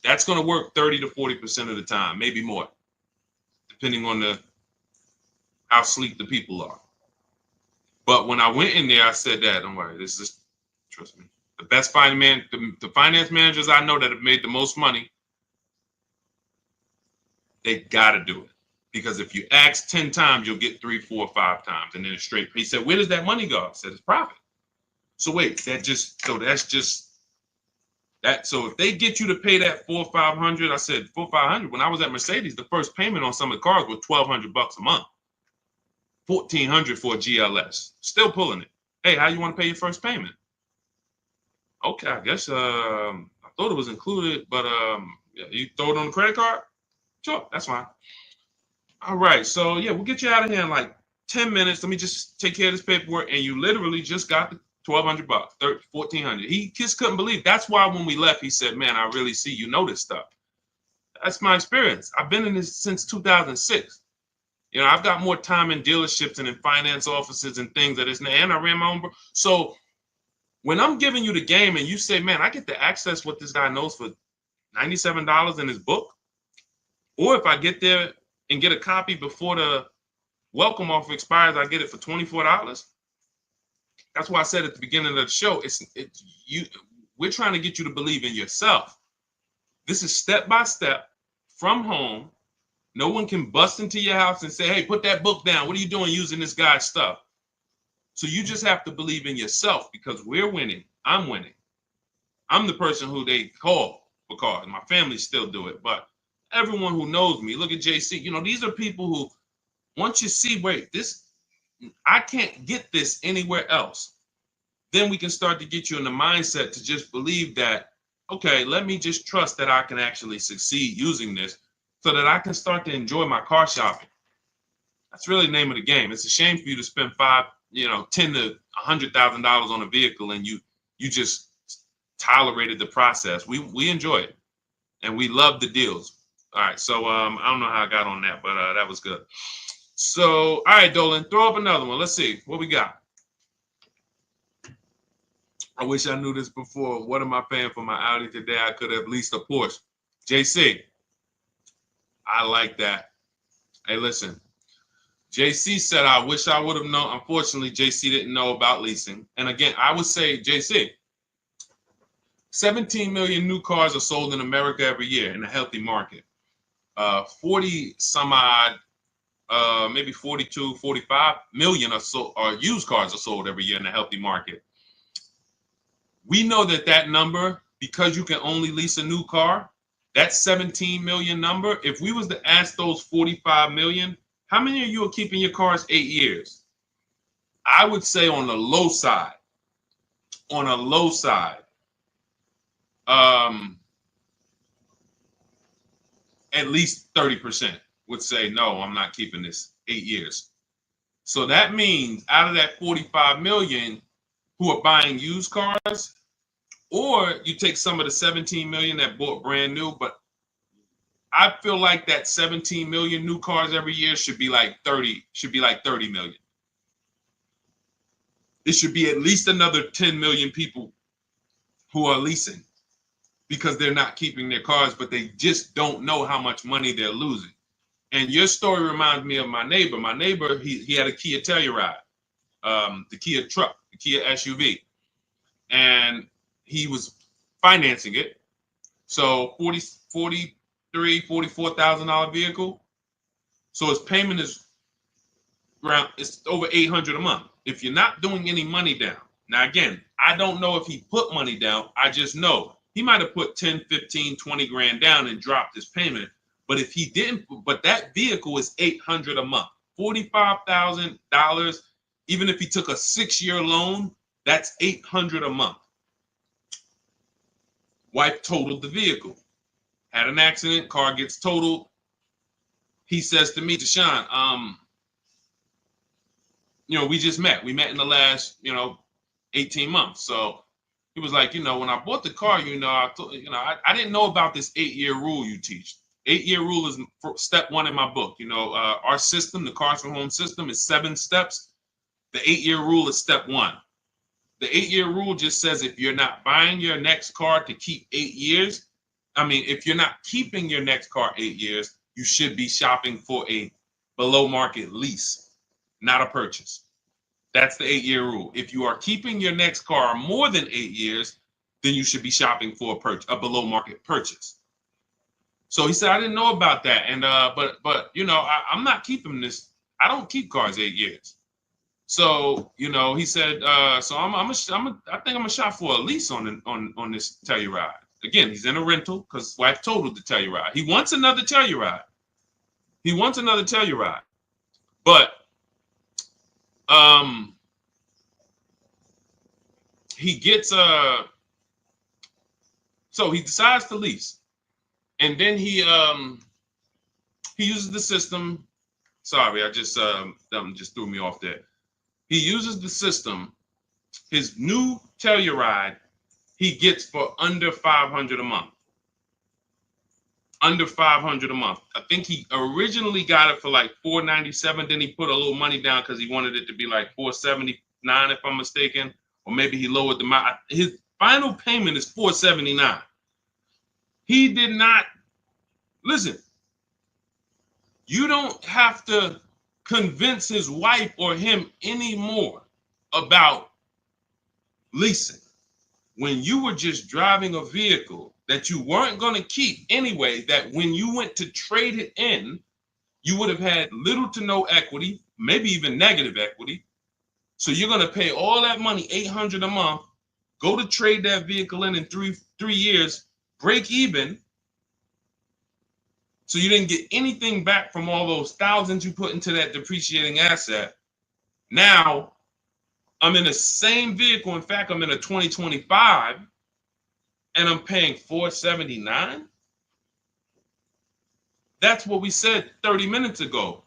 That's going to work 30 to 40% of the time, maybe more, depending on how sleek the people are. But when I went in there, I said that, don't worry, this is, trust me, the best the finance managers I know that have made the most money, they got to do it. Because if you ask 10 times, you'll get 3, 4, 5 times. And then it's straight. He said, where does that money go? I said, it's profit. So wait, that's just that. So if they get you to pay that $400, $500, I said $400, $500. When I was at Mercedes, the first payment on some of the cars was $1,200 a month. $1,400 for a GLS. Still pulling it. Hey, how you want to pay your first payment? Okay, I guess I thought it was included, but yeah, you throw it on the credit card? Sure, that's fine. All right, so yeah, we'll get you out of here in like 10 minutes. Let me just take care of this paperwork, and you literally just got the $1,200, $1,400. He just couldn't believe. That's why when we left, he said, "Man, I really see you know this stuff." That's my experience. I've been in this since 2006. I've got more time in dealerships and in finance offices and things that isn't. And I ran my own. So when I'm giving you the game and you say, "Man, I get to access what this guy knows for $97 in his book," or if I get there and get a copy before the welcome offer expires, I get it for $24. That's why I said at the beginning of the show, we're trying to get you to believe in yourself. This is step by step from home. No one can bust into your house and say, hey, put that book down. What are you doing using this guy's stuff? So you just have to believe in yourself because we're winning. I'm winning. I'm the person who they call for cars. My family still do it, but everyone who knows me, look at JC. These are people who, once you see, wait, I can't get this anywhere else. Then we can start to get you in the mindset to just believe that, okay, let me just trust that I can actually succeed using this so that I can start to enjoy my car shopping. That's really the name of the game. It's a shame for you to spend $10,000 to $100,000 on a vehicle and you just tolerated the process. We enjoy it and we love the deals. All right, so I don't know how I got on that, but that was good. So, all right, Dolan, throw up another one. Let's see what we got. I wish I knew this before. What am I paying for my Audi today? I could have leased a Porsche. JC, I like that. Hey, listen. JC said, I wish I would have known. Unfortunately, JC didn't know about leasing. And again, I would say, JC, 17 million new cars are sold in America every year in a healthy market. 40 some odd, maybe 42, 45 million or used cars are sold every year in a healthy market. We know that number, because you can only lease a new car, that 17 million number, if we was to ask those 45 million, how many of you are keeping your cars 8 years? I would say on the low side, at least 30% would say, no, I'm not keeping this 8 years. So that means out of that 45 million who are buying used cars, or you take some of the 17 million that bought brand new, but I feel like that 17 million new cars every year should be like 30 million. It should be at least another 10 million people who are leasing because they're not keeping their cars, but they just don't know how much money they're losing. And your story reminds me of my neighbor. My neighbor, he had a Kia Telluride, the Kia truck, the Kia SUV, and he was financing it. So $44,000 vehicle. So his payment is it's over $800 a month. If you're not doing any money down. Now, again, I don't know if he put money down. I just know he might have put 10, 15, 20 grand down and dropped his payment. But if he didn't, but that vehicle is $800 a month, $45,000. Even if he took a 6-year loan, that's $800 a month. Wife totaled the vehicle, had an accident, car gets totaled. He says to me, Deshaun, we just met. We met in the last, 18 months. So he was like, when I bought the car, I didn't know about this 8-year rule you teach. 8-year rule is step 1 in my book. Our system, the Cars from Home system, is 7 steps. The 8-year rule is step 1. The 8-year rule just says if you're not buying your next car to keep 8 years, if you're not keeping your next car 8 years, you should be shopping for a below market lease, not a purchase. That's the 8-year rule. If you are keeping your next car more than 8 years, then you should be shopping for a below market purchase. So he said, I didn't know about that. And but I'm not keeping this. I don't keep cars 8 years. So, he said, so I think I'm gonna shop for a lease on this Telluride. Again, he's in a rental because his wife totaled the Telluride. He wants another Telluride. But he gets so he decides to lease, and then he uses the system. Sorry, I just just threw me off there. He uses the system. His new Telluride he gets for under $500 a month. Under $500 a month. I think he originally got it for like $497. Then he put a little money down because he wanted it to be like $479, if I'm mistaken, or maybe he lowered the amount. His final payment is $479. He did not listen. You don't have to convince his wife or him anymore about leasing. When you were just driving a vehicle that you weren't going to keep anyway, that when you went to trade it in, you would have had little to no equity, maybe even negative equity. So you're going to pay all that money, $800 a month, go to trade that vehicle in 3 years, break even. So you didn't get anything back from all those thousands you put into that depreciating asset. Now, I'm in the same vehicle. In fact, I'm in a 2025 and I'm paying $479. That's what we said 30 minutes ago.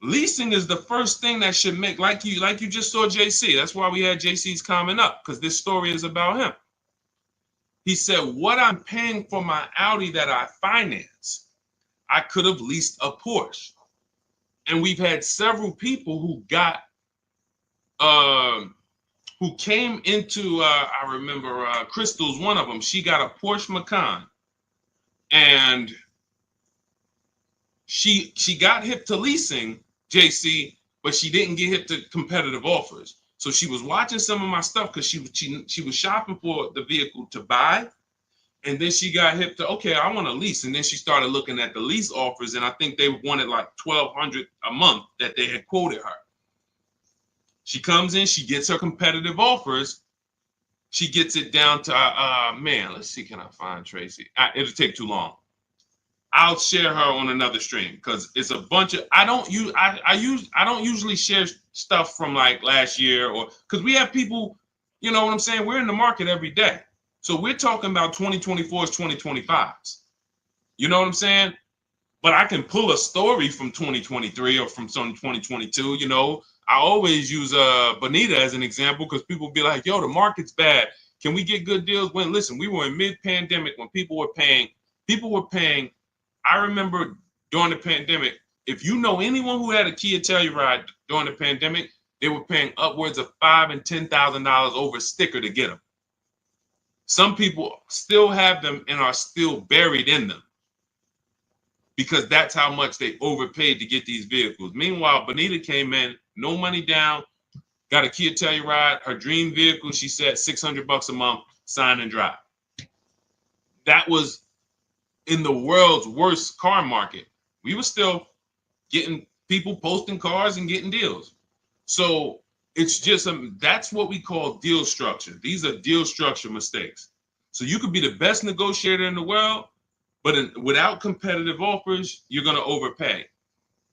Leasing is the first thing that should make, like you just saw JC. That's why we had JC's comment up, because this story is about him. He said, what I'm paying for my Audi that I finance, I could have leased a Porsche. And we've had several people who got who came into, I remember Crystal's one of them. She got a Porsche Macan, and she got hip to leasing, JC, but she didn't get hip to competitive offers. So she was watching some of my stuff because she was shopping for the vehicle to buy, and then she got hip to, okay, I want to lease, and then she started looking at the lease offers, and I think they wanted like $1,200 a month that they had quoted her. She comes in, she gets her competitive offers, she gets it down to man. Let's see, can I find Tracy? It'll take too long. I'll share her on another stream because it's a bunch of I don't usually share stuff from like last year, or because we have people, you know what I'm saying? We're in the market every day. So we're talking about 2024s, 2025s. You know what I'm saying? But I can pull a story from 2023 or from some 2022, you know. I always use Bonita as an example because people be like, yo, the market's bad. Can we get good deals? When listen, we were in mid-pandemic when people were paying. I remember during the pandemic, if you know anyone who had a Kia Telluride during the pandemic, they were paying upwards of $5,000 and $10,000 over a sticker to get them. Some people still have them and are still buried in them because that's how much they overpaid to get these vehicles. Meanwhile, Bonita came in, no money down, got a Kia Telluride, her dream vehicle, she said $600 a month, sign and drive. That was in the world's worst car market. We were still getting people posting cars and getting deals. So it's just that's what we call deal structure. These are deal structure mistakes. So you could be the best negotiator in the world, but without competitive offers, you're going to overpay.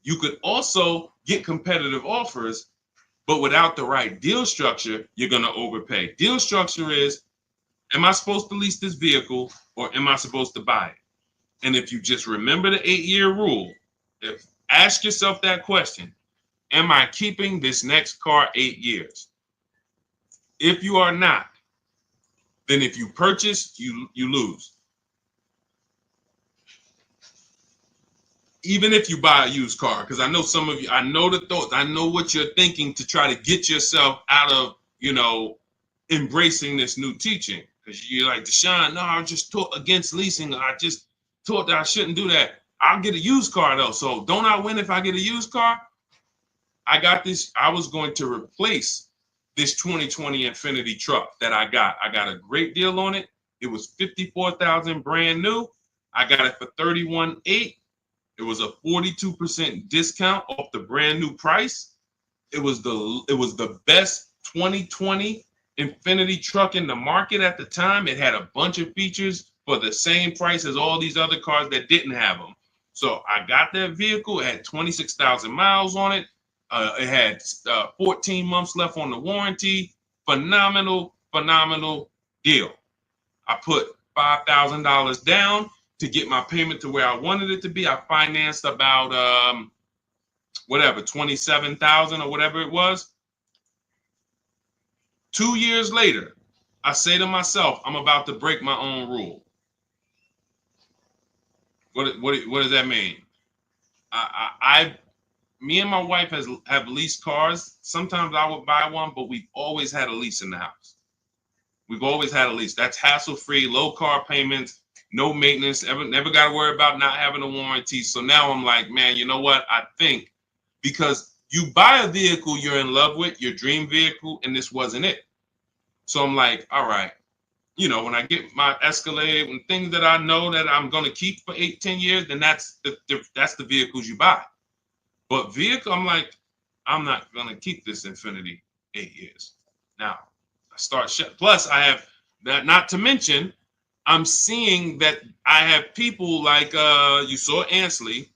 You could also get competitive offers, but without the right deal structure, you're going to overpay. Deal structure is, am I supposed to lease this vehicle or am I supposed to buy it? And if you just remember the 8-year rule, ask yourself that question, am I keeping this next car 8 years? If you are not, then if you purchase, you lose. Even if you buy a used car, because I know some of you, I know the thoughts, I know what you're thinking to try to get yourself out of, you know, embracing this new teaching. Because you're like, Deshaun, no, I just taught against leasing. I just taught that I shouldn't do that. I'll get a used car though. So don't I win if I get a used car? I got this. I was going to replace this 2020 Infiniti truck that I got. I got a great deal on it. It was $54,000 brand new. I got it for $31,800. It was a 42% discount off the brand new price. It was the best 2020 Infiniti truck in the market at the time. It had a bunch of features for the same price as all these other cars that didn't have them. So I got that vehicle. It had 26,000 miles on it. It had 14 months left on the warranty. Phenomenal deal. I put $5,000 down to get my payment to where I wanted it to be. I financed about $27,000 or whatever it was. 2 years later, I say to myself, I'm about to break my own rule. What does that mean? Me and my wife have leased cars. Sometimes I would buy one, but we've always had a lease in the house. We've always had a lease. That's hassle-free, low car payments, no maintenance, never got to worry about not having a warranty. So now I'm like, man, you know what? I think because you buy a vehicle you're in love with, your dream vehicle, and this wasn't it. So I'm like, all right, you know, when I get my Escalade and things that I know that I'm going to keep for 8-10 years, then that's the vehicles you buy. But vehicle, I'm like, I'm not going to keep this Infiniti 8 years. Now, I start, plus I have, not to mention, I'm seeing that I have people like, you saw Ansley,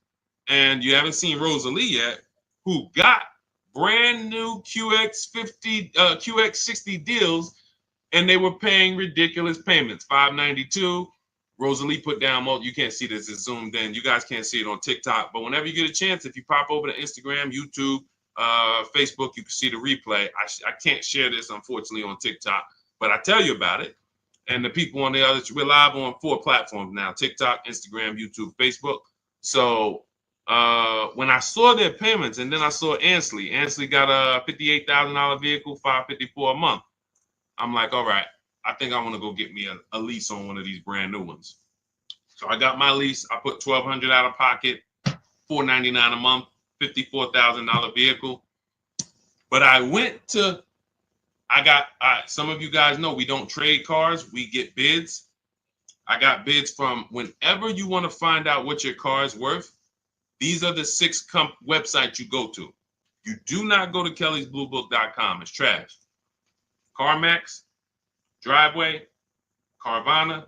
and you haven't seen Rosalie yet, who got brand new QX50, QX60 deals, and they were paying ridiculous payments, $592. Rosalie put down, you can't see this, it's zoomed in. You guys can't see it on TikTok, but whenever you get a chance, if you pop over to Instagram, YouTube, Facebook, you can see the replay. I can't share this, unfortunately, on TikTok, but I tell you about it. And the people on the other, we're live on 4 platforms now: TikTok, Instagram, YouTube, Facebook. So when I saw their payments, and then I saw Ansley got a $58,000 vehicle, $554 a month. I'm like, all right, I think I want to go get me a lease on one of these brand new ones. So I got my lease. I put $1,200 out of pocket, $499 a month, $54,000 vehicle. But I went to, some of you guys know we don't trade cars. We get bids. I got bids from whenever you want to find out what your car is worth. These are the 6 websites you go to. You do not go to kellysbluebook.com. It's trash. CarMax, Driveway, Carvana,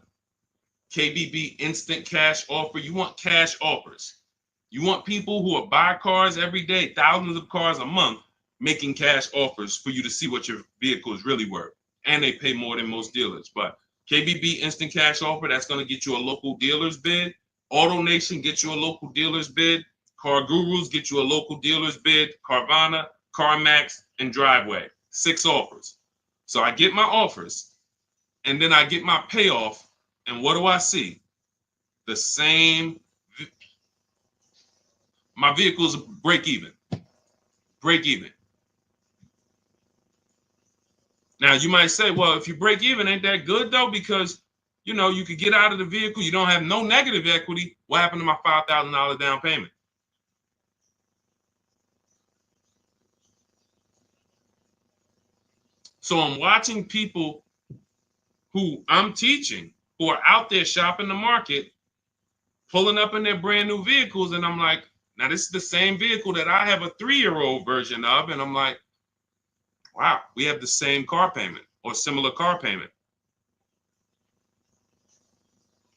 KBB Instant Cash Offer. You want cash offers. You want people who are buy cars every day, thousands of cars a month, making cash offers for you to see what your vehicle is really worth. And they pay more than most dealers. But KBB Instant Cash Offer, that's going to get you a local dealer's bid. AutoNation gets you a local dealer's bid. Car Gurus get you a local dealer's bid. Carvana, CarMax, and Driveway. 6 offers. So I get my offers, and then I get my payoff, and what do I see? The same. My vehicle's break even. Break even. Now, you might say, well, if you break even, ain't that good, though? Because, you know, you could get out of the vehicle. You don't have no negative equity. What happened to my $5,000 down payment? So I'm watching people who I'm teaching who are out there shopping the market, pulling up in their brand new vehicles. And I'm like, now this is the same vehicle that I have a 3-year-old version of. And I'm like, wow, we have the same car payment or similar car payment.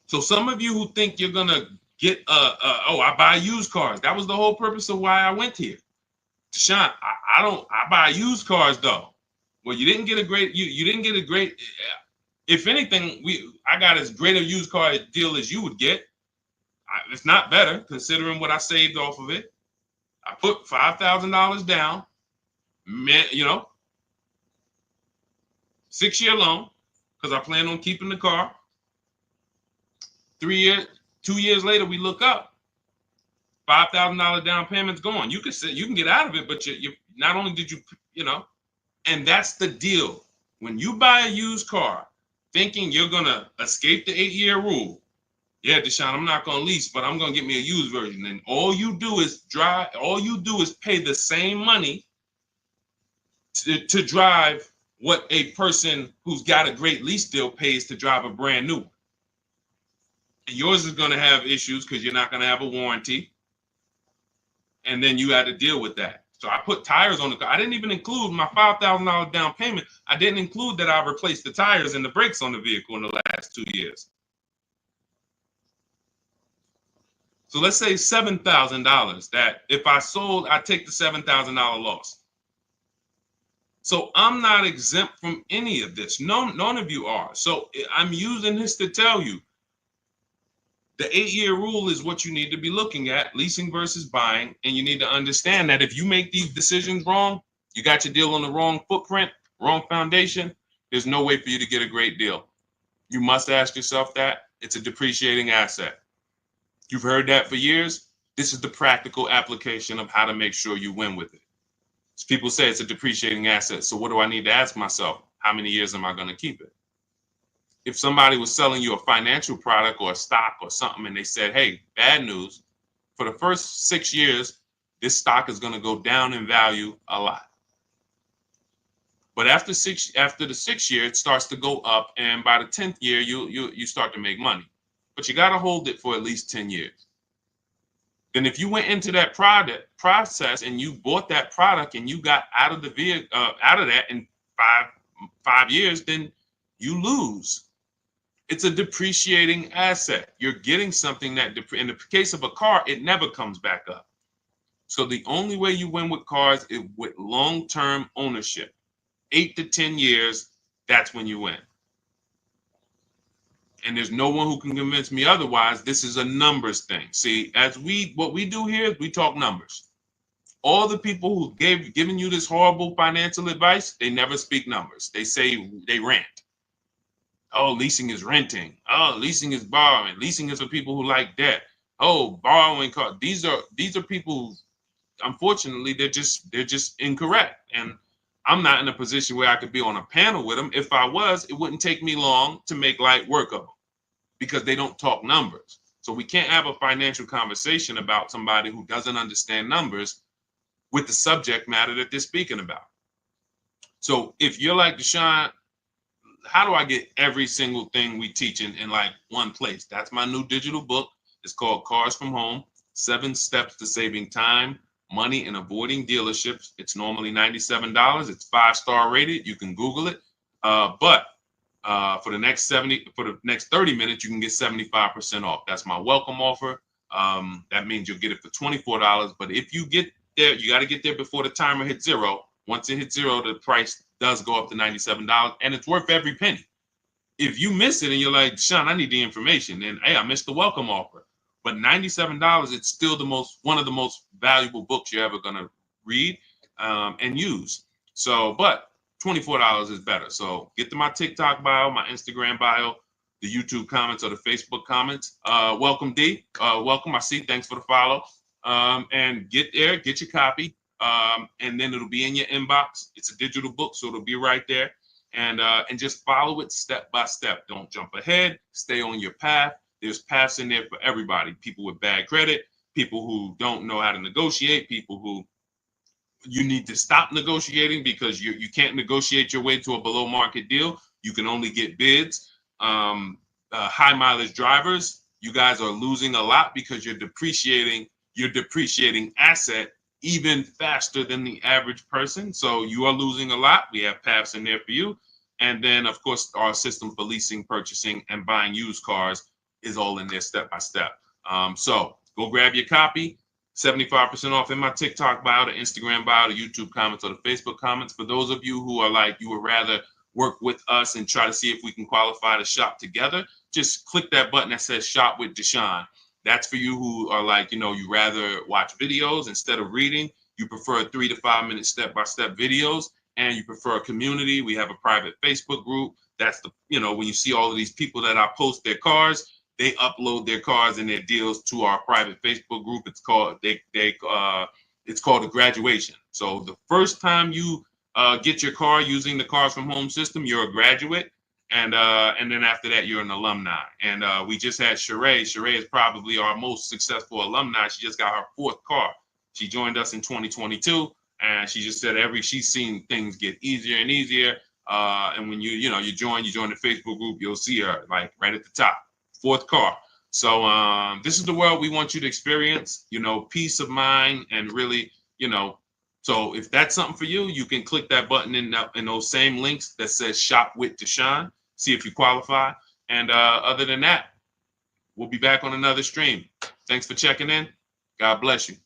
So some of you who think you're going to get, I buy used cars. That was the whole purpose of why I went here. Deshaun, I buy used cars though. Well, you didn't get a great, you didn't get a great, if anything, I got as great a used car deal as you would get. It's not better considering what I saved off of it. I put $5,000 down, you know, 6-year loan, because I plan on keeping the car. 2 years later, we look up, $5,000 down payment's gone. You can get out of it, but you not only did you know, and that's the deal. When you buy a used car, thinking you're gonna escape the 8-year rule, yeah, Deshaun, I'm not gonna lease, but I'm gonna get me a used version. And all you do is pay the same money to drive what a person who's got a great lease deal pays to drive a brand new one. And yours is gonna have issues because you're not gonna have a warranty. And then you had to deal with that. So I put tires on the car. I didn't even include my $5,000 down payment. I didn't include that I replaced the tires and the brakes on the vehicle in the last 2 years. So let's say $7,000 that if I sold, I take the $7,000 loss. So I'm not exempt from any of this. None of you are. So I'm using this to tell you the 8-year rule is what you need to be looking at, leasing versus buying. And you need to understand that if you make these decisions wrong, you got your deal on the wrong footprint, wrong foundation, there's no way for you to get a great deal. You must ask yourself that. It's a depreciating asset. You've heard that for years. This is the practical application of how to make sure you win with it. So people say it's a depreciating asset. So what do I need to ask myself? How many years am I going to keep it? If somebody was selling you a financial product or a stock or something and they said, hey, bad news, for the first 6 years, this stock is going to go down in value a lot. But after the 6th year, it starts to go up. And by the 10th year, you start to make money. But you got to hold it for at least 10 years. Then if you went into that process and you bought that product and you got out of the vehicle, out of that in five years, then you lose. It's a depreciating asset. You're getting something that, in the case of a car, it never comes back up. So the only way you win with cars is with long-term ownership. 8 to 10 years, that's when you win. And there's no one who can convince me otherwise. This is a numbers thing. See, what we do here is we talk numbers. All the people who given you this horrible financial advice, they never speak numbers. They rant. Oh, leasing is renting. Oh, leasing is borrowing. Leasing is for people who like debt. Oh, borrowing car. These are people who, unfortunately, they're just incorrect. And I'm not in a position where I could be on a panel with them. If I was, it wouldn't take me long to make light work of them because they don't talk numbers. So we can't have a financial conversation about somebody who doesn't understand numbers with the subject matter that they're speaking about. So if you're like Deshaun, how do I get every single thing we teach in like one place? That's my new digital book. It's called Cars from Home, 7 Steps to Saving Time, Money, and Avoiding Dealerships. It's normally $97. It's 5-star rated. You can Google it. But for the next 30 minutes, you can get 75% off. That's my welcome offer. That means you'll get it for $24. But if you get there, you got to get there before the timer hits 0. Once it hits 0, the price does go up to $97, and it's worth every penny. If you miss it and you're like, Sean, I need the information, then hey, I missed the welcome offer. But $97, it's still one of the most valuable books you're ever gonna read and use. So, but $24 is better. So get to my TikTok bio, my Instagram bio, the YouTube comments or the Facebook comments. Welcome, D. Welcome. I see. Thanks for the follow. And get there, get your copy. And then it'll be in your inbox. It's a digital book, so it'll be right there. And just follow it step by step. Don't jump ahead. Stay on your path. There's paths in there for everybody. People with bad credit, people who don't know how to negotiate, people who you need to stop negotiating because you can't negotiate your way to a below market deal. You can only get bids. High mileage drivers, you guys are losing a lot because you're depreciating asset even faster than the average person. So you are losing a lot. We have paths in there for you. And then, of course, our system for leasing, purchasing, and buying used cars is all in there step by step. So go grab your copy. 75% off in my TikTok bio, the Instagram bio, the YouTube comments, or the Facebook comments. For those of you who are like, you would rather work with us and try to see if we can qualify to shop together, just click that button that says Shop with Deshaun. That's for you who are like, you rather watch videos instead of reading. You prefer 3 to 5 minute step-by-step videos, and you prefer a community. We have a private Facebook group. That's when you see all of these people that I post their cars, they upload their cars and their deals to our private Facebook group. It's called it's called a graduation. So the first time you get your car using the Cars from Home system, you're a graduate. And then after that, you're an alumni. And we just had Sheree. Sheree is probably our most successful alumni. She just got her 4th car. She joined us in 2022, and she just said she's seen things get easier and easier. And when you join the Facebook group, you'll see her like right at the top, 4th car. So this is the world we want you to experience. Peace of mind and really, So if that's something for you, you can click that button in those same links that says Shop with Deshaun. See if you qualify. And other than that, we'll be back on another stream. Thanks for checking in. God bless you.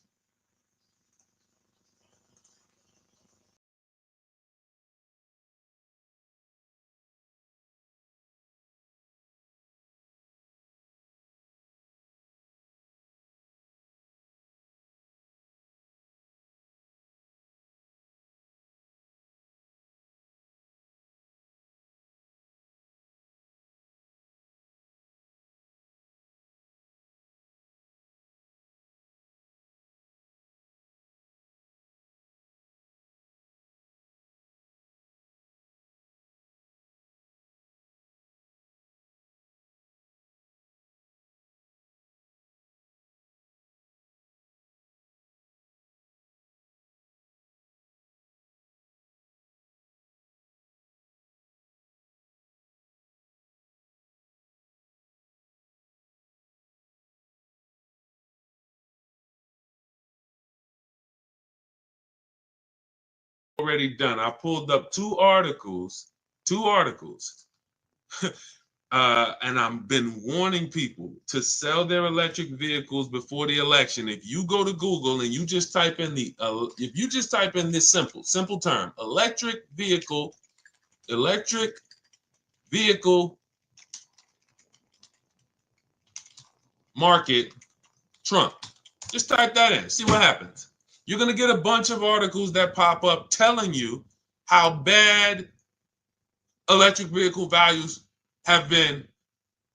Already done. I pulled up two articles, and I've been warning people to sell their electric vehicles before the election. If you go to Google and you just type in this simple term, electric vehicle market Trump, just type that in, see what happens. You're going to get a bunch of articles that pop up telling you how bad electric vehicle values have been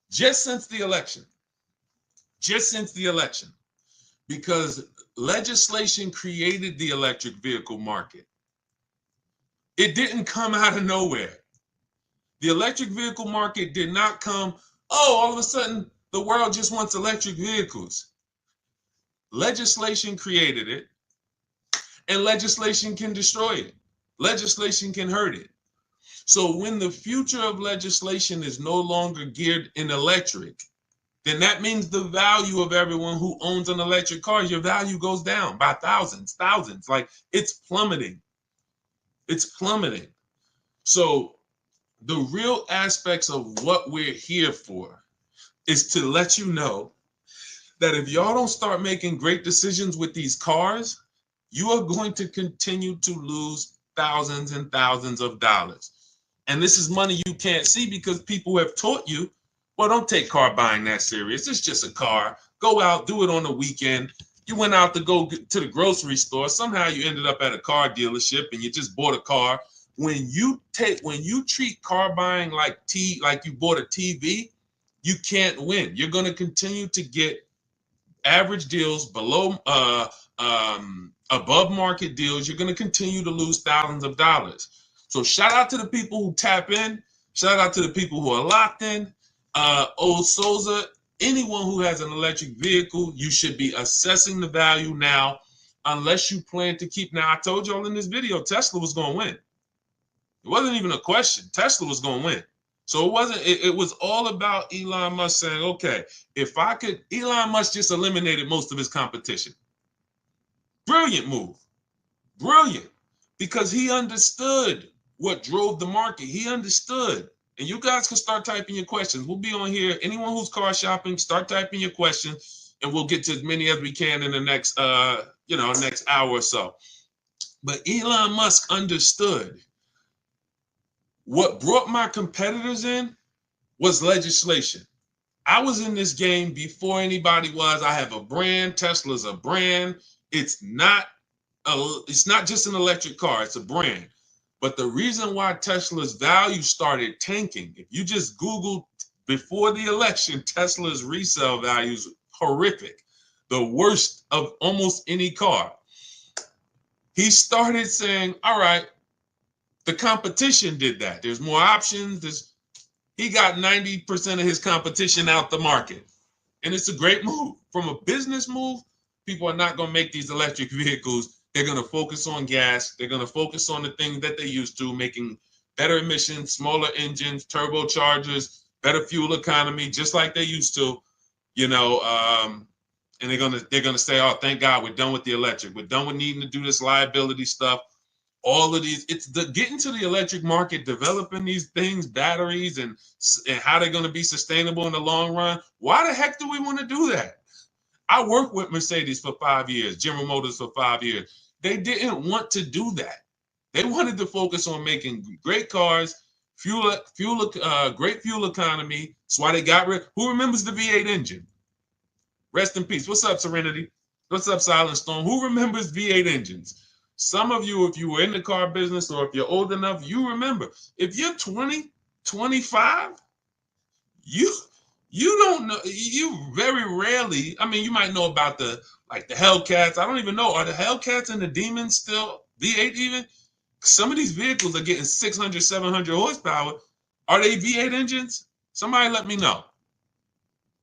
just since the election. Because legislation created the electric vehicle market. It didn't come out of nowhere. The electric vehicle market did not come, oh, all of a sudden the world just wants electric vehicles. Legislation created it, and legislation can destroy it. Legislation can hurt it. So when the future of legislation is no longer geared in electric, then that means the value of everyone who owns an electric car, your value goes down by thousands. Like, it's plummeting. It's plummeting. So the real aspects of what we're here for is to let you know that if y'all don't start making great decisions with these cars, you are going to continue to lose thousands and thousands of dollars. And this is money you can't see because people have taught you, well, don't take car buying that serious. It's just a car. Go out, do it on the weekend. You went out to go to the grocery store. Somehow you ended up at a car dealership and you just bought a car. When you treat car buying like you bought a TV, you can't win. You're going to continue to get average deals below above market deals. You're going to continue to lose thousands of dollars. So shout out to the people who tap in. Shout out to the people who are locked in. Old Souza, anyone who has an electric vehicle, you should be assessing the value now, unless you plan to keep. Now, I told y'all in this video, Tesla was going to win. It wasn't even a question. Tesla was going to win. So it wasn't. It was all about Elon Musk saying, okay, if I could, Elon Musk just eliminated most of his competition. Brilliant move. Brilliant. Because he understood what drove the market. He understood. And you guys can start typing your questions. We'll be on here. Anyone who's car shopping, start typing your questions, and we'll get to as many as we can in the next, next hour or so. But Elon Musk understood. What brought my competitors in was legislation. I was in this game before anybody was. I have a brand. Tesla's a brand. It's not just an electric car. It's a brand. But the reason why Tesla's value started tanking, if you just Googled before the election, Tesla's resale values horrific, the worst of almost any car. He started saying, all right, the competition did that. There's more options. He got 90% of his competition out the market. And it's a great move. From a business move, people are not going to make these electric vehicles. They're going to focus on gas. They're going to focus on the things that they used to, making better emissions, smaller engines, turbochargers, better fuel economy, just like they used to, and they're gonna say, oh, thank God, we're done with the electric. We're done with needing to do this liability stuff. All of these, it's the getting to the electric market, developing these things, batteries, and how they're going to be sustainable in the long run. Why the heck do we want to do that? I worked with Mercedes for 5 years, General Motors for 5 years. They didn't want to do that. They wanted to focus on making great cars, great fuel economy. That's why they got rid. Who remembers the V8 engine? Rest in peace. What's up, Serenity? What's up, Silent Storm? Who remembers V8 engines? Some of you, if you were in the car business or if you're old enough, you remember. If you're 20, 25, you don't know. You very rarely, I mean, you might know about the Hellcats. I don't even know. Are the Hellcats and the Demons still V8 even? Some of these vehicles are getting 600, 700 horsepower. Are they V8 engines? Somebody let me know.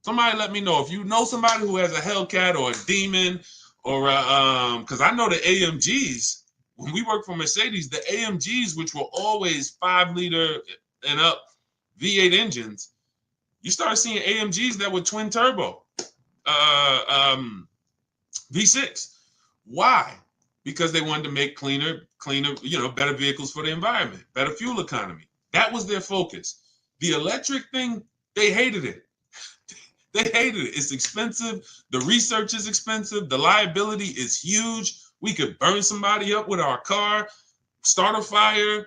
Somebody let me know. If you know somebody who has a Hellcat or a Demon, or because I know the AMGs, when we worked for Mercedes, the AMGs, which were always 5-liter and up V8 engines, you start seeing AMGs that were twin turbo V6. Why? Because they wanted to make cleaner, better vehicles for the environment, better fuel economy. That was their focus. The electric thing, they hated it. They hated it. It's expensive. The research is expensive. The liability is huge. We could burn somebody up with our car, start a fire.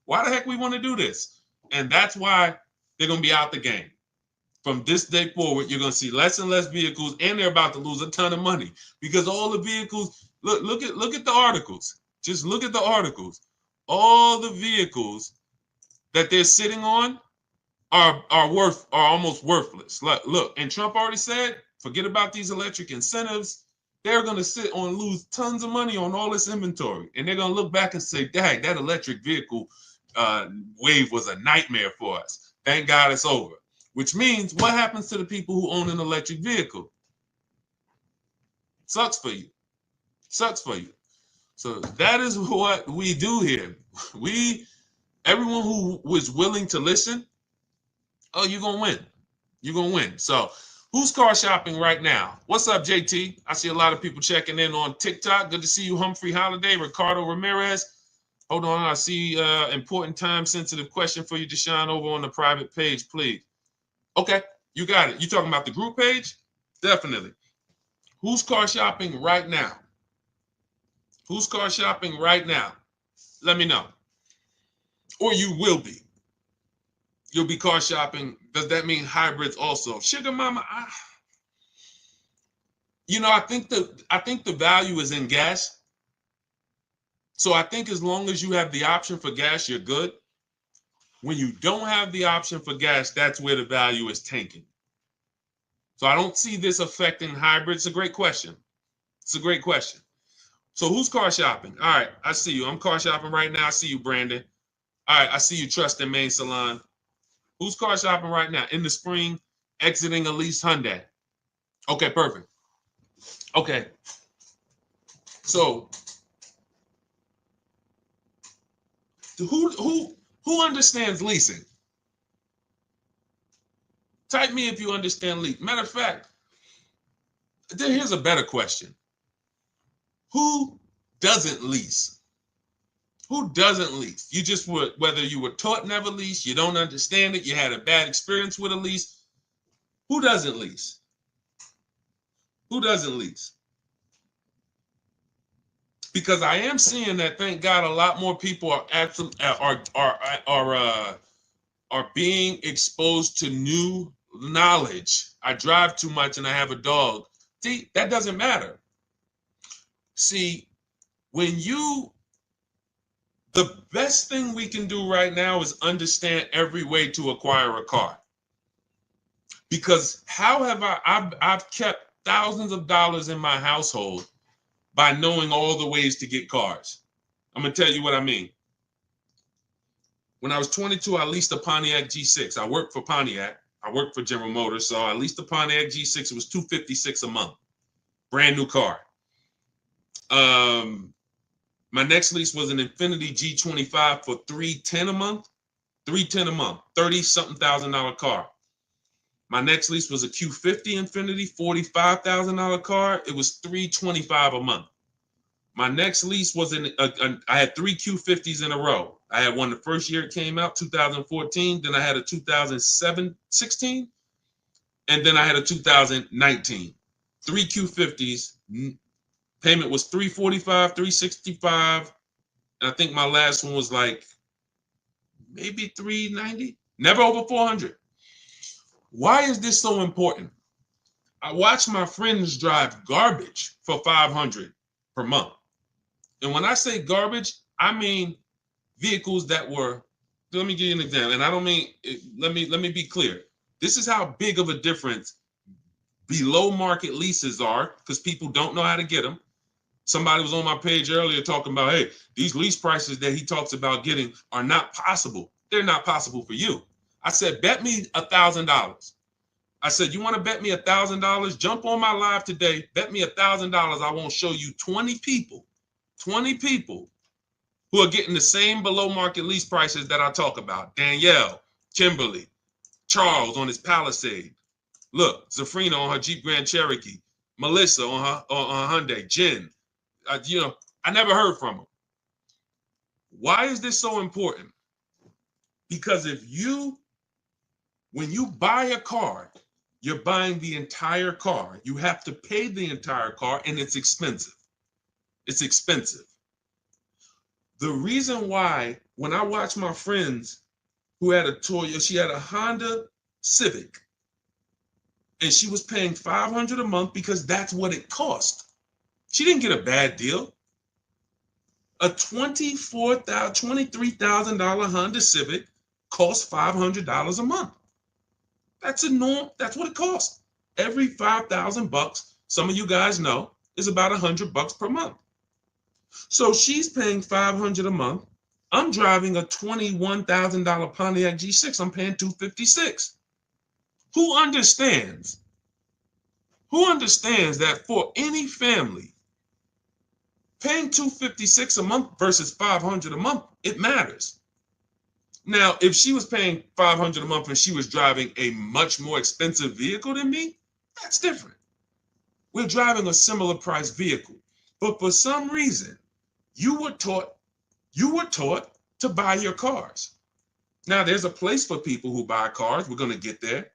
Why the heck we want to do this? And that's why they're going to be out the game. From this day forward, you're going to see less and less vehicles, and they're about to lose a ton of money because all the vehicles, look at the articles. Just look at the articles. All the vehicles that they're sitting on are almost worthless. Look, and Trump already said, forget about these electric incentives. they're going to sit on lose tons of money on all this inventory. And they're going to look back and say, dang, that electric vehicle wave was a nightmare for us. Thank God it's over. Which means what happens to the people who own an electric vehicle? Sucks for you. Sucks for you. So that is what we do here. Everyone who was willing to listen, oh, you're going to win. You're going to win. So who's car shopping right now? What's up, JT? I see a lot of people checking in on TikTok. Good to see you, Humphrey Holiday, Ricardo Ramirez. Hold on, I see important time-sensitive question for you, Deshaun, over on the private page, please. Okay, you got it. You talking about the group page? Definitely. Who's car shopping right now? Who's car shopping right now? Let me know. Or you will be. You'll be car shopping. Does that mean hybrids also? Sugar mama, I think the value is in gas. So I think as long as you have the option for gas, you're good. When you don't have the option for gas, that's where the value is tanking. So I don't see this affecting hybrids. It's a great question. It's a great question. So who's car shopping? All right, I see you. I'm car shopping right now. I see you, Brandon. All right, I see you, Trust in Main Salon. Who's car shopping right now? In the spring, exiting a lease Hyundai. Okay, perfect. Okay. So who understands leasing? Type me if you understand lease. Matter of fact, here's a better question. Who doesn't lease? Who doesn't lease? You just would, whether you were taught never lease, you don't understand it, you had a bad experience with a lease. Who doesn't lease? Who doesn't lease? Because I am seeing that, thank God, a lot more people are being exposed to new knowledge. I drive too much and I have a dog. See, that doesn't matter. See, the best thing we can do right now is understand every way to acquire a car. Because how have I've kept thousands of dollars in my household by knowing all the ways to get cars. I'm going to tell you what I mean. When I was 22, I leased a Pontiac G6. I worked for Pontiac. I worked for General Motors. So I leased a Pontiac G6. It was $256 a month. Brand new car. My next lease was an Infiniti G25 for $310 a month. $310 a month. $30-something thousand car. My next lease was a Q50 Infiniti, $45,000 car. It was $325 a month. My next lease was I had 3 Q50s in a row. I had one the first year it came out, 2014. Then I had a 2016. And then I had a 2019. 3 Q50s. Payment was $345, $365. And I think my last one was like maybe $390. Never over $400. Why is this so important? I watch my friends drive garbage for $500 per month. And when I say garbage, I mean vehicles that were, let me give you an example. And I don't mean, let me be clear. This is how big of a difference below market leases are, because people don't know how to get them. Somebody was on my page earlier talking about, hey, these lease prices that he talks about getting are not possible. They're not possible for you. I said, bet me $1,000. I said, you want to bet me $1,000? Jump on my live today. Bet me $1,000. I won't show you 20 people who are getting the same below market lease prices that I talk about. Danielle, Kimberly, Charles on his Palisade. Look, Zafrina on her Jeep Grand Cherokee. Melissa on her Hyundai. Jen. I never heard from them. Why is this so important? Because when you buy a car, you're buying the entire car. You have to pay the entire car, and it's expensive. It's expensive. The reason why, when I watch my friends who had a Toyota, she had a Honda Civic, and she was paying $500 a month because that's what it cost. She didn't get a bad deal. A $23,000 Honda Civic costs $500 a month. That's a norm. That's what it costs. Every $5,000, some of you guys know, is about $100 per month. So she's paying $500 a month. I'm driving a $21,000 Pontiac G6. I'm paying $256. Who understands? Who understands that for any family, paying $256 a month versus $500 a month, it matters. Now, if she was paying $500 a month and she was driving a much more expensive vehicle than me, that's different. We're driving a similar price vehicle. But for some reason, you were taught to buy your cars. Now, there's a place for people who buy cars. We're going to get there.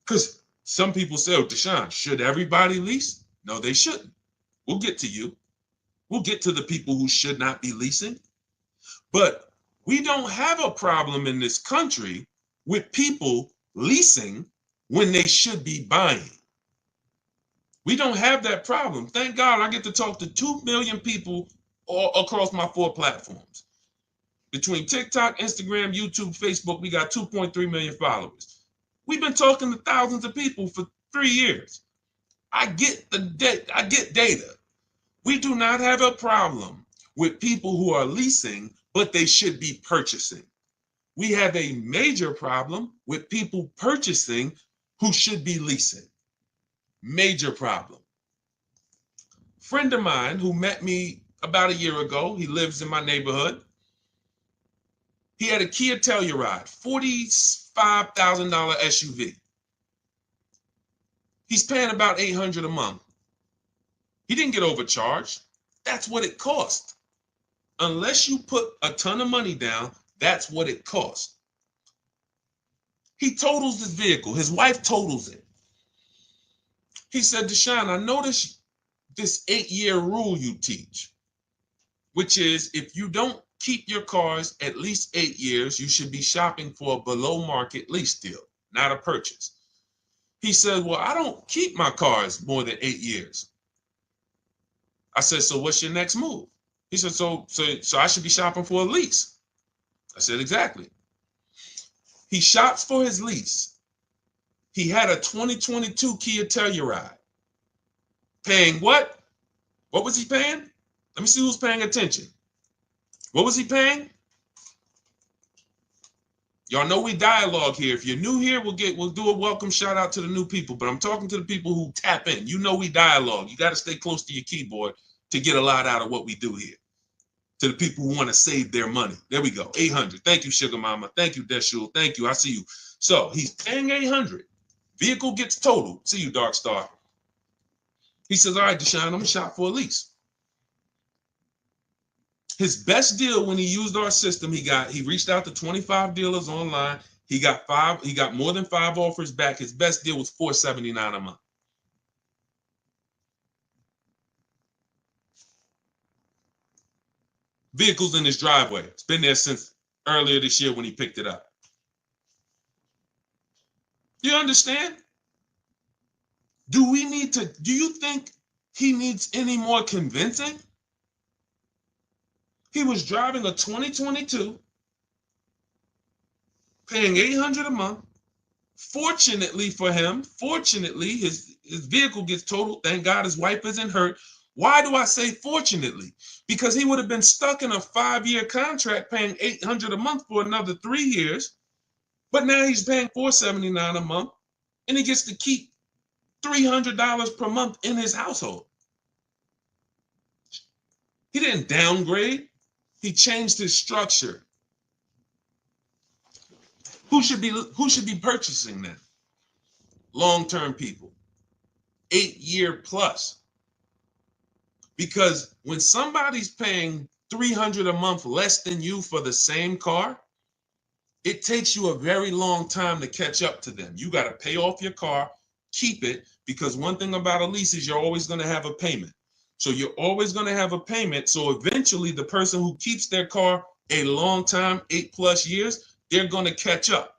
Because some people say, oh, Deshaun, should everybody lease? No, they shouldn't. We'll get to you. We'll get to the people who should not be leasing. But we don't have a problem in this country with people leasing when they should be buying. We don't have that problem. Thank God I get to talk to 2 million people all across my 4 platforms. Between TikTok, Instagram, YouTube, Facebook, we got 2.3 million followers. We've been talking to thousands of people for 3 years. I get data. We do not have a problem with people who are leasing, but they should be purchasing. We have a major problem with people purchasing who should be leasing. Major problem. Friend of mine who met me about a year ago, he lives in my neighborhood. He had a Kia Telluride, $45,000 SUV. He's paying about $800 a month. He didn't get overcharged. That's what it cost. Unless you put a ton of money down, that's what it cost. He totals his vehicle. His wife totals it. He said, Deshaun, I noticed this 8-year rule you teach, which is if you don't keep your cars at least 8 years, you should be shopping for a below market lease deal, not a purchase. He said, well, I don't keep my cars more than 8 years. I said, so what's your next move? He said, so I should be shopping for a lease. I said, exactly. He shops for his lease. He had a 2022 Kia Telluride. Paying what? What was he paying? Let me see who's paying attention. What was he paying? Y'all know we dialogue here. If you're new here, we'll do a welcome shout out to the new people. But I'm talking to the people who tap in. You know we dialogue. You got to stay close to your keyboard to get a lot out of what we do here. To the people who want to save their money. There we go. 800. Thank you, Sugar Mama. Thank you, Deshul. Thank you. I see you. So he's paying 800. Vehicle gets totaled. See you, Dark Star. He says, all right, Deshaun, I'm going to shop for a lease. His best deal when he used our system, he reached out to 25 dealers online. He got more than 5 offers back. His best deal was $479 a month. Vehicles in his driveway. It's been there since earlier this year when he picked it up. You understand? Do you think he needs any more convincing? He was driving a 2022, paying $800 a month. Fortunately for him, his vehicle gets totaled. Thank God his wife isn't hurt. Why do I say fortunately? Because he would have been stuck in a 5-year contract paying $800 a month for another 3 years. But now he's paying $479 a month, and he gets to keep $300 per month in his household. He didn't downgrade. He changed his structure. Who should be purchasing that? Long-term people. 8-year plus. Because when somebody's paying $300 a month less than you for the same car, it takes you a very long time to catch up to them. You got to pay off your car, keep it, because one thing about a lease is you're always going to have a payment. So you're always going to have a payment. So eventually the person who keeps their car a long time, 8+ years, they're going to catch up.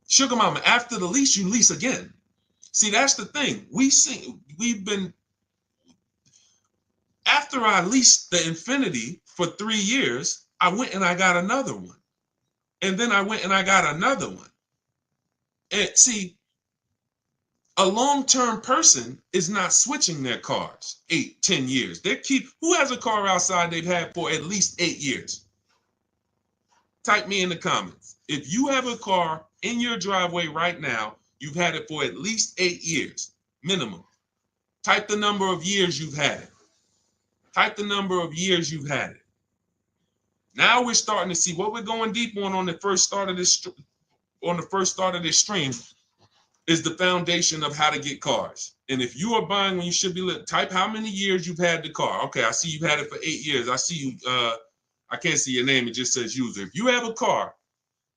Sugar Mama, after the lease, you lease again. See, that's the thing. After I leased the Infinity for 3 years, I went and I got another one. And then I went and I got another one. And see, A long-term person is not switching their cars 8, 10 years. Who has a car outside they've had for at least 8 years? Type me in the comments. If you have a car in your driveway right now, you've had it for at least 8 years, minimum. Type the number of years you've had it. Type the number of years you've had it. Now we're starting to see what we're going deep on the first start of this stream is the foundation of how to get cars. And if you are buying when you should be, type how many years you've had the car. Okay, I see you've had it for 8 years. I see you, I can't see your name, it just says user. If you have a car,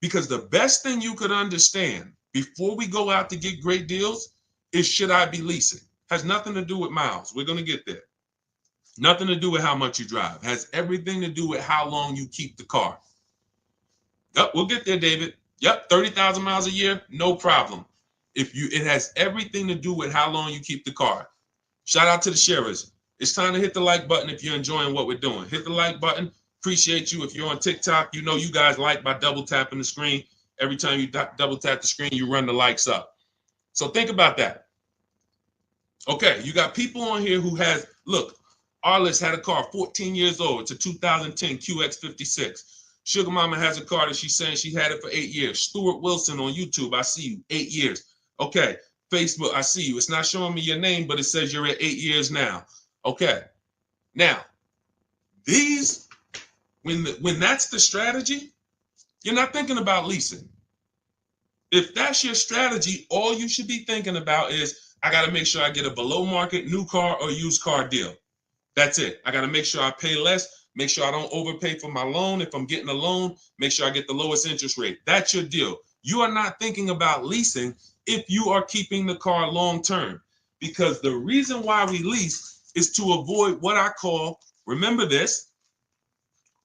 because the best thing you could understand before we go out to get great deals is, should I be leasing? Has nothing to do with miles. We're gonna get there. Nothing to do with how much you drive. Has everything to do with how long you keep the car. Yep, we'll get there, David. Yep, 30,000 miles a year, no problem. It has everything to do with how long you keep the car. Shout out to the sharers. It's time to hit the like button if you're enjoying what we're doing. Hit the like button. Appreciate you. If you're on TikTok, you know you guys like by double tapping the screen. Every time you double tap the screen, you run the likes up. So think about that. Okay, you got people on here who has, look, Arliss had a car, 14 years old. It's a 2010 QX56. Sugar Mama has a car that she's saying she had it for 8 years. Stuart Wilson on YouTube, I see you, 8 years. Okay, Facebook, I see you. It's not showing me your name, but it says you're at 8 years now. Okay, now, these, when that's the strategy, you're not thinking about leasing. If that's your strategy, all you should be thinking about is, I got to make sure I get a below market new car or used car deal. That's it. I got to make sure I pay less, make sure I don't overpay for my loan. If I'm getting a loan, make sure I get the lowest interest rate. That's your deal. You are not thinking about leasing if you are keeping the car long term, because the reason why we lease is to avoid what I call, remember this,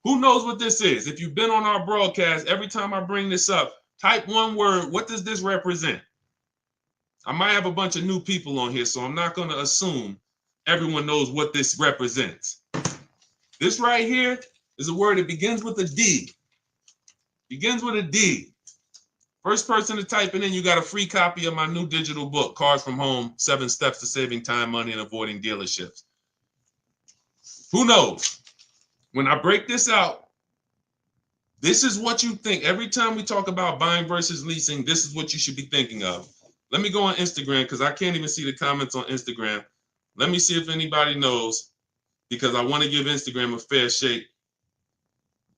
who knows what this is? If you've been on our broadcast, every time I bring this up, type one word. What does this represent? I might have a bunch of new people on here, so I'm not going to assume everyone knows what this represents. This right here is a word that begins with a D. Begins with a D. First person to type it in, you got a free copy of my new digital book, Cars from Home, 7 Steps to Saving Time, Money, and Avoiding Dealerships. Who knows? When I break this out, this is what you think. Every time we talk about buying versus leasing, this is what you should be thinking of. Let me go on Instagram because I can't even see the comments on Instagram. Let me see if anybody knows, because I want to give Instagram a fair shake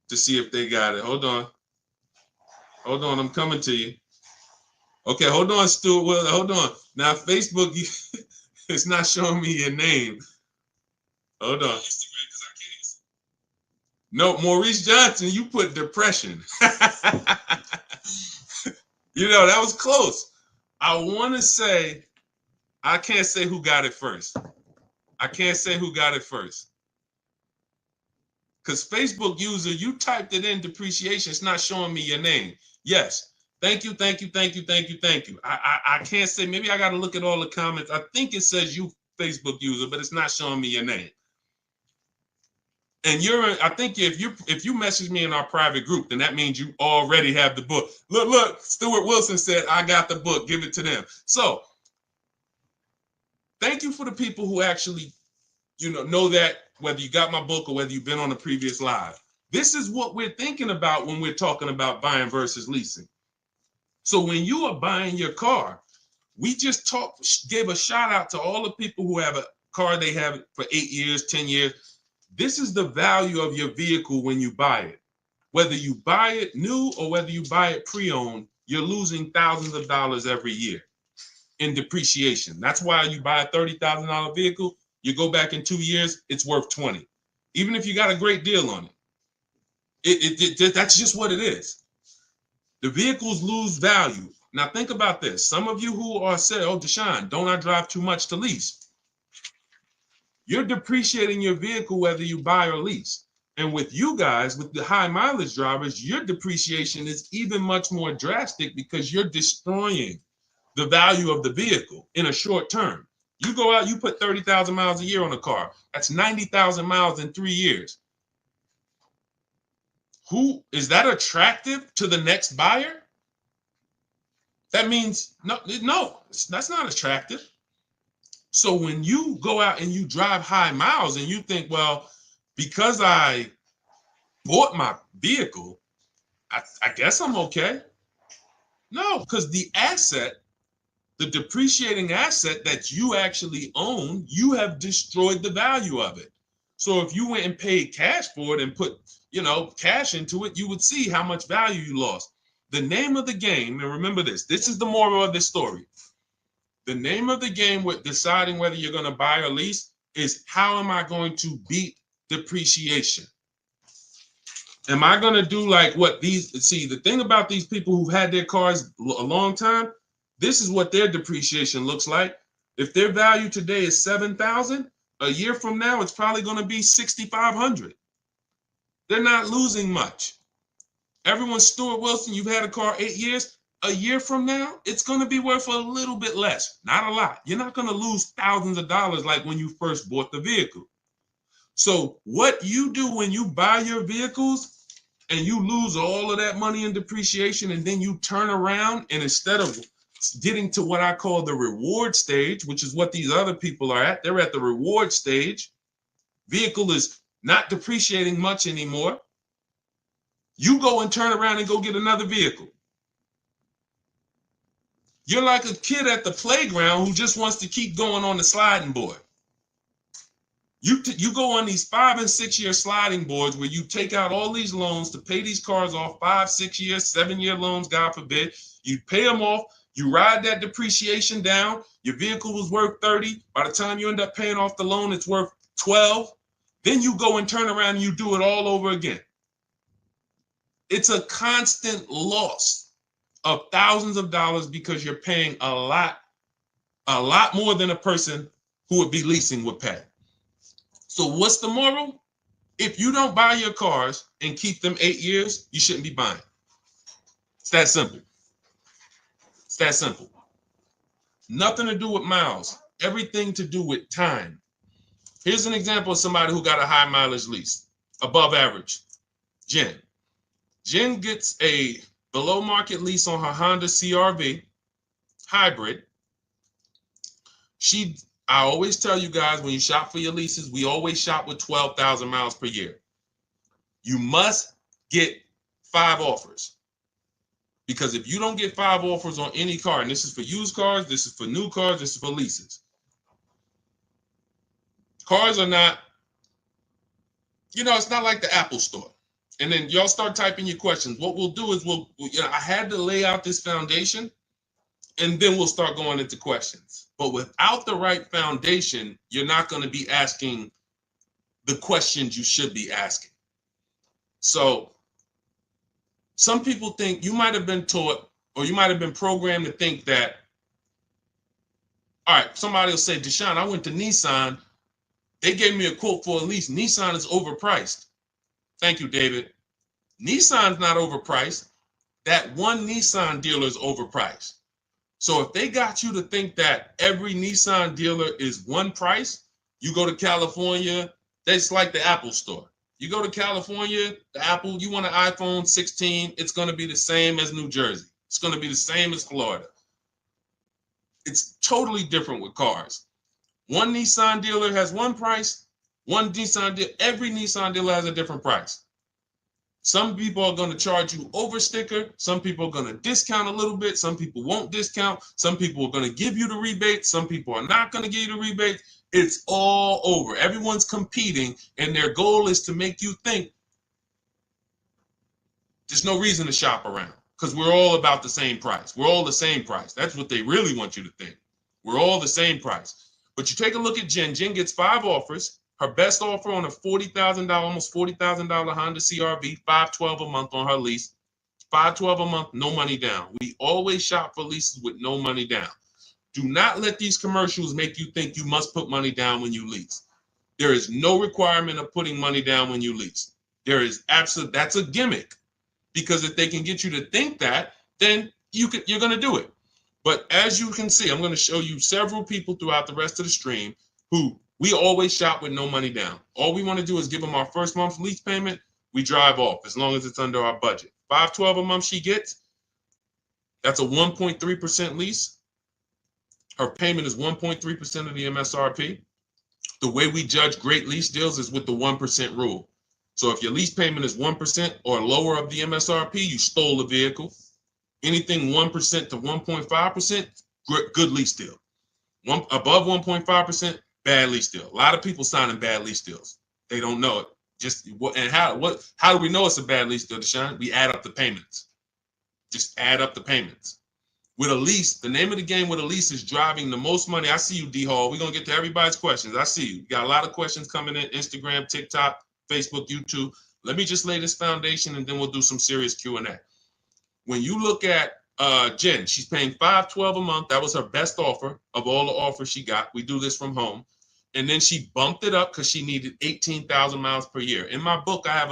to see if they got it. Hold on. Hold on, I'm coming to you. Okay, hold on, Stuart. Well, hold on. Now, Facebook, it's not showing me your name. Hold on. No, Maurice Johnson, you put depression. You know, that was close. I want to say, I can't say who got it first. I can't say who got it first. Because Facebook user, you typed it in depreciation. It's not showing me your name. Yes. Thank you, thank you, thank you, thank you, thank you. I can't say, maybe I got to look at all the comments. I think it says you Facebook user, but it's not showing me your name. And I think if you message me in our private group, then that means you already have the book. Look, Stuart Wilson said, I got the book, give it to them. So thank you for the people who actually, know that, whether you got my book or whether you've been on a previous live. This is what we're thinking about when we're talking about buying versus leasing. So when you are buying your car, we just gave a shout out to all the people who have a car they have for 8 years, 10 years. This is the value of your vehicle when you buy it. Whether you buy it new or whether you buy it pre-owned, you're losing thousands of dollars every year in depreciation. That's why you buy a $30,000 vehicle, you go back in 2 years, it's worth 20. Even if you got a great deal on it. That's just what it is. The vehicles lose value. Now think about this. Some of you who are saying, oh, Deshaun, don't I drive too much to lease? You're depreciating your vehicle whether you buy or lease. And with you guys, with the high mileage drivers, your depreciation is even much more drastic because you're destroying the value of the vehicle in a short term. You go out, you put 30,000 miles a year on a car. That's 90,000 miles in 3 years. Who is that attractive to the next buyer? That means no, that's not attractive. So when you go out and you drive high miles and you think, well, because I bought my vehicle, I guess I'm okay. No, because the asset, the depreciating asset that you actually own, you have destroyed the value of it. So if you went and paid cash for it and put, cash into it, you would see how much value you lost. The name of the game, and remember this is the moral of this story. The name of the game with deciding whether you're going to buy or lease is, how am I going to beat depreciation? Am I going to do like what the thing about these people who've had their cars a long time, this is what their depreciation looks like. If their value today is 7,000, a year from now, it's probably going to be 6,500. They're not losing much. Everyone, Stuart Wilson, you've had a car 8 years. A year from now, it's going to be worth a little bit less, not a lot. You're not going to lose thousands of dollars like when you first bought the vehicle. So what you do when you buy your vehicles and you lose all of that money in depreciation, and then you turn around and instead of getting to what I call the reward stage, which is what these other people are at, they're at the reward stage. Vehicle is not depreciating much anymore. You go and turn around and go get another vehicle. You're like a kid at the playground who just wants to keep going on the sliding board. You go on these 5 and 6 year sliding boards where you take out all these loans to pay these cars off, 5, 6 years, 7 year loans, God forbid. You pay them off. You ride that depreciation down. Your vehicle was worth 30. By the time you end up paying off the loan, it's worth 12. Then you go and turn around and you do it all over again. It's a constant loss of thousands of dollars because you're paying a lot more than a person who would be leasing would pay. So what's the moral? If you don't buy your cars and keep them 8 years, you shouldn't be buying. It's that simple. It's that simple. Nothing to do with miles. Everything to do with time. Here's an example of somebody who got a high mileage lease, above average. Jen. Jen gets a below market lease on her Honda CR-V hybrid. I always tell you guys, when you shop for your leases, we always shop with 12,000 miles per year. You must get 5 offers. Because if you don't get 5 offers on any car, and this is for used cars, this is for new cars, this is for leases. Cars are not, it's not like the Apple store. And then y'all start typing your questions. What we'll do is I had to lay out this foundation, and then we'll start going into questions. But without the right foundation, you're not going to be asking the questions you should be asking. So some people think, you might have been taught, or you might have been programmed to think that, all right, somebody will say, Deshaun, I went to Nissan. They gave me a quote for a lease. Nissan is overpriced. Thank you, David. Nissan's not overpriced. That one Nissan dealer is overpriced. So if they got you to think that every Nissan dealer is one price, you go to California, that's like the Apple store. You go to California, the Apple, you want an iPhone 16, it's going to be the same as New Jersey. It's going to be the same as Florida. It's totally different with cars. One Nissan dealer has one price. Every Nissan dealer has a different price. Some people are going to charge you over sticker. Some people are going to discount a little bit. Some people won't discount. Some people are going to give you the rebate. Some people are not going to give you the rebate. It's all over. Everyone's competing, and their goal is to make you think there's no reason to shop around because we're all about the same price. We're all the same price. That's what they really want you to think. We're all the same price. But you take a look at Jen. Jen gets 5 offers. Her best offer on a $40,000, almost $40,000 Honda CR-V, $512 a month on her lease. $512 a month, no money down. We always shop for leases with no money down. Do not let these commercials make you think you must put money down when you lease. There is no requirement of putting money down when you lease. That's a gimmick. Because if they can get you to think that, then you're going to do it. But as you can see, I'm going to show you several people throughout the rest of the stream who we always shop with no money down. All we want to do is give them our first month's lease payment. We drive off as long as it's under our budget. $512 a month she gets. That's a 1.3% lease. Her payment is 1.3% of the MSRP. The way we judge great lease deals is with the 1% rule. So if your lease payment is 1% or lower of the MSRP, you stole the vehicle. Anything 1% to 1.5%, good lease deal. Above 1.5%, bad lease deal. A lot of people signing bad lease deals. They don't know it. How do we know it's a bad lease deal, Deshaun? We add up the payments. Just add up the payments. With a lease, the name of the game with a lease is driving the most money. I see you, D Hall. We're going to get to everybody's questions. I see you. You got a lot of questions coming in, Instagram, TikTok, Facebook, YouTube. Let me just lay this foundation and then we'll do some serious Q&A. When you look at Jen, she's paying $512 a month. That was her best offer of all the offers she got. We do this from home. And then she bumped it up because she needed 18,000 miles per year. In my book, I have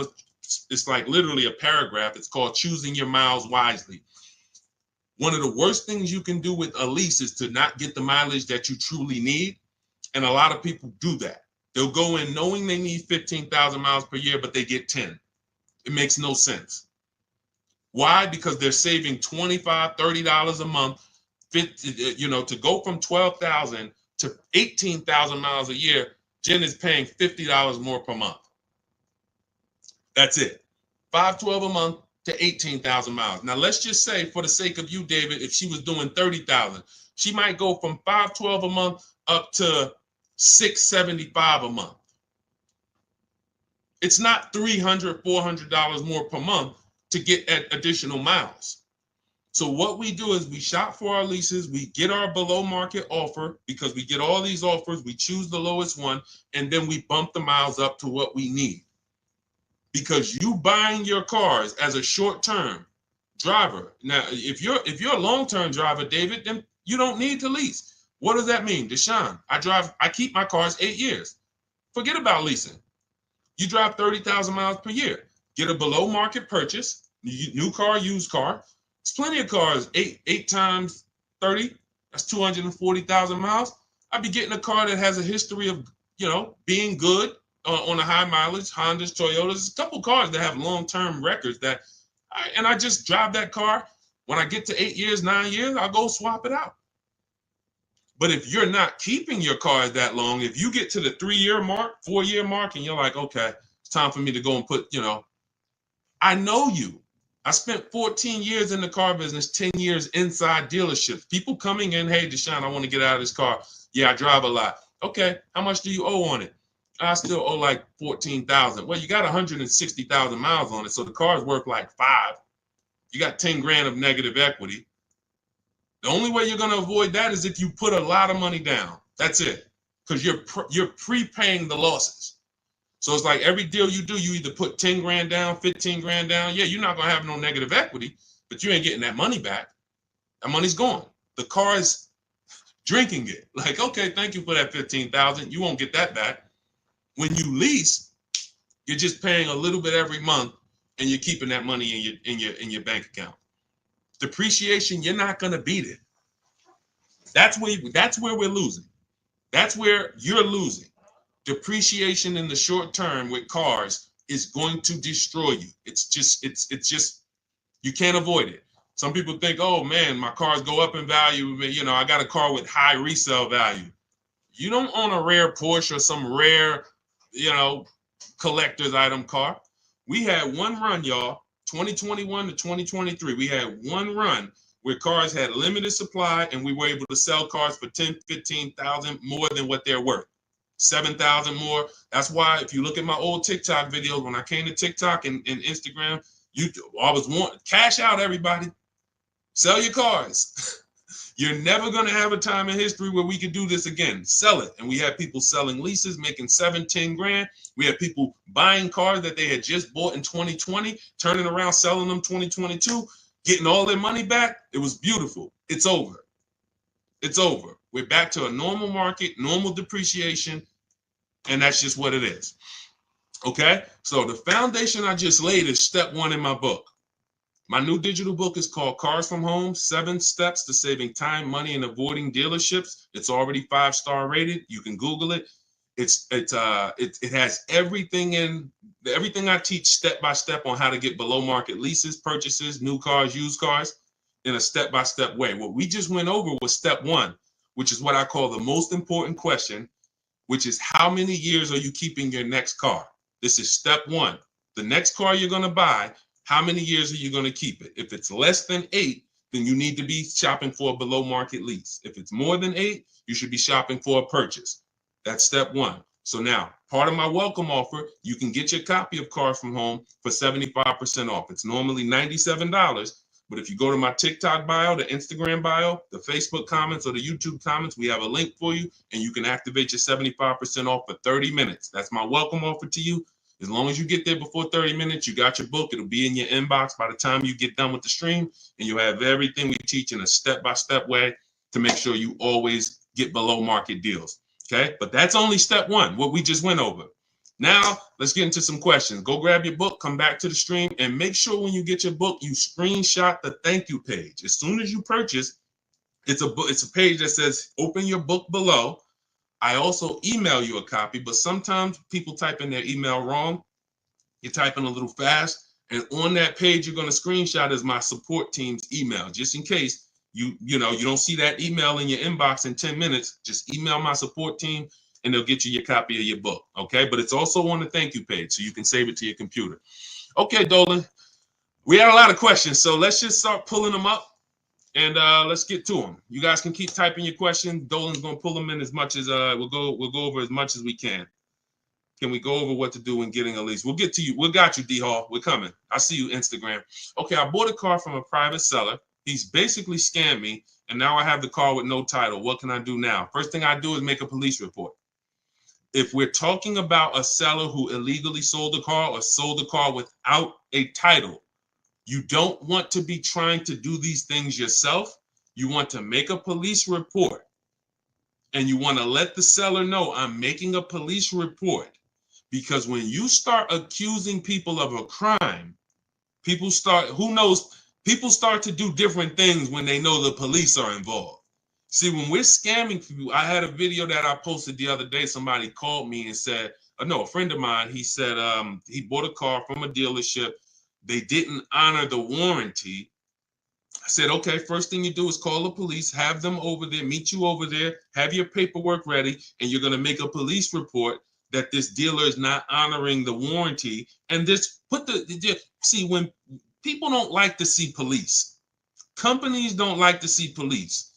it's like literally a paragraph. It's called Choosing Your Miles Wisely. One of the worst things you can do with a lease is to not get the mileage that you truly need. And a lot of people do that. They'll go in knowing they need 15,000 miles per year, but they get 10. It makes no sense. Why? Because they're saving $25, $30 a month, to go from 12,000 to 18,000 miles a year. Jen is paying $50 more per month. That's it. $512 a month to 18,000 miles. Now let's just say, for the sake of you, David, if she was doing 30,000, she might go from $512 a month up to $675 a month. It's not $300, $400 more per month to get additional miles. So what we do is we shop for our leases, we get our below market offer because we get all these offers, we choose the lowest one, and then we bump the miles up to what we need. Because you buying your cars as a short-term driver. Now, if you're a long-term driver, David, then you don't need to lease. What does that mean? Deshaun, I keep my cars 8 years. Forget about leasing. You drive 30,000 miles per year. Get a below market purchase, new car, used car. There's plenty of cars, 8 times 30, that's 240,000 miles. I'd be getting a car that has a history of, being good on a high mileage, Hondas, Toyotas. There's a couple cars that have long-term records and I just drive that car. When I get to 8 years, 9 years, I'll go swap it out. But if you're not keeping your cars that long, if you get to the 3-year mark, 4-year mark, and you're like, okay, it's time for me to go and put, I know you. I spent 14 years in the car business, 10 years inside dealerships. People coming in, hey, Deshaun, I want to get out of this car. Yeah, I drive a lot. Okay, how much do you owe on it? I still owe like 14,000. Well, you got 160,000 miles on it, so the car's worth like $5. You got 10 grand of negative equity. The only way you're going to avoid that is if you put a lot of money down. That's it, because you're prepaying the losses. So it's like every deal you do, you either put 10 grand down, 15 grand down. Yeah, you're not going to have no negative equity, but you ain't getting that money back. That money's gone. The car is drinking it. Like, okay, thank you for that 15,000. You won't get that back. When you lease, you're just paying a little bit every month, and you're keeping that money in your bank account. Depreciation, you're not going to beat it. That's where we're losing. That's where you're losing. Depreciation in the short term with cars is going to destroy you. It's just you can't avoid it. Some people think, oh man, my cars go up in value. I got a car with high resale value. You don't own a rare Porsche or some rare, collector's item car. We had one run, y'all, 2021 to 2023. We had one run where cars had limited supply and we were able to sell cars for 10, 15,000 more than what they're worth. 7,000 more. That's why if you look at my old TikTok videos, when I came to TikTok and Instagram, I was wanting cash out, everybody. Sell your cars. You're never going to have a time in history where we could do this again. Sell it. And we have people selling leases, making 7, 10 grand. We have people buying cars that they had just bought in 2020, turning around, selling them 2022, getting all their money back. It was beautiful. It's over. It's over. We're back to a normal market, normal depreciation, and that's just what it is. Okay? So the foundation I just laid is step 1 in my book. My new digital book is called Cars from Home, 7 Steps to Saving Time, Money, and Avoiding Dealerships. It's already 5-star rated. You can Google it. It has everything I teach step by step on how to get below market leases, purchases, new cars, used cars. in a step-by-step way. What we just went over was step one, which is what I call the most important question, which is how many years are you keeping your next car? This is step one. The next car you're going to buy, how many years are you going to keep it? If it's less than 8, then you need to be shopping for a below market lease. If it's more than 8, you should be shopping for a purchase. That's step one. So now, part of my welcome offer, you can get your copy of Cars from Home for 75% off. It's normally $97. But if you go to my TikTok bio, the Instagram bio, the Facebook comments, or the YouTube comments, we have a link for you, and you can activate your 75% off for 30 minutes. That's my welcome offer to you. As long as you get there before 30 minutes, you got your book. It'll be in your inbox by the time you get done with the stream, and you'll have everything we teach in a step-by-step way to make sure you always get below market deals. Okay? But that's only step one, what we just went over. Now, let's get into some questions. Go grab your book, come back to the stream, and make sure when you get your book, you screenshot the thank you page. As soon as you purchase, it's a page that says open your book below. I also email you a copy, but sometimes people type in their email wrong. You're typing a little fast, and on that page, you're going to screenshot as my support team's email, just in case you don't see that email in your inbox in 10 minutes. Just email my support team, and they'll get you your copy of your book, okay? But it's also on the thank you page, so you can save it to your computer. Okay, Dolan, we had a lot of questions, so let's just start pulling them up, and let's get to them. You guys can keep typing your questions. Dolan's gonna pull them in as much as we'll go over as much as we can. Can we go over what to do when getting a lease? We'll get to you. We got you, D-Hall. We're coming. I see you, Instagram. Okay, I bought a car from a private seller. He's basically scammed me, and now I have the car with no title. What can I do now? First thing I do is make a police report. If we're talking about a seller who illegally sold the car or sold the car without a title, you don't want to be trying to do these things yourself. You want to make a police report, and you want to let the seller know I'm making a police report, because when you start accusing people of a crime, people start to do different things when they know the police are involved. See, when we're scamming people, I had a video that I posted the other day. Somebody called me and said, a friend of mine, he said he bought a car from a dealership. They didn't honor the warranty. I said, okay, first thing you do is call the police, have them over there, meet you over there, have your paperwork ready, and you're going to make a police report that this dealer is not honoring the warranty. And see, when people don't like to see police, companies don't like to see police.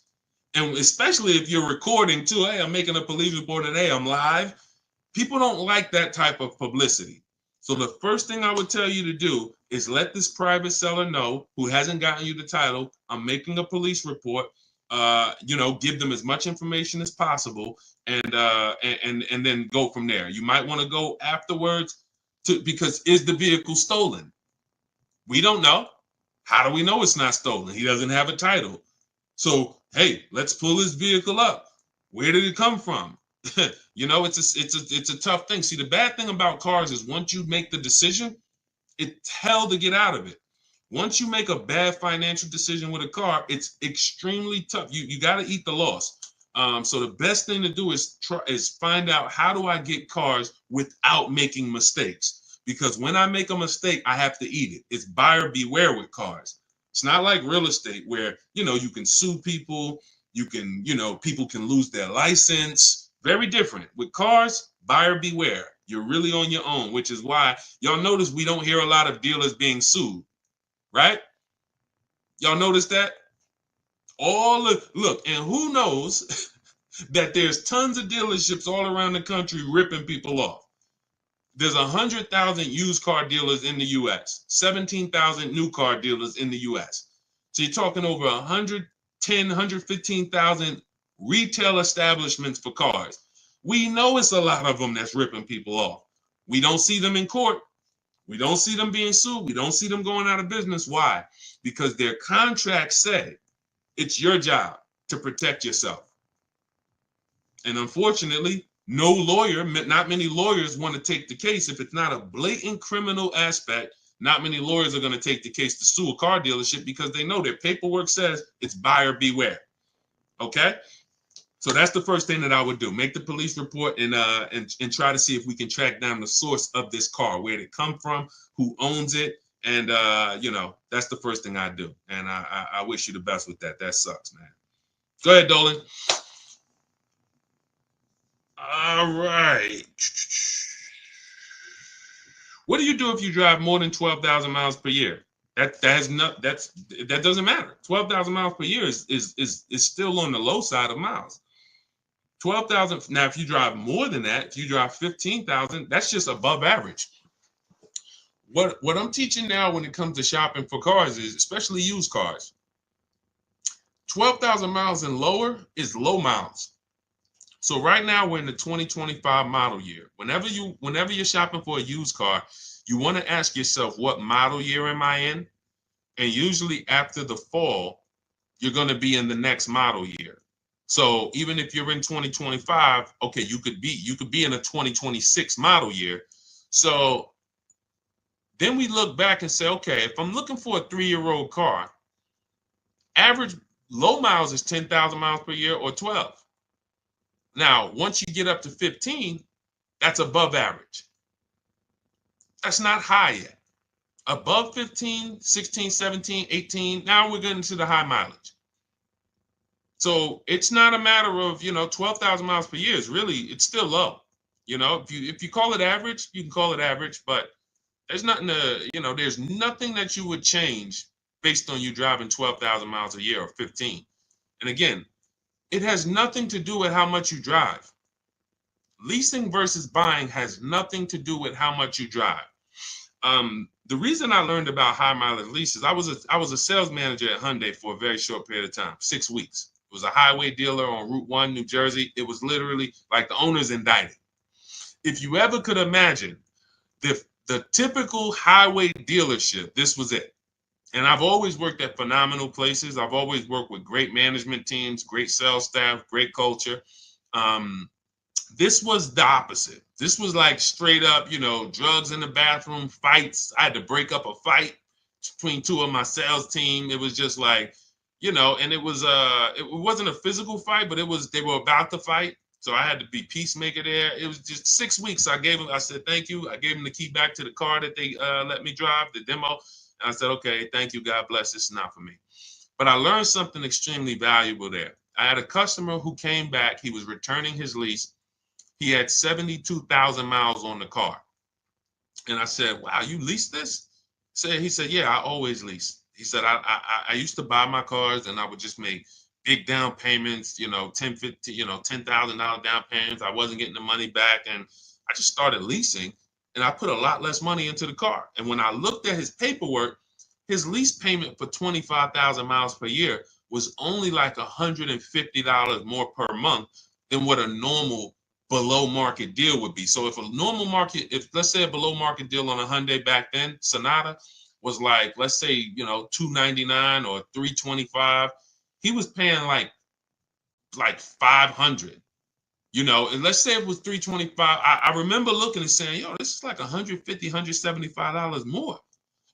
And especially if you're recording too, hey, I'm making a police report and hey, I'm live. People don't like that type of publicity. So the first thing I would tell you to do is let this private seller know who hasn't gotten you the title, I'm making a police report. Give them as much information as possible, and then go from there. You might want to go afterwards because is the vehicle stolen? We don't know. How do we know it's not stolen? He doesn't have a title. So, hey, let's pull his vehicle up. Where did it come from? It's a tough thing. See, the bad thing about cars is once you make the decision, it's hell to get out of it. Once you make a bad financial decision with a car, it's extremely tough. You got to eat the loss. So the best thing to do is find out, how do I get cars without making mistakes? Because when I make a mistake, I have to eat it. It's buyer beware with cars. It's not like real estate where, you can sue people. People can lose their license. Very different. With cars, buyer beware. You're really on your own, which is why y'all notice we don't hear a lot of dealers being sued, right? Y'all notice that? Look, and who knows that there's tons of dealerships all around the country ripping people off. There's 100,000 used car dealers in the U.S., 17,000 new car dealers in the U.S. So you're talking over 110, 115,000 retail establishments for cars. We know it's a lot of them that's ripping people off. We don't see them in court. We don't see them being sued. We don't see them going out of business. Why? Because their contracts say it's your job to protect yourself. And unfortunately, not many lawyers want to take the case. If it's not a blatant criminal aspect, not many lawyers are going to take the case to sue a car dealership because they know their paperwork says it's buyer beware. Okay? So that's the first thing that I would do. Make the police report and try to see if we can track down the source of this car, where did it come from, who owns it, And you know, that's the first thing I do. And I wish you the best with that. That sucks, man. Go ahead, Dolan. All right. What do you do if you drive more than 12,000 miles per year? That has not that doesn't matter. 12,000 miles per year is still on the low side of miles. 12,000. Now, if you drive more than that, if you drive 15,000, that's just above average. What I'm teaching now when it comes to shopping for cars is, especially used cars, 12,000 miles and lower is low miles. So right now we're in the 2025 model year. Whenever you're shopping for a used car, you want to ask yourself, what model year am I in? And usually after the fall, you're going to be in the next model year. So even if you're in 2025, okay, you could be in a 2026 model year. So then we look back and say, okay, if I'm looking for a 3-year-old car, average low miles is 10,000 miles per year or 12. Now, once you get up to 15, that's above average. That's not high yet. Above 15, 16, 17, 18, now we're getting to the high mileage. So it's not a matter of, 12,000 miles per year is really, it's still low. If you call it average, you can call it average, but there's nothing there's nothing that you would change based on you driving 12,000 miles a year or 15. And again, it has nothing to do with how much you drive. Leasing versus buying has nothing to do with how much you drive. The reason I learned about high mileage leases, I was a sales manager at Hyundai for a very short period of time, 6 weeks. It was a highway dealer on Route 1, New Jersey. It was literally like the owner's indicted. If you ever could imagine the typical highway dealership, this was it. And I've always worked at phenomenal places. I've always worked with great management teams, great sales staff, great culture. This was the opposite. This was like straight up, drugs in the bathroom, fights. I had to break up a fight between two of my sales team. It was just like, and it wasn't a physical fight, but they were about to fight. So I had to be peacemaker there. It was just 6 weeks. I said, thank you. I gave them the key back to the car that they let me drive, the demo. And I said, okay, thank you. God bless. This is not for me. But I learned something extremely valuable there. I had a customer who came back. He was returning his lease. He had 72,000 miles on the car. And I said, wow, you leased this? He said, yeah, I always lease. He said, I used to buy my cars and I would just make big down payments, $10,000 down payments. I wasn't getting the money back. And I just started leasing and I put a lot less money into the car. And when I looked at his paperwork, his lease payment for 25,000 miles per year was only like $150 more per month than what a normal below market deal would be. So if let's say a below market deal on a Hyundai back then, Sonata was like, let's say, $299 or $325, he was paying like $500, and let's say it was $325. I remember looking and saying, yo, this is like $150, $175 more,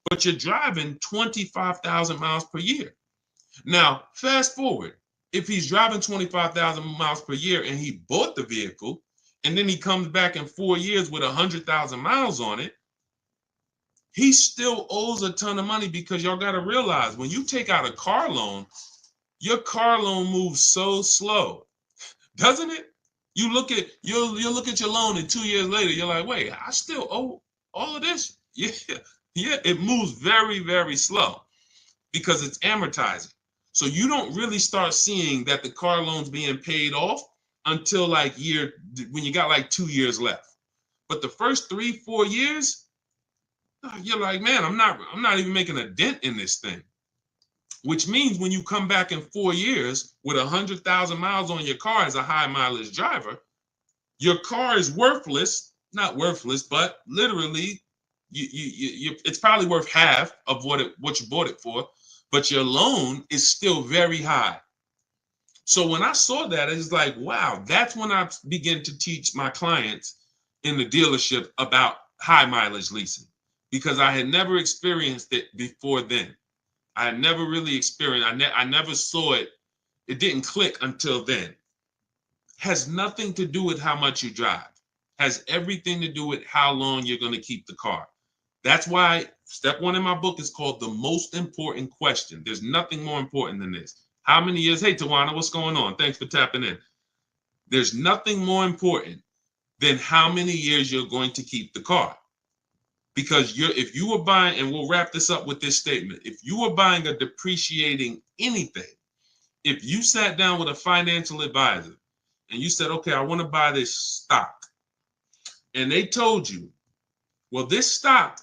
but you're driving 25,000 miles per year. Now, fast forward, if he's driving 25,000 miles per year and he bought the vehicle and then he comes back in 4 years with 100,000 miles on it, he still owes a ton of money, because y'all got to realize when you take out a car loan, your car loan moves so slow, doesn't it? You look at your loan and 2 years later, you're like, wait, I still owe all of this? Yeah, it moves very, very slow because it's amortizing. So you don't really start seeing that the car loan's being paid off until when you got like 2 years left. But the first 3-4 years, you're like, man, I'm not even making a dent in this thing. Which means when you come back in 4 years with 100,000 miles on your car as a high mileage driver, your car is worthless, not worthless, but literally it's probably worth half of what you bought it for, but your loan is still very high. So when I saw that, it's like, wow, that's when I began to teach my clients in the dealership about high mileage leasing, because I had never experienced it before then. I had never really experienced, I never saw it. It didn't click until then. Has nothing to do with how much you drive. Has everything to do with how long you're going to keep the car. That's why step one in my book is called the most important question. There's nothing more important than this. How many years? Hey, Tawana, what's going on? Thanks for tapping in. There's nothing more important than how many years you're going to keep the car. Because if you were buying, and we'll wrap this up with this statement, if you were buying a depreciating anything, if you sat down with a financial advisor and you said, okay, I want to buy this stock, and they told you, well, this stock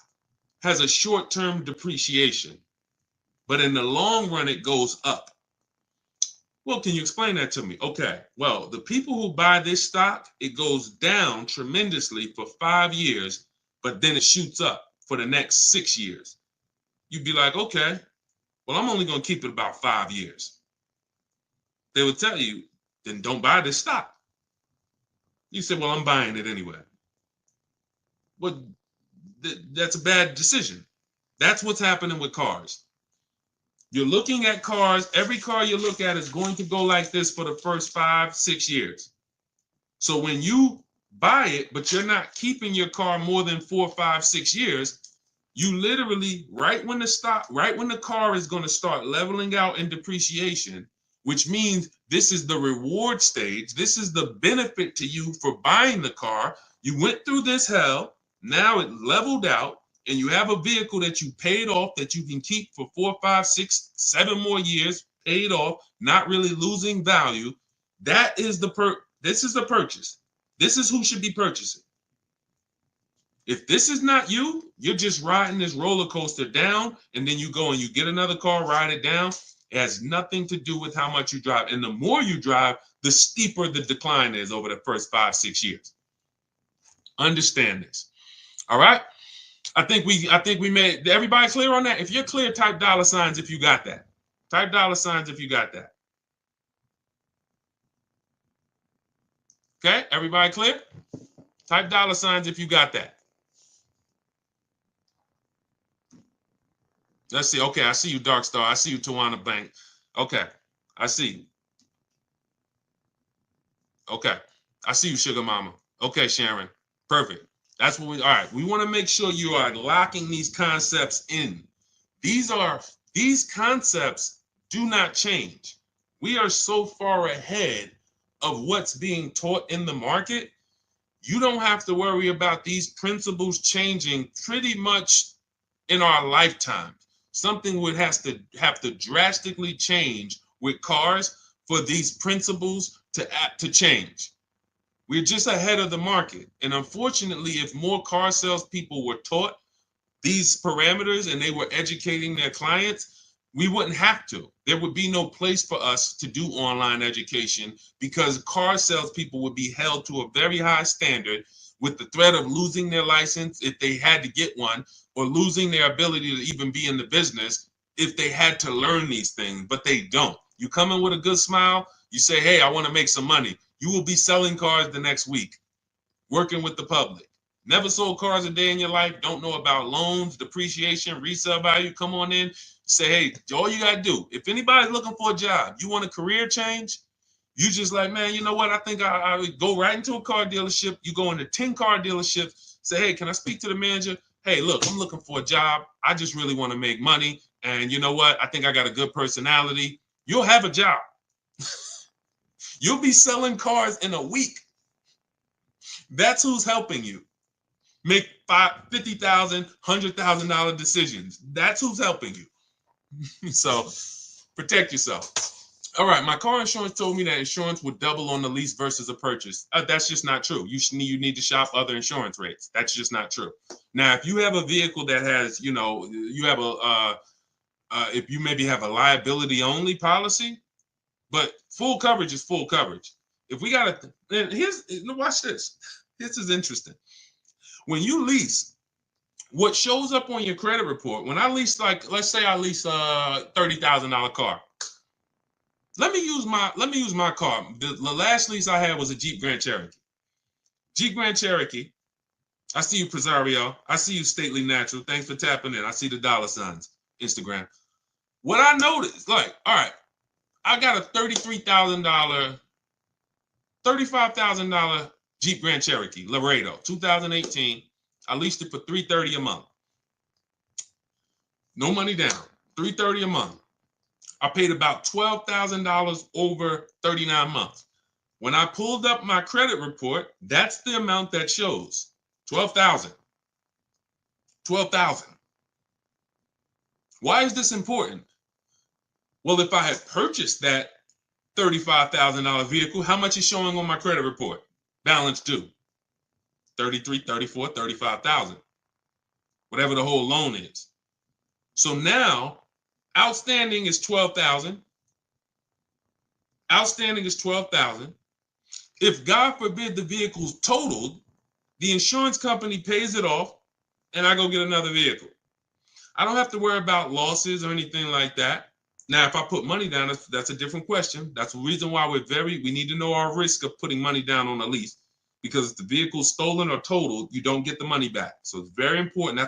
has a short-term depreciation, but in the long run, it goes up. Well, can you explain that to me? Okay, well, the people who buy this stock, it goes down tremendously for 5 years, but then it shoots up for the next 6 years. You'd be like, okay, well, I'm only going to keep it about 5 years. They would tell you, then don't buy this stock. You say, well, I'm buying it anyway. Well, that's a bad decision. That's what's happening with cars. You're looking at cars. Every car you look at is going to go like this for the first 5, 6 years. So when you buy it, but you're not keeping your car more than 4, 5, 6 years, you literally, right when the car is going to start leveling out in depreciation, which means this is the reward stage. This is the benefit to you for buying the car. You went through this hell. Now it leveled out, and you have a vehicle that you paid off that you can keep for 4, 5, 6, 7 more years, paid off, not really losing value. That is this is the purchase. This is who should be purchasing. If this is not you, you're just riding this roller coaster down, and then you go and you get another car, ride it down. It has nothing to do with how much you drive. And the more you drive, the steeper the decline is over the first 5, 6 years. Understand this. All right. I think we made everybody clear on that. If you're clear, type $signs if you got that. Type $signs if you got that. Okay, everybody clear? Type $signs if you got that. Let's see. Okay, I see you, Dark Star. I see you, Tawana Bank. Okay, I see you. Okay, I see you, Sugar Mama. Okay, Sharon. Perfect. That's what all right. We want to make sure you are locking these concepts in. These concepts do not change. We are so far ahead of what's being taught in the market. You don't have to worry about these principles changing pretty much in our lifetime. Something would have to drastically change with cars for these principles to change. We're just ahead of the market. And unfortunately, if more car salespeople were taught these parameters and they were educating their clients, we wouldn't have to. There would be no place for us to do online education because car salespeople would be held to a very high standard with the threat of losing their license if they had to get one, or losing their ability to even be in the business if they had to learn these things, but they don't. You come in with a good smile, you say, hey, I want to make some money. You will be selling cars the next week, working with the public. Never sold cars a day in your life, don't know about loans, depreciation, resale value. Come on in, say, hey, all you got to do, if anybody's looking for a job, you want a career change, you just like, man, you know what? I think I would go right into a car dealership. You go into 10 car dealerships, say, hey, can I speak to the manager? Hey, look, I'm looking for a job. I just really want to make money. And you know what? I think I got a good personality. You'll have a job. You'll be selling cars in a week. That's who's helping you make $50,000, $100,000 decisions. That's who's helping you. So protect yourself. All right, my car insurance told me that insurance would double on the lease versus a purchase. That's just not true. You need to shop other insurance rates. That's just not true. Now, if you have a vehicle that has, you have if you maybe have a liability only policy, but full coverage is full coverage. If we got to, watch this. This is interesting. When you lease, what shows up on your credit report, when I lease, like, let's say I lease a $30,000 car. Let me use my car. The last lease I had was a Jeep Grand Cherokee. Jeep Grand Cherokee. I see you, Presario. I see you, Stately Natural. Thanks for tapping in. I see the $signs, Instagram. What I noticed, like, all right, I got a $33,000, $35,000 Jeep Grand Cherokee Laredo, 2018. I leased it for $330 a month. no money down, $330 a month. I paid about $12,000 over 39 months. When I pulled up my credit report, that's the amount that shows, 12,000. 12,000. Why is this important? Well, if I had purchased that $35,000 vehicle, how much is showing on my credit report? Balance due. 33, 34, 35,000. Whatever the whole loan is. So now outstanding is 12,000. Outstanding is 12,000. If God forbid the vehicle's totaled, the insurance company pays it off and I go get another vehicle. I don't have to worry about losses or anything like that. Now, if I put money down, that's a different question. That's the reason why we need to know our risk of putting money down on a lease, because if the vehicle's stolen or totaled, you don't get the money back. So it's very important.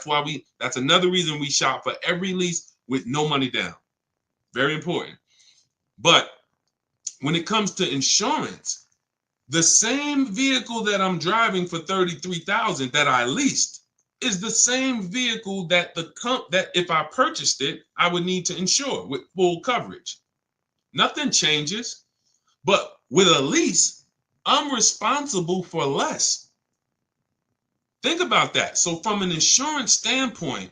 That's another reason we shop for every lease with no money down. Very important. But when it comes to insurance, the same vehicle that I'm driving for $33,000 that I leased is the same vehicle that that if I purchased it, I would need to insure with full coverage. Nothing changes, but with a lease, I'm responsible for less. Think about that. So from an insurance standpoint,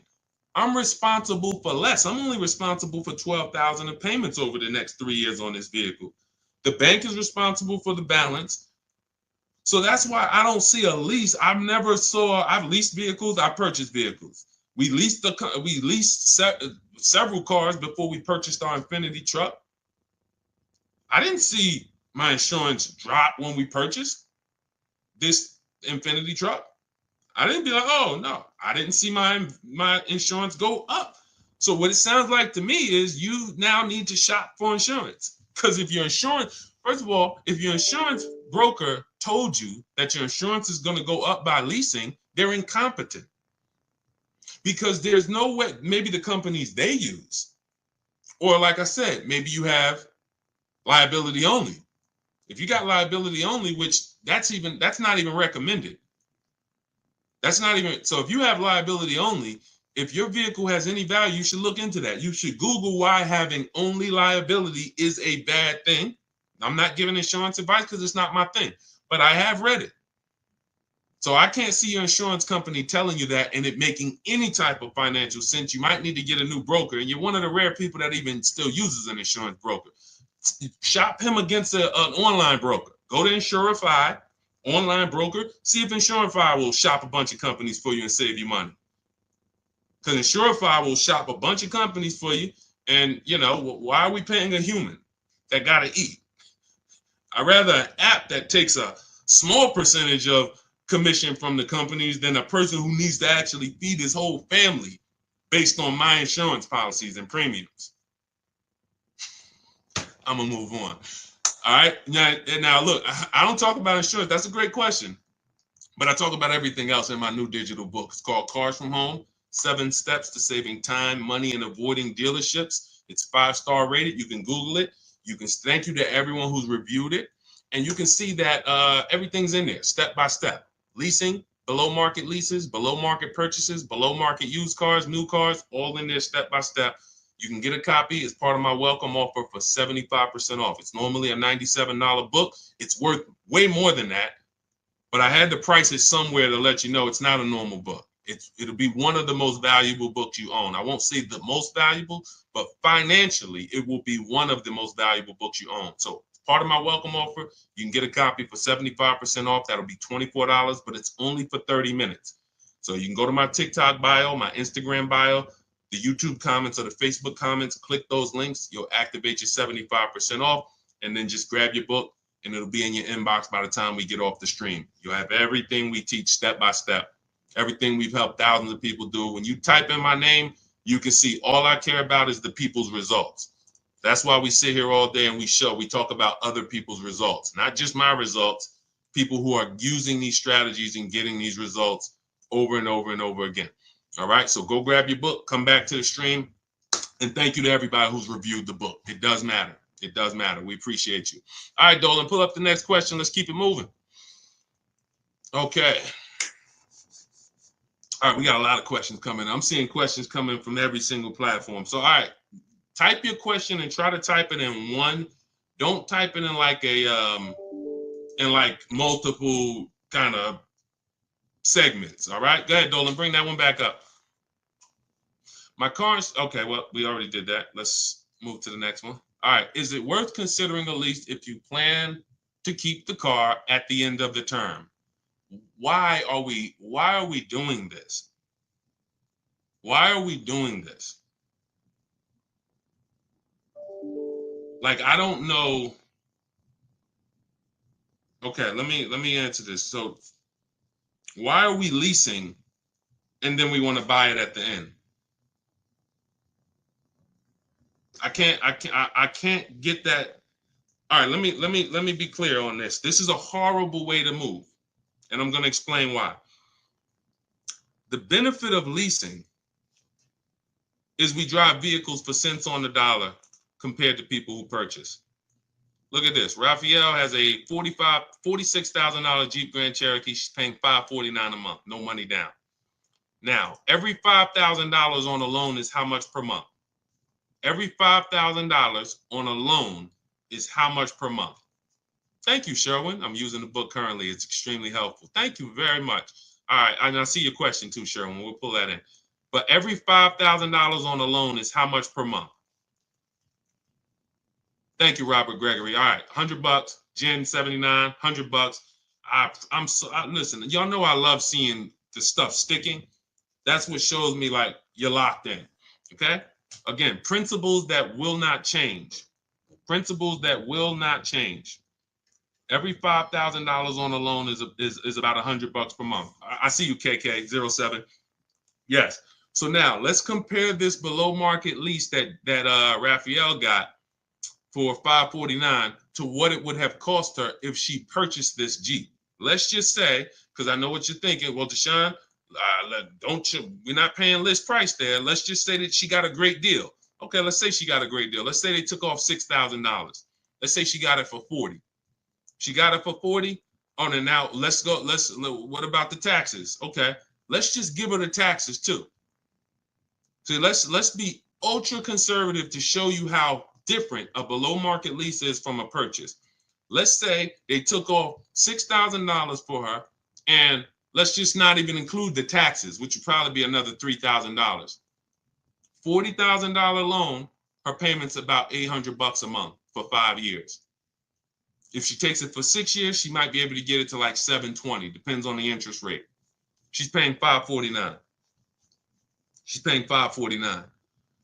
I'm responsible for less. I'm only responsible for $12,000 of payments over the next 3 years on this vehicle. The bank is responsible for the balance. So that's why I don't see a lease. I've leased vehicles. I purchased vehicles. We leased several cars before we purchased our Infinity truck. I didn't see my insurance drop when we purchased this Infinity truck. I didn't be like, oh no, I didn't see my insurance go up. So what it sounds like to me is you now need to shop for insurance. Because if your insurance, first of all, if your insurance broker told you that your insurance is going to go up by leasing, they're incompetent. Because there's no way, maybe the companies they use, or like I said, maybe you have liability only. If you got liability only, which that's not even recommended. So if you have liability only, if your vehicle has any value, you should look into that. You should Google why having only liability is a bad thing. I'm not giving insurance advice because it's not my thing, but I have read it. So I can't see your insurance company telling you that and it making any type of financial sense. You might need to get a new broker, and you're one of the rare people that even still uses an insurance broker. Shop him against an online broker. Go to Insurify, online broker, see if Insurify will shop a bunch of companies for you and save you money. Because Insurify will shop a bunch of companies for you, and why are we paying a human that got to eat? I'd rather an app that takes a small percentage of commission from the companies than a person who needs to actually feed his whole family based on my insurance policies and premiums. I'm gonna move on. All right. Now look, I don't talk about insurance. That's a great question. But I talk about everything else in my new digital book. It's called Cars from Home, 7 Steps to Saving Time, Money, and Avoiding Dealerships. It's 5-star rated. You can Google it. You can thank you to everyone who's reviewed it. And you can see that everything's in there, step by step. Leasing, below market leases, below market purchases, below market used cars, new cars, all in there step by step. You can get a copy as part of my welcome offer for 75% off. It's normally a $97 book. It's worth way more than that. But I had to price it somewhere to let you know it's not a normal book. It'll be one of the most valuable books you own. I won't say the most valuable, but financially, it will be one of the most valuable books you own. So part of my welcome offer, you can get a copy for 75% off. That'll be $24, but it's only for 30 minutes. So you can go to my TikTok bio, my Instagram bio, the YouTube comments or the Facebook comments, click those links. You'll activate your 75% off, and then just grab your book, and it'll be in your inbox by the time we get off the stream. You'll have everything we teach step by step, everything we've helped thousands of people do. When you type in my name, you can see all I care about is the people's results. That's why we sit here all day and we talk about other people's results, not just my results, people who are using these strategies and getting these results over and over and over again. All right, so go grab your book, come back to the stream, and thank you to everybody who's reviewed the book. It does matter. It does matter. We appreciate you. All right, Dolan, pull up the next question. Let's keep it moving. Okay. All right, we got a lot of questions coming. I'm seeing questions coming from every single platform. So, all right, type your question and try to type it in one. Don't type it in like multiple kind of segments. All right, go ahead, Dolan. Bring that one back up. My car's okay. Well, we already did that. Let's move to the next one. All right, is it worth considering a lease if you plan to keep the car at the end of the term? Why are we doing this? Why are we doing this? Like, I don't know. Okay, let me answer this. So, why are we leasing and then we want to buy it at the end? I can't get that. All right, let me be clear on this. This is a horrible way to move, and I'm going to explain why. The benefit of leasing is we drive vehicles for cents on the dollar compared to people who purchase. Look at this. Raphael has a $46,000 Jeep Grand Cherokee. She's paying $549 a month, no money down. Now, every $5,000 on a loan is how much per month? Every $5,000 on a loan is how much per month? Thank you, Sherwin. I'm using the book currently. It's extremely helpful. Thank you very much. All right, and I see your question too, Sherwin. We'll pull that in. But every $5,000 on a loan is how much per month? Thank you, Robert Gregory. All right, $100. Jen 79, $100. Listen. Y'all know I love seeing the stuff sticking. That's what shows me like you're locked in. Okay. Again, principles that will not change. Principles that will not change. Every $5,000 on a loan is about $100 per month. I see you, KK07. Yes. So now let's compare this below market lease that Raphael got for $549 to what it would have cost her if she purchased this Jeep. Let's just say, because I know what you're thinking. Well, Deshaun, we're not paying list price there. Let's just say that she got a great deal. Okay, let's say she got a great deal. Let's say they took off $6,000. Let's say she got it for 40. She got it for 40. Oh, and now what about the taxes? Okay, let's just give her the taxes too. So let's be ultra conservative to show you how different a below market lease is from a purchase. Let's say they took off $6,000 for her, and let's just not even include the taxes, which would probably be another $3,000. $40,000 loan, her payment's about $800 a month for 5 years. If she takes it for 6 years, she might be able to get it to like $720, depends on the interest rate. She's paying $549. She's paying $549.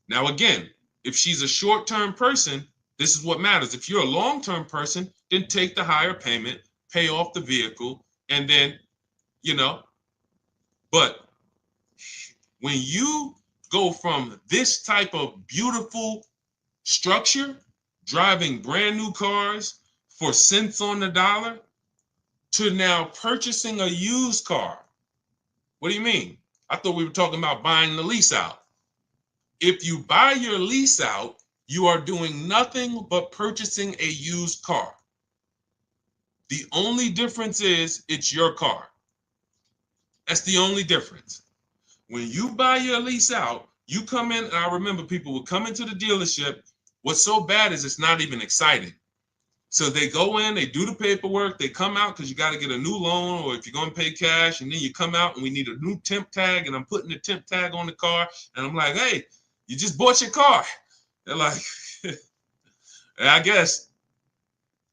Now, again, if she's a short-term person, this is what matters. If you're a long-term person, then take the higher payment, pay off the vehicle, and then, but when you go from this type of beautiful structure, driving brand new cars for cents on the dollar, to now purchasing a used car. What do you mean? I thought we were talking about buying the lease out. If you buy your lease out, you are doing nothing but purchasing a used car. The only difference is it's your car. That's the only difference. When you buy your lease out, you come in, and I remember people would come into the dealership. What's so bad is it's not even exciting. So they go in, they do the paperwork, they come out because you got to get a new loan, or if you're going to pay cash, and then you come out and we need a new temp tag, and I'm putting the temp tag on the car, and I'm like, hey, you just bought your car. They're like, I guess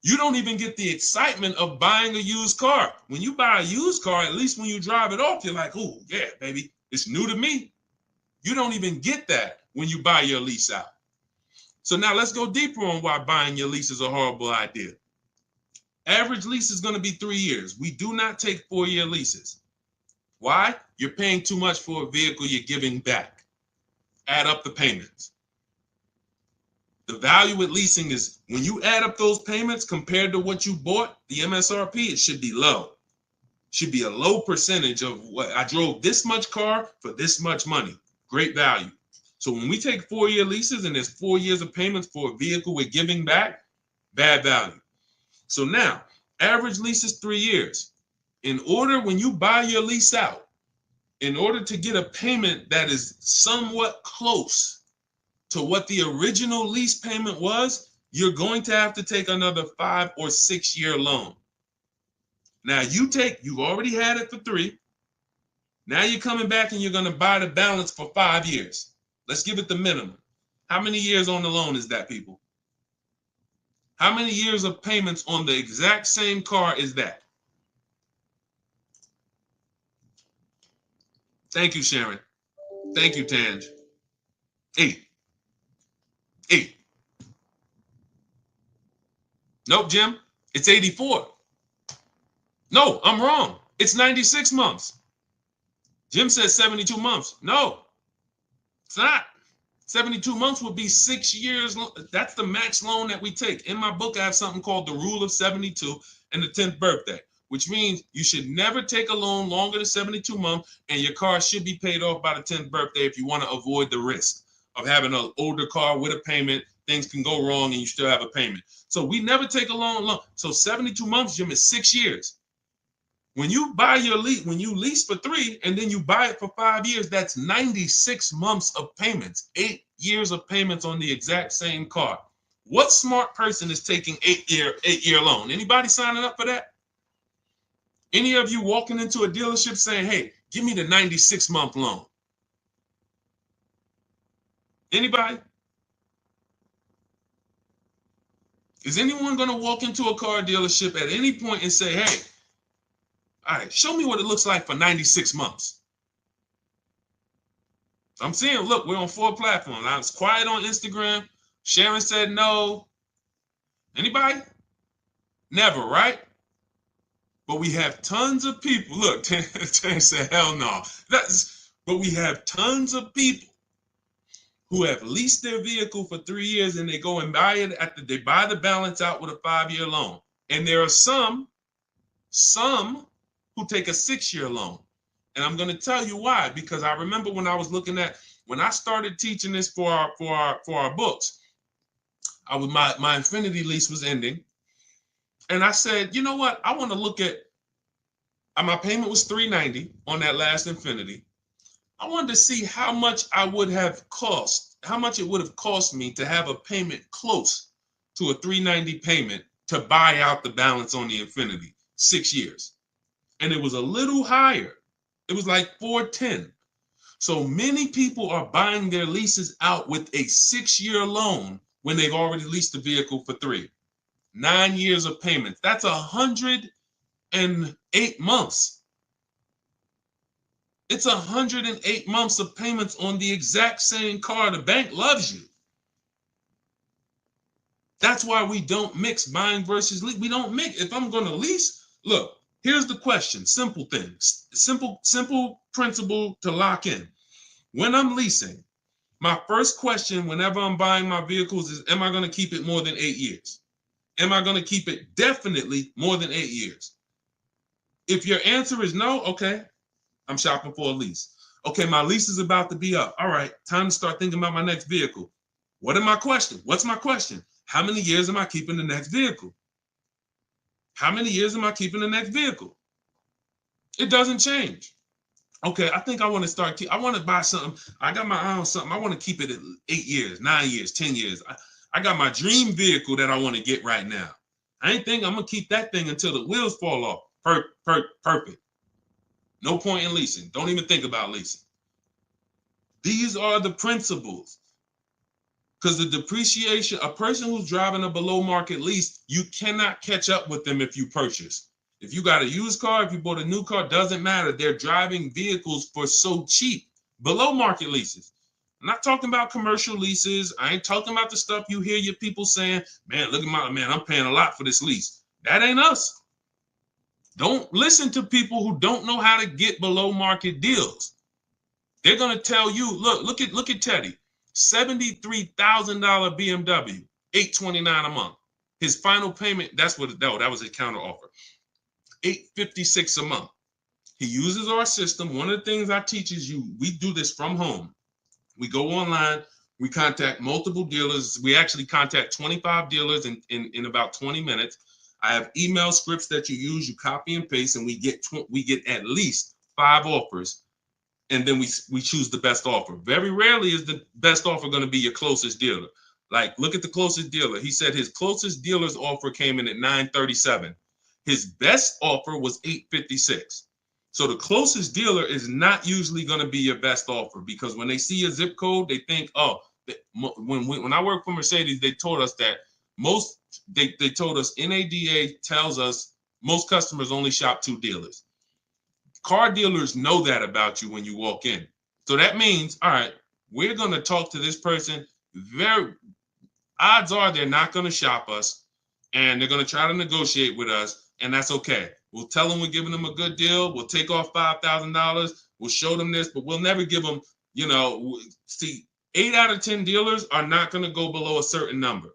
you don't even get the excitement of buying a used car. When you buy a used car, at least when you drive it off, you're like, oh, yeah, baby, it's new to me. You don't even get that when you buy your lease out. So now let's go deeper on why buying your lease is a horrible idea. Average lease is going to be 3 years. We do not take 4-year leases. Why? You're paying too much for a vehicle you're giving back. Add up the payments. The value with leasing is when you add up those payments compared to what you bought, the MSRP, it should be low. Should be a low percentage of what I drove this much car for this much money. Great value. So when we take 4-year leases and there's 4 years of payments for a vehicle we're giving back, bad value. So now, average lease is 3 years. In order, when you buy your lease out, in order to get a payment that is somewhat close to what the original lease payment was, you're going to have to take another 5 or 6 year loan. Now you've already had it for 3. Now you're coming back and you're going to buy the balance for 5 years. Let's give it the minimum. How many years on the loan is that, people? How many years of payments on the exact same car is that? Thank you, Sharon. Thank you, Tanj. 8. Nope, Jim. It's 84. No, I'm wrong. It's 96 months. Jim says 72 months. No, it's not. 72 months would be 6 years. That's the max loan that we take. In my book, I have something called the rule of 72 and the 10th birthday, which means you should never take a loan longer than 72 months, and your car should be paid off by the 10th birthday if you want to avoid the risk of having an older car with a payment. Things can go wrong and you still have a payment. So we never take a loan. So 72 months, Jim, is 6 years. When you buy your lease, when you lease for 3 and then you buy it for 5 years, that's 96 months of payments, 8 years of payments on the exact same car. What smart person is taking 8-year loan? Anybody signing up for that? Any of you walking into a dealership saying, hey, give me the 96-month loan? Anybody? Is anyone going to walk into a car dealership at any point and say, hey, all right, show me what it looks like for 96 months? I'm seeing, look, we're on 4 platforms. I was quiet on Instagram. Sharon said no. Anybody? Never, right? But we have tons of people. Look, Tan said, hell no. But we have tons of people who have leased their vehicle for 3 years and they go and buy it they buy the balance out with a 5-year loan. And there are some who take a 6-year loan. And I'm going to tell you why, because I remember when I started teaching this for our books, my Infinity lease was ending. And I said, you know what? I want to look at, my payment was $390 on that last Infinity. I wanted to see how much it would have cost me to have a payment close to a $390 payment to buy out the balance on the Infinity, 6 years. And it was a little higher. It was like $410. So many people are buying their leases out with a 6-year loan when they've already leased the vehicle for 3. 9 years of payments. That's 108 months. It's 108 months of payments on the exact same car. The bank loves you. That's why we don't mix buying versus lease. We don't mix. If I'm going to lease, look, here's the question. Simple things. Simple principle to lock in. When I'm leasing, my first question whenever I'm buying my vehicles is, am I going to keep it more than 8 years? Am I going to keep it definitely more than 8 years? If your answer is no, okay, I'm shopping for a lease. Okay, my lease is about to be up. All right, time to start thinking about my next vehicle. What's my question? How many years am I keeping the next vehicle? How many years am I keeping the next vehicle? It doesn't change. Okay, I think I want to buy something. I got my eye on something. I want to keep it at 8 years, 9 years, 10 years. I got my dream vehicle that I want to get right now. I ain't think I'm going to keep that thing until the wheels fall off. Perfect. No point in leasing. Don't even think about leasing. These are the principles. Because the depreciation, a person who's driving a below market lease, you cannot catch up with them if you purchase. If you got a used car, if you bought a new car, doesn't matter. They're driving vehicles for so cheap. Below market leases. I'm not talking about commercial leases. I ain't talking about the stuff you hear your people saying, man, look at I'm paying a lot for this lease. That ain't us. Don't listen to people who don't know how to get below market deals. They're going to tell you, look at Teddy, $73,000 BMW, $829 a month. His final payment, that was his counter offer, $856 a month. He uses our system. One of the things I teach is we do this from home. We go online, we contact multiple dealers. We actually contact 25 dealers in about 20 minutes. I have email scripts that you use, you copy and paste, and we get at least 5 offers and then we choose the best offer. Very rarely is the best offer going to be your closest dealer. Like, look at the closest dealer. He said his closest dealer's offer came in at 937. His best offer was 856. So the closest dealer is not usually going to be your best offer, because when they see a zip code, they think, oh, when I worked for Mercedes, they told us that they told us NADA tells us most customers only shop 2 dealers. Car dealers know that about you when you walk in. So that means, all right, we're going to talk to this person. Odds are they're not going to shop us, and they're going to try to negotiate with us, and that's okay. We'll tell them we're giving them a good deal. We'll take off $5,000. We'll show them this, but we'll never give them, see, 8 out of 10 dealers are not going to go below a certain number.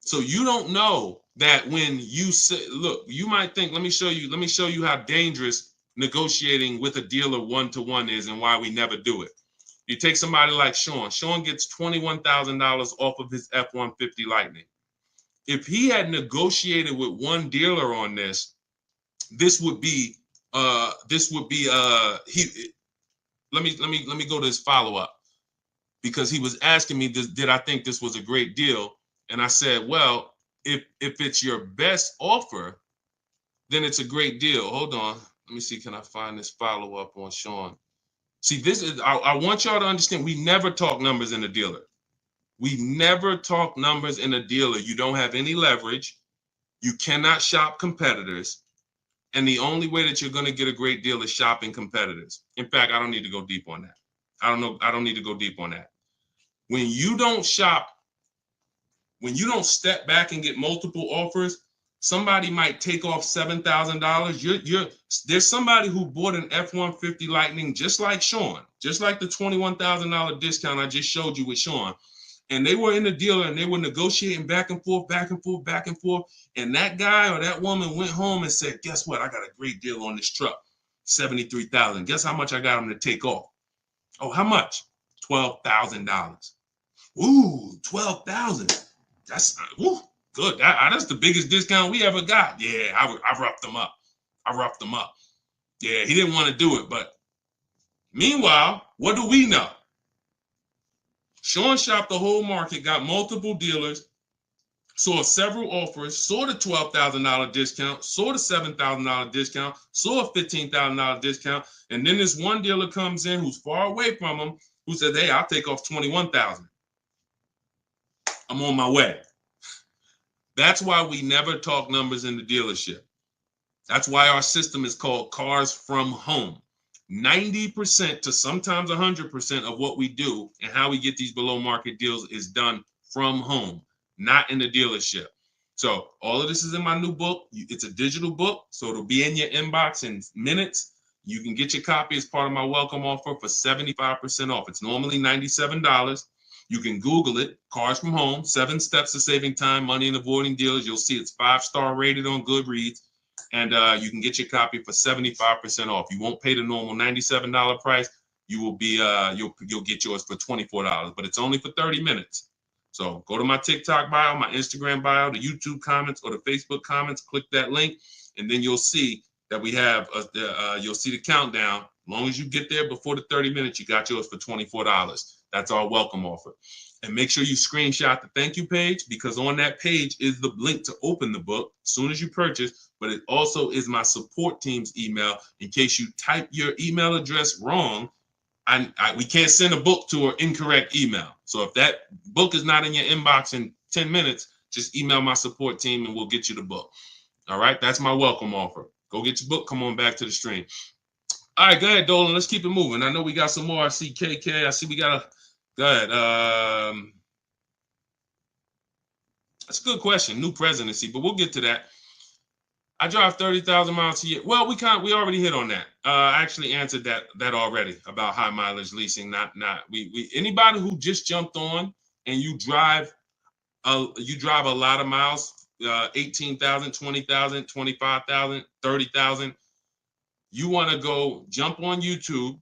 So you don't know that when you say, look, you might think, let me show you how dangerous negotiating with a dealer one-to-one is and why we never do it. You take somebody like Sean. Sean gets $21,000 off of his F-150 Lightning. If he had negotiated with one dealer on this, let me go to his follow-up, because he was asking me, did I think this was a great deal? And I said, well, if it's your best offer, then it's a great deal. Hold on. Let me see. Can I find this follow-up on Sean? See, I want y'all to understand, we never talk numbers in a dealer. We never talk numbers in a dealer. You don't have any leverage. You cannot shop competitors. And the only way that you're going to get a great deal is shopping competitors. In fact, I don't need to go deep on that. I don't need to go deep on that. When you don't shop, when you don't step back and get multiple offers, somebody might take off $7,000. There's somebody who bought an F-150 Lightning just like Sean, just like the $21,000 discount I just showed you with Sean. And they were in the dealer and they were negotiating back and forth, back and forth, back and forth. And that guy or that woman went home and said, guess what? I got a great deal on this truck, $73,000. Guess how much I got them to take off? Oh, how much? $12,000. Ooh, $12,000. That's good. That's the biggest discount we ever got. Yeah, I roughed them up. Yeah, he didn't want to do it. But meanwhile, what do we know? Sean shopped the whole market, got multiple dealers, saw several offers, saw the $12,000 discount, saw the $7,000 discount, saw a $15,000 discount. And then this one dealer comes in who's far away from him, who said, hey, I'll take off $21,000. I'm on my way. That's why we never talk numbers in the dealership. That's why our system is called Cars from Home. 90% to sometimes 100% of what we do and how we get these below market deals is done from home, not in the dealership. So all of this is in my new book. It's a digital book, so it'll be in your inbox in minutes. You can get your copy as part of my welcome offer for 75% off. It's normally $97. You can Google it, Cars from Home, 7 steps to saving time, money, and avoiding dealers. You'll see it's 5-star rated on Goodreads. And you can get your copy for 75% off. You won't pay the normal $97 price. You will be you'll get yours for $24, but it's only for 30 minutes. So go to my TikTok bio, my Instagram bio, the YouTube comments, or the Facebook comments. Click that link, and then you'll see that we have you'll see the countdown. As long as you get there before the 30 minutes, you got yours for $24. That's our welcome offer. And make sure you screenshot the thank you page, because on that page is the link to open the book as soon as you purchase, but it also is my support team's email. In case you type your email address wrong, we can't send a book to an incorrect email. So if that book is not in your inbox in 10 minutes, just email my support team and we'll get you the book. All right, that's my welcome offer. Go get your book, come on back to the stream. All right, go ahead, Dolan. Let's keep it moving. I know we got some more. I see KK. I see we got a. Go ahead. That's a good question. New presidency, but we'll get to that. I drive 30,000 miles a year. Well, we already hit on that. I actually answered that already about high mileage leasing. We anybody who just jumped on and you drive a lot of miles, 18,000, 20,000, 25,000, 30,000. You want to go jump on YouTube,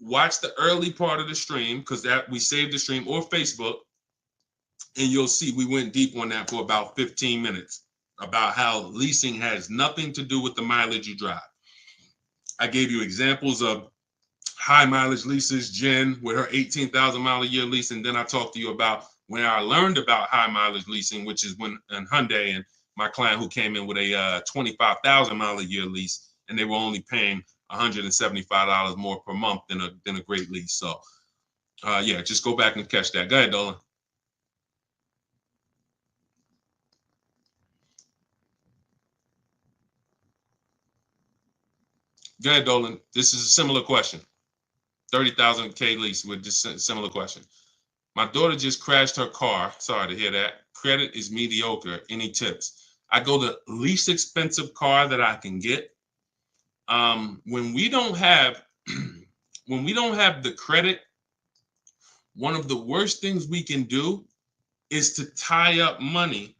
watch the early part of the stream, because that we saved the stream, or Facebook, and you'll see we went deep on that for about 15 minutes about how leasing has nothing to do with the mileage you drive. I gave you examples of high mileage leases, Jen with her 18,000 mile a year lease. And then I talked to you about when I learned about high mileage leasing, which is when in Hyundai and my client who came in with a 25,000 mile a year lease, and they were only paying $175 more per month than a great lease. So yeah, just go back and catch that. Go ahead, Dolan. Go ahead, Dolan. This is a similar question. 30,000 K lease with just a similar question. My daughter just crashed her car. Sorry to hear that. Credit is mediocre. Any tips? I go the least expensive car that I can get. When we don't have when we don't have the credit, one of the worst things we can do is to tie up money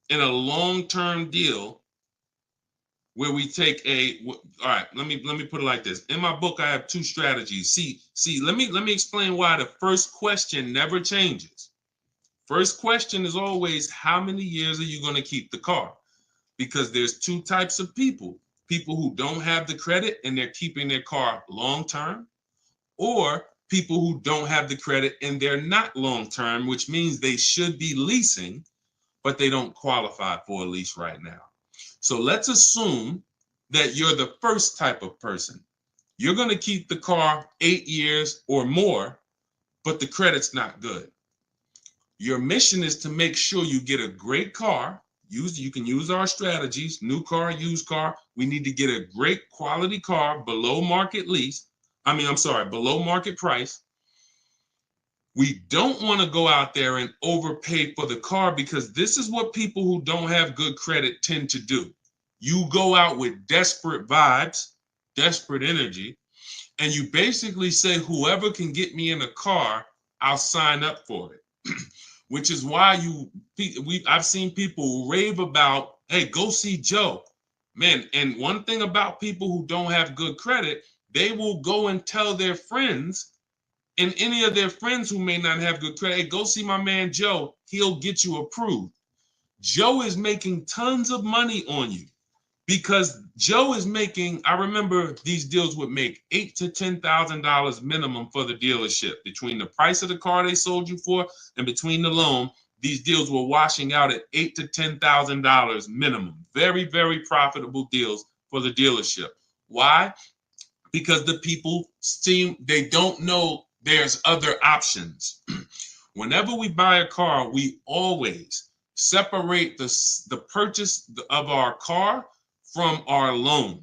in a long-term deal where we take all right, let me put it like this. In my book, I have two strategies. Let me explain why the first question never changes. First question is always, how many years are you going to keep the car? Because there's two types of people who don't have the credit and they're keeping their car long term, or people who don't have the credit and they're not long term, which means they should be leasing, but they don't qualify for a lease right now. So let's assume that you're the first type of person. You're going to keep the car 8 years or more, but the credit's not good. Your mission is to make sure you get a great car. You can use our strategies, new car, used car. We need to get a great quality car below market below market price. We don't want to go out there and overpay for the car, because this is what people who don't have good credit tend to do. You go out with desperate vibes, desperate energy, and you basically say, whoever can get me in a car, I'll sign up for it. Which is why I've seen people rave about, hey, go see Joe. Man, and one thing about people who don't have good credit, they will go and tell their friends, and any of their friends who may not have good credit, hey, go see my man Joe. He'll get you approved. Joe is making tons of money on you, because Joe is making, I remember these deals would make $8,000 to $10,000 minimum for the dealership. Between the price of the car they sold you for and between the loan, these deals were washing out at $8,000 to $10,000 minimum. Very, very profitable deals for the dealership. Why? Because the people they don't know there's other options. Whenever we buy a car, we always separate the purchase of our car from our loan.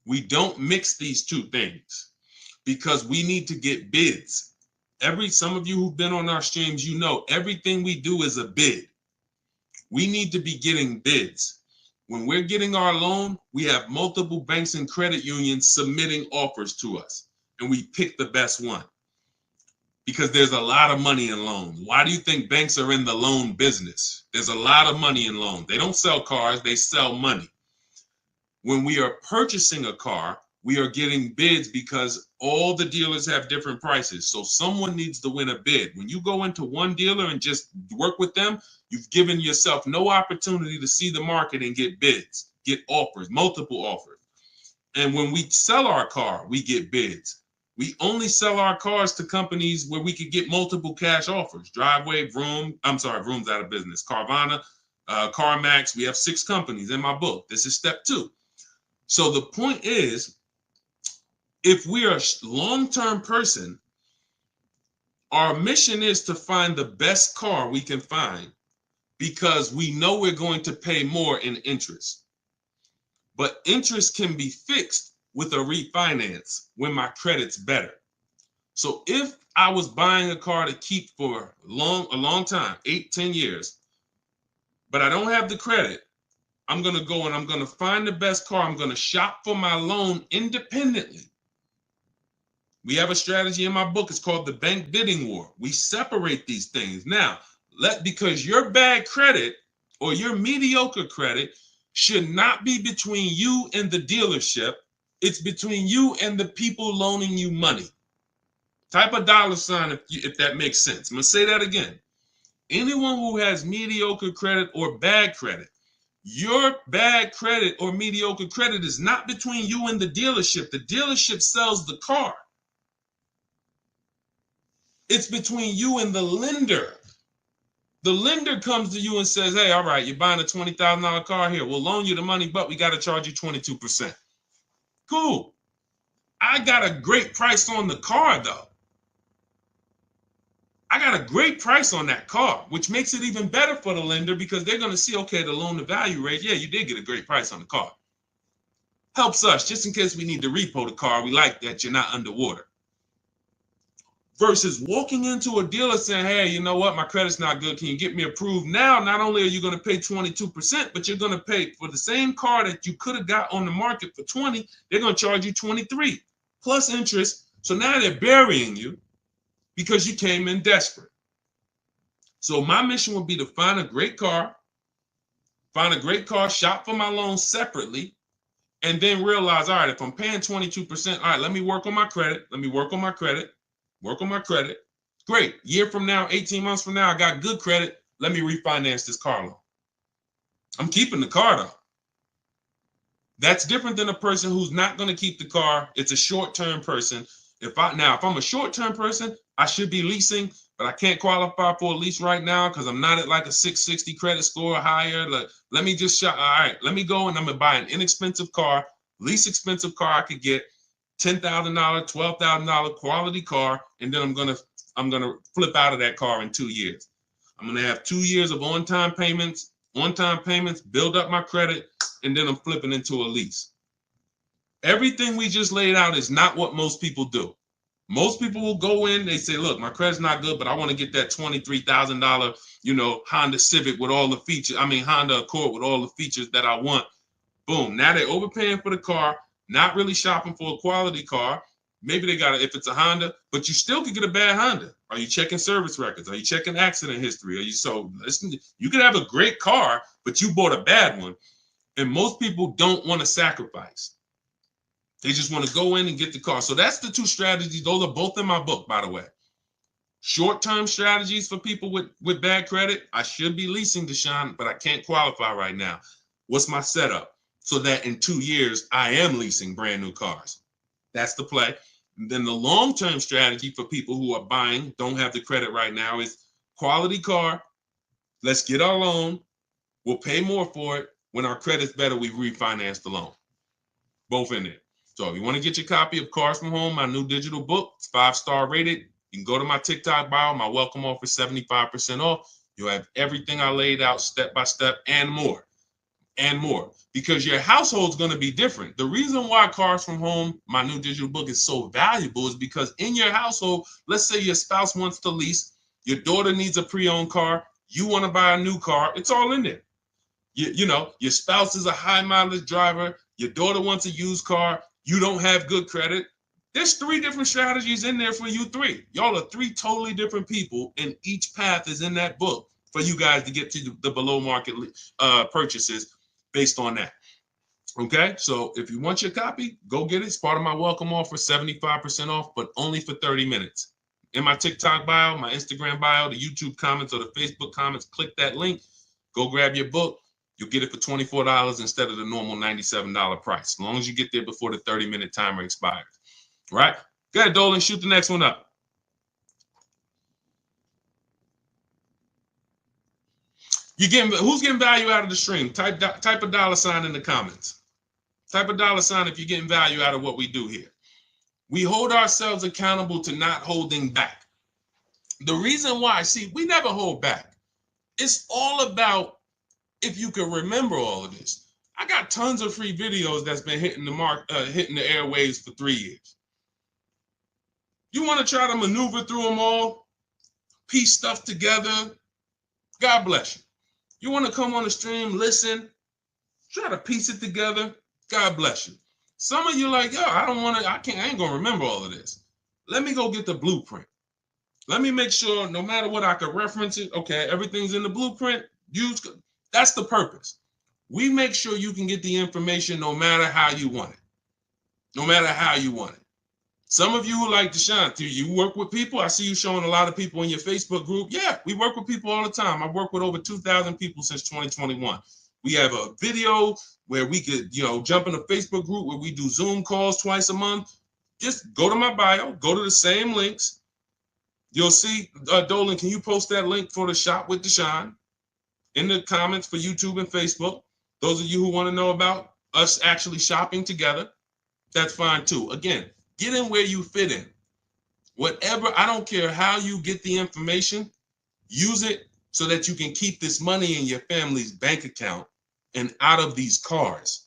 We don't mix these two things, because we need to get bids. Some of you who've been on our streams, you know everything we do is a bid. We need to be getting bids. When we're getting our loan, we have multiple banks and credit unions submitting offers to us, and we pick the best one, because there's a lot of money in loans. Why do you think banks are in the loan business? There's a lot of money in loans. They don't sell cars, they sell money. When we are purchasing a car, we are getting bids because all the dealers have different prices. So someone needs to win a bid. When you go into one dealer and just work with them, you've given yourself no opportunity to see the market and get bids, get offers, multiple offers. And when we sell our car, we get bids. We only sell our cars to companies where we could get multiple cash offers. Driveway, Vroom's out of business. Carvana, CarMax. We have 6 companies in my book. This is step 2. So the point is, if we are a long-term person, our mission is to find the best car we can find, because we know we're going to pay more in interest. But interest can be fixed with a refinance when my credit's better. So if I was buying a car to keep for a long time, 8, 10 years, but I don't have the credit, I'm going to go and I'm going to find the best car. I'm going to shop for my loan independently. We have a strategy in my book. It's called the bank bidding war. We separate these things. Now, because your bad credit or your mediocre credit should not be between you and the dealership. It's between you and the people loaning you money. Type a $sign if that makes sense. I'm going to say that again. Anyone who has mediocre credit or bad credit, Your bad credit or mediocre credit is not between you and the dealership. The dealership sells the car. It's between you and the lender. The lender comes to you and says, hey, all right, you're buying a $20,000 car here. We'll loan you the money, but we got to charge you 22%. Cool. I got a great price on the car, though. I got a great price on that car, which makes it even better for the lender because they're going to see, okay, the loan to value rate. Yeah, you did get a great price on the car. Helps us just in case we need to repo the car. We like that you're not underwater. Versus walking into a dealer saying, hey, you know what? My credit's not good. Can you get me approved? Now, not only are you going to pay 22%, but you're going to pay for the same car that you could have got on the market for 20. They're going to charge you 23 plus interest. So now they're burying you because you came in desperate. So my mission would be to find a great car, shop for my loan separately, and then realize, all right, if I'm paying 22%, all right, let me work on my credit. Great. Year from now, 18 months from now, I got good credit. Let me refinance this car loan. I'm keeping the car though. That's different than a person who's not going to keep the car. It's a short-term person. If I'm a short-term person, I should be leasing, but I can't qualify for a lease right now because I'm not at like a 660 credit score or higher. Let me just shop. All right, let me go and I'm gonna buy an inexpensive car, least expensive car I could get, $10,000, $12,000 quality car, and then I'm gonna flip out of that car in 2 years. I'm gonna have 2 years of on-time payments, build up my credit, and then I'm flipping into a lease. Everything we just laid out is not what most people do. Most people will go in, they say, look, my credit's not good, but I want to get that $23,000, Honda Civic with all the features. Honda Accord with all the features that I want. Boom. Now they're overpaying for the car, not really shopping for a quality car. Maybe they got it if it's a Honda, but you still could get a bad Honda. Are you checking service records? Are you checking accident history? You could have a great car, but you bought a bad one. And most people don't want to sacrifice. They just want to go in and get the car. So that's the two strategies. Those are both in my book, by the way. Short-term strategies for people with bad credit. I should be leasing, Deshaun, but I can't qualify right now. What's my setup? So that in 2 years, I am leasing brand new cars. That's the play. And then the long-term strategy for people who are buying, don't have the credit right now, is quality car. Let's get our loan. We'll pay more for it. When our credit's better, we refinance the loan. Both in there. So if you want to get your copy of Cars from Home, my new digital book, it's 5-star rated, you can go to my TikTok bio, my welcome offer, 75% off. You'll have everything I laid out step by step and more. Because your household's going to be different. The reason why Cars from Home, my new digital book, is so valuable is because in your household, let's say your spouse wants to lease, your daughter needs a pre-owned car, you want to buy a new car, it's all in there. Your spouse is a high mileage driver, your daughter wants a used car, you don't have good credit. There's 3 different strategies in there for you 3. Y'all are 3 totally different people, and each path is in that book for you guys to get to the below market purchases based on that. Okay, so if you want your copy, go get it. It's part of my welcome offer, 75% off, but only for 30 minutes. In my TikTok bio, my Instagram bio, the YouTube comments, or the Facebook comments, click that link, go grab your book. You'll get it for $24 instead of the normal $97 price, as long as you get there before the 30-minute timer expires. Right? Go ahead, Dolan, shoot the next one up. Who's getting value out of the stream? Type a $ in the comments. Type a $ if you're getting value out of what we do here. We hold ourselves accountable to not holding back. The reason why, we never hold back. It's all about, if you can remember all of this, I got tons of free videos that's been hitting the airwaves for 3 years. You want to try to maneuver through them all, piece stuff together, God bless you. You want to come on the stream, listen, try to piece it together, God bless you. Some of you like, yo, I ain't gonna remember all of this. Let me go get the blueprint. Let me make sure no matter what I can reference it. Okay, everything's in the blueprint. That's the purpose. We make sure you can get the information no matter how you want it. No matter how you want it. Some of you who like Deshaun, do you work with people? I see you showing a lot of people in your Facebook group. Yeah, we work with people all the time. I've worked with over 2,000 people since 2021. We have a video where we could, jump in a Facebook group where we do Zoom calls twice a month. Just go to my bio, go to the same links. You'll see, Dolan, can you post that link for the Shop with Deshaun in the comments for YouTube and Facebook? Those of you who want to know about us actually shopping together, that's fine too. Again, get in where you fit in. Whatever, I don't care how you get the information, use it so that you can keep this money in your family's bank account and out of these cars.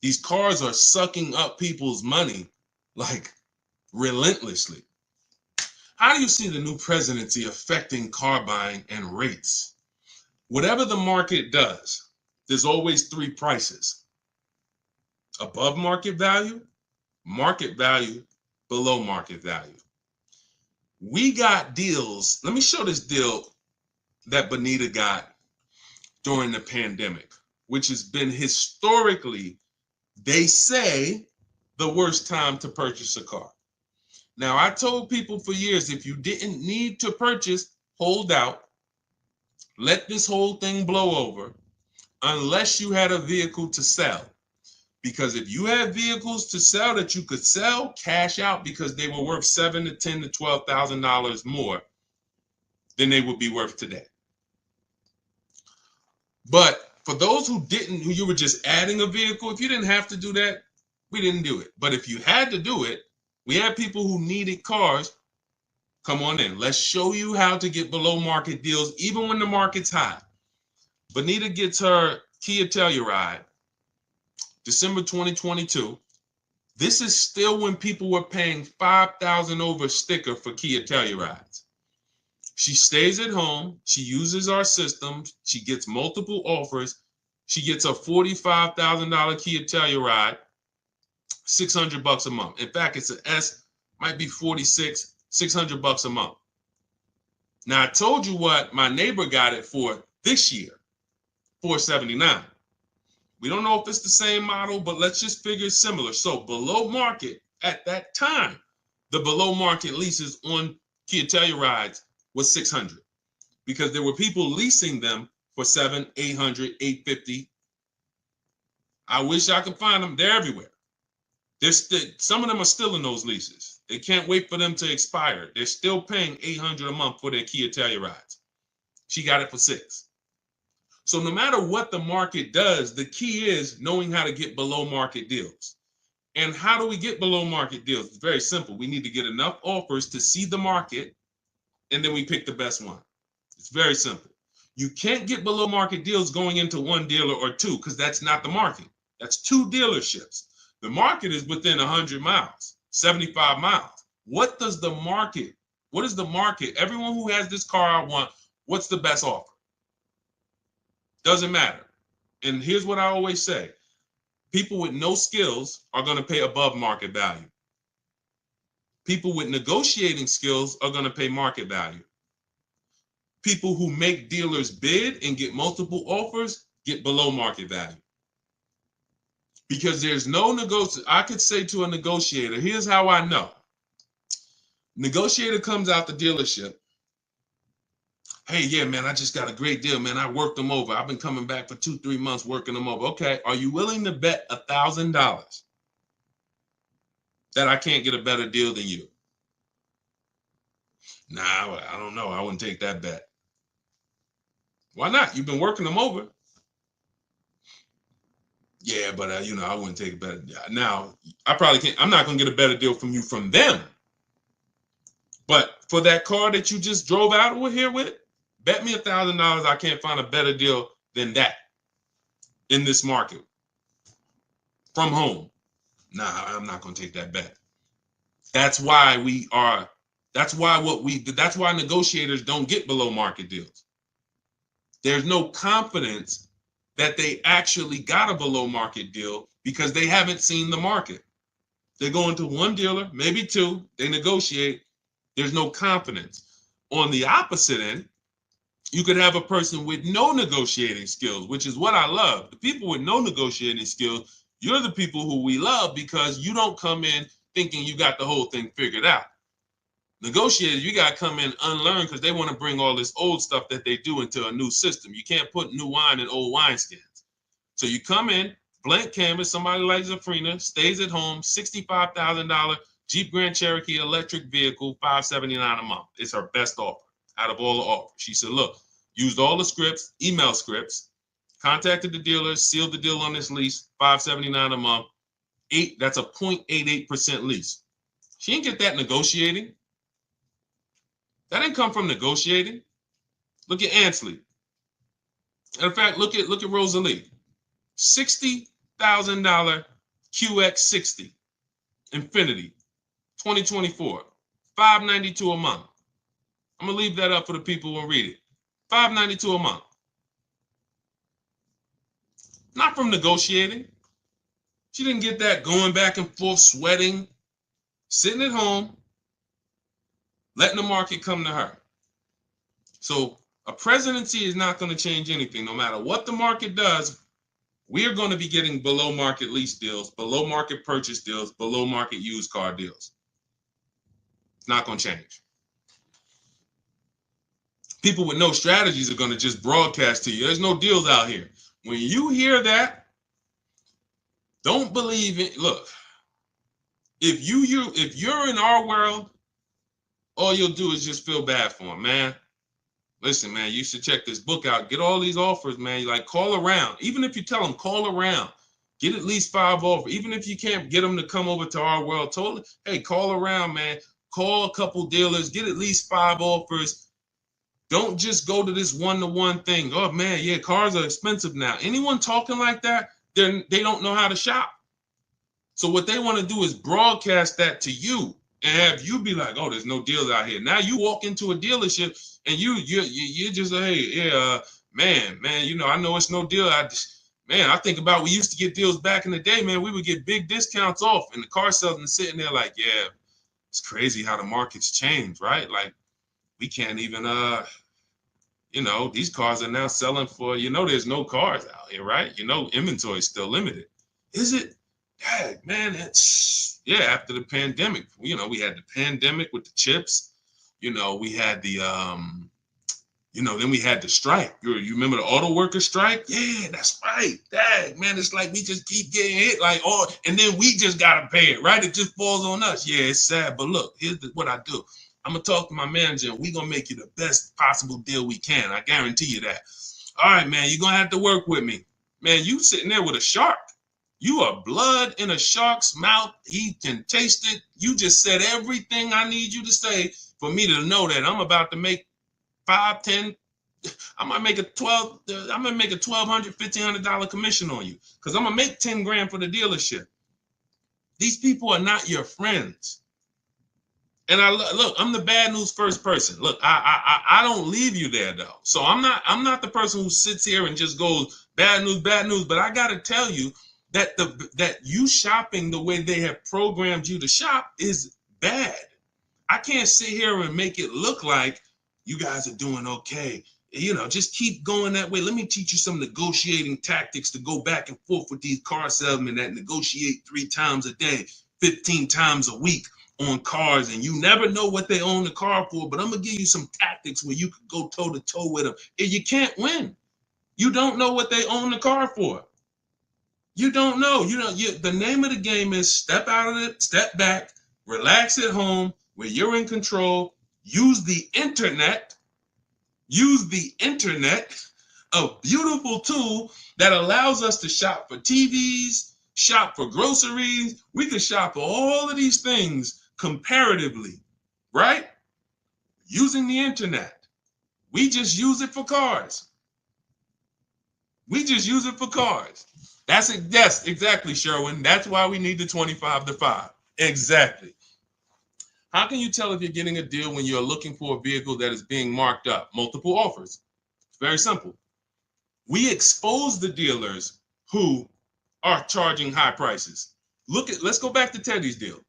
These cars are sucking up people's money like relentlessly. How do you see the new presidency affecting car buying and rates? Whatever the market does, there's always three prices: above market value, below market value. We got deals. Let me show this deal that Bonita got during the pandemic, which has been historically, they say, the worst time to purchase a car. Now, I told people for years, if you didn't need to purchase, hold out, let this whole thing blow over, unless you had a vehicle to sell. Because if you have vehicles to sell that you could sell, cash out, because they were worth $7,000 to $10,000 to $12,000 more than they would be worth today. But for those who didn't, who you were just adding a vehicle, if you didn't have to do that, we didn't do it. But if you had to do it, we had people who needed cars. Come on in. Let's show you how to get below market deals, even when the market's high. Bonita gets her Kia Telluride, December 2022. This is still when people were paying $5,000 over sticker for Kia Tellurides. She stays at home. She uses our system. She gets multiple offers. She gets a $45,000 Kia Telluride, $600 a month. In fact, it's an S, might be 46, $600 a month. Now, I told you what my neighbor got it for this year, $479. We don't know if it's the same model, but let's just figure it's similar. So below market at that time, the below market leases on Kia Tellurides was $600, because there were people leasing them for $700, $800, $850. I wish I could find them. They're everywhere. Some of them are still in those leases. They can't wait for them to expire. They're still paying $800 a month for their Kia Tellurides. She got it for $600. So no matter what the market does, the key is knowing how to get below market deals. And how do we get below market deals? It's very simple. We need to get enough offers to see the market, and then we pick the best one. It's very simple. You can't get below market deals going into one dealer or two, because that's not the market. That's two dealerships. The market is within 100 miles, 75 miles. What is the market? Everyone who has this car I want, what's the best offer? Doesn't matter. And here's what I always say. People with no skills are going to pay above market value. People with negotiating skills are going to pay market value. People who make dealers bid and get multiple offers get below market value. Because there's no I could say to a negotiator, here's how I know. Negotiator comes out the dealership. Hey, yeah, man, I just got a great deal, man. I worked them over. I've been coming back for 2-3 months working them over. Okay, are you willing to bet $1,000 that I can't get a better deal than you? Nah, I don't know. I wouldn't take that bet. Why not? You've been working them over. Yeah, but I wouldn't take a better. Now, I probably can't. I'm not gonna get a better deal from you from them. But for that car that you just drove out here with, bet me $1,000 I can't find a better deal than that in this market from home. Nah, I'm not gonna take that bet. That's why negotiators don't get below market deals. There's no confidence that they actually got a below market deal because they haven't seen the market. They're going to one dealer, maybe two, they negotiate. There's no confidence. On the opposite end, you could have a person with no negotiating skills, which is what I love. The people with no negotiating skills, you're the people who we love, because you don't come in thinking you got the whole thing figured out. Negotiators, you got to come in unlearned, because they want to bring all this old stuff that they do into a new system. You can't put new wine in old wineskins. So you come in, blank canvas, somebody like Zafrina, stays at home, $65,000 Jeep Grand Cherokee electric vehicle, $579 a month. It's her best offer out of all the offers. She said, look, used all the scripts, email scripts, contacted the dealer, sealed the deal on this lease, $579 a month. That's a 0.88% lease. She didn't get that negotiating. That didn't come from negotiating. Look at Ansley. In fact, look at Rosalie. $60,000 QX60 Infinity 2024, $592 a month. I'm gonna leave that up for the people who will read it. $592 a month. Not from negotiating. She didn't get that going back and forth, sweating, sitting at home, letting the market come to her. So a presidency is not going to change anything. No matter what the market does, we are going to be getting below market lease deals, below market purchase deals, below market used car deals. It's not going to change. People with no strategies are going to just broadcast to you. There's no deals out here. When you hear that, don't believe it. Look, if you're in our world, all you'll do is just feel bad for them, man. Listen, man, you should check this book out. Get all these offers, man. Like, call around. Even if you tell them, call around. Get at least 5 offers. Even if you can't get them to come over to our world totally, hey, call around, man. Call a couple dealers. Get at least 5 offers. Don't just go to this one-to-one thing. Oh, man, yeah, cars are expensive now. Anyone talking like that, they don't know how to shop. So what they want to do is broadcast that to you and have you be like, oh, there's no deals out here. Now you walk into a dealership and you just like, hey, yeah, man, you know, I know it's no deal. I think about we used to get deals back in the day, man. We would get big discounts off, and the car salesman sitting there like, yeah, it's crazy how the market's changed, right? Like, we can't even, you know, these cars are now selling for, you know, there's no cars out here, right? You know, inventory is still limited. Is it? Yeah, man, it's, yeah, after the pandemic, you know, we had the pandemic with the chips, you know, we had the, you know, then we had the strike. You remember the auto worker strike? Yeah, that's right. Dang, man, it's like we just keep getting hit, like, oh, and then we just got to pay it, right? It just falls on us. Yeah, it's sad, but look, here's what I do. I'm going to talk to my manager, and we're going to make you the best possible deal we can. I guarantee you that. All right, man, you're going to have to work with me. Man, you sitting there with a shark. You are blood in a shark's mouth. He can taste it. You just said everything I need you to say for me to know that I'm about to make 5, 10. I might make a $1,200, $1,500 commission on you because I'm gonna make 10 grand for the dealership. These people are not your friends. And look, I'm the bad news first person. Look, I don't leave you there though. So I'm not the person who sits here and just goes bad news, but I gotta tell you that you shopping the way they have programmed you to shop is bad. I can't sit here and make it look like you guys are doing okay. You know, just keep going that way. Let me teach you some negotiating tactics to go back and forth with these car salesmen that negotiate 3 times a day, 15 times a week on cars, and you never know what they own the car for, but I'm going to give you some tactics where you could go toe-to-toe with them. And you can't win. You don't know what they own the car for. You don't know. The name of the game is step out of it, step back, relax at home where you're in control, use the internet, a beautiful tool that allows us to shop for TVs, shop for groceries. We can shop for all of these things comparatively, right? Using the internet. We just use it for cars. That's exactly, Sherwin. That's why we need the 25-5. Exactly. How can you tell if you're getting a deal when you're looking for a vehicle that is being marked up? Multiple offers. It's very simple. We expose the dealers who are charging high prices. Let's go back to Teddy's deal.